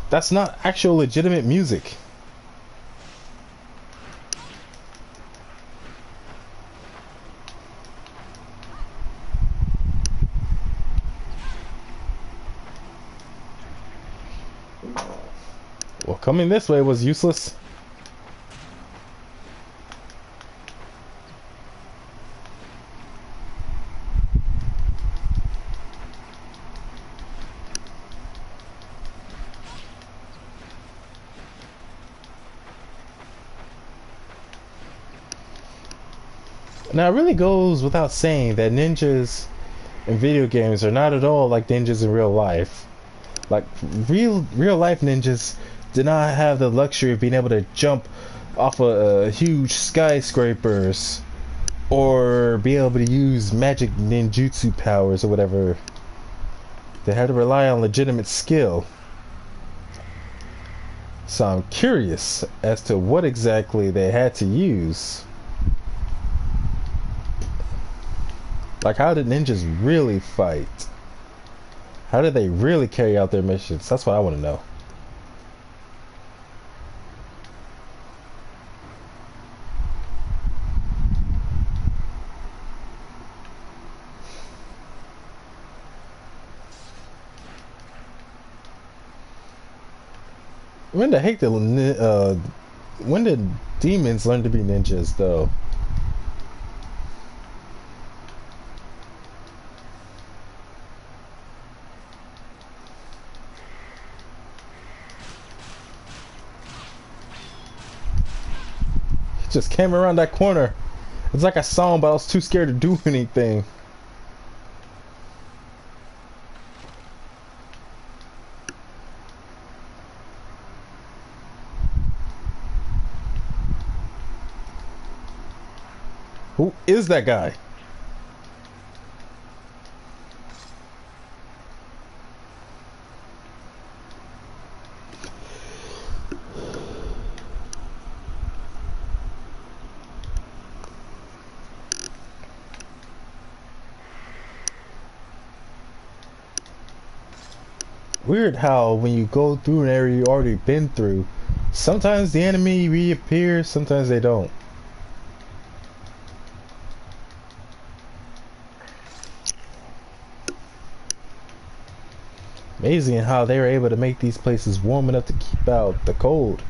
That's not actual legitimate music. Well, coming this way was useless. Now, it really goes without saying that ninjas in video games are not at all like ninjas in real life. Like, real life ninjas did not have the luxury of being able to jump off of huge skyscrapers or be able to use magic ninjutsu powers or whatever. They had to rely on legitimate skill. So I'm curious as to what exactly they had to use. Like, how did ninjas really fight? How did they really carry out their missions? That's what I want to know. When the heck when did demons learn to be ninjas, though? Just came around that corner. It's like I saw him, but I was too scared to do anything. Who is that guy? Weird how when you go through an area you already been through, sometimes the enemy reappears, sometimes they don't. Amazing how they were able to make these places warm enough to keep out the cold.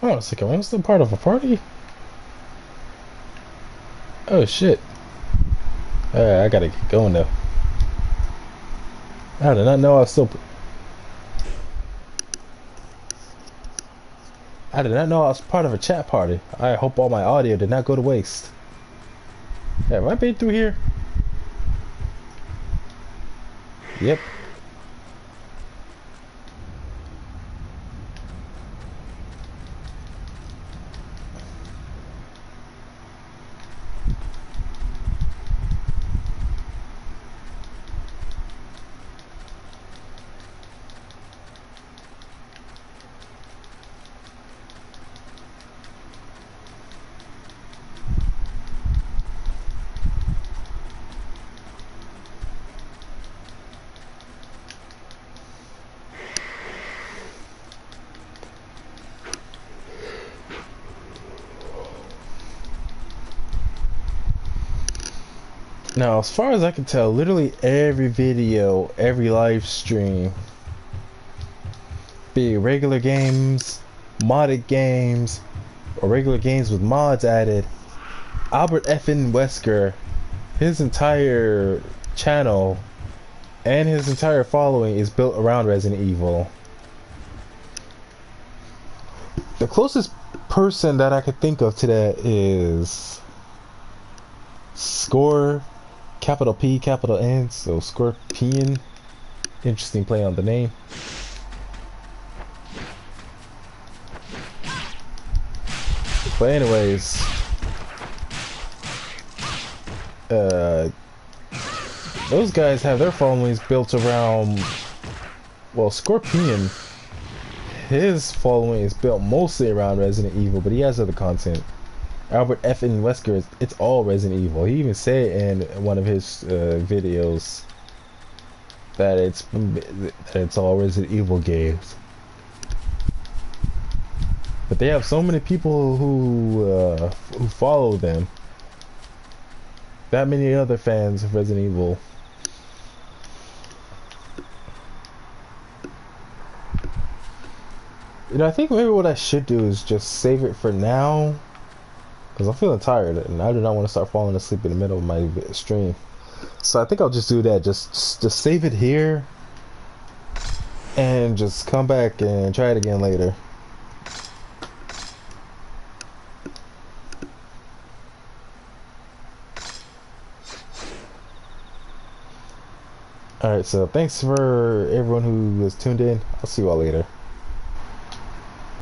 Hold on a second, I'm still part of a party? Oh shit. I gotta get going though. I did not know I was still. I did not know I was part of a chat party. I hope all my audio did not go to waste. Have I been through here? Yep. Now, as far as I can tell, literally every video, every live stream, be it regular games, modded games, or regular games with mods added, Albert effing Wesker, his entire channel and his entire following is built around Resident Evil. The closest person that I could think of to that is Score, capital P, capital N, so Scorpion. Interesting play on the name. But anyways, those guys have their followings built around, well, Scorpion, his following is built mostly around Resident Evil, but he has other content. Albert effing Wesker, it's all Resident Evil. He even said in one of his videos that it's all Resident Evil games. But they have so many people who follow them. That many other fans of Resident Evil. You know, I think maybe what I should do is just save it for now. Because I'm feeling tired and I do not want to start falling asleep in the middle of my stream. So I think I'll just do that. Just save it here. And just come back and try it again later. Alright, so thanks for everyone who was tuned in. I'll see you all later.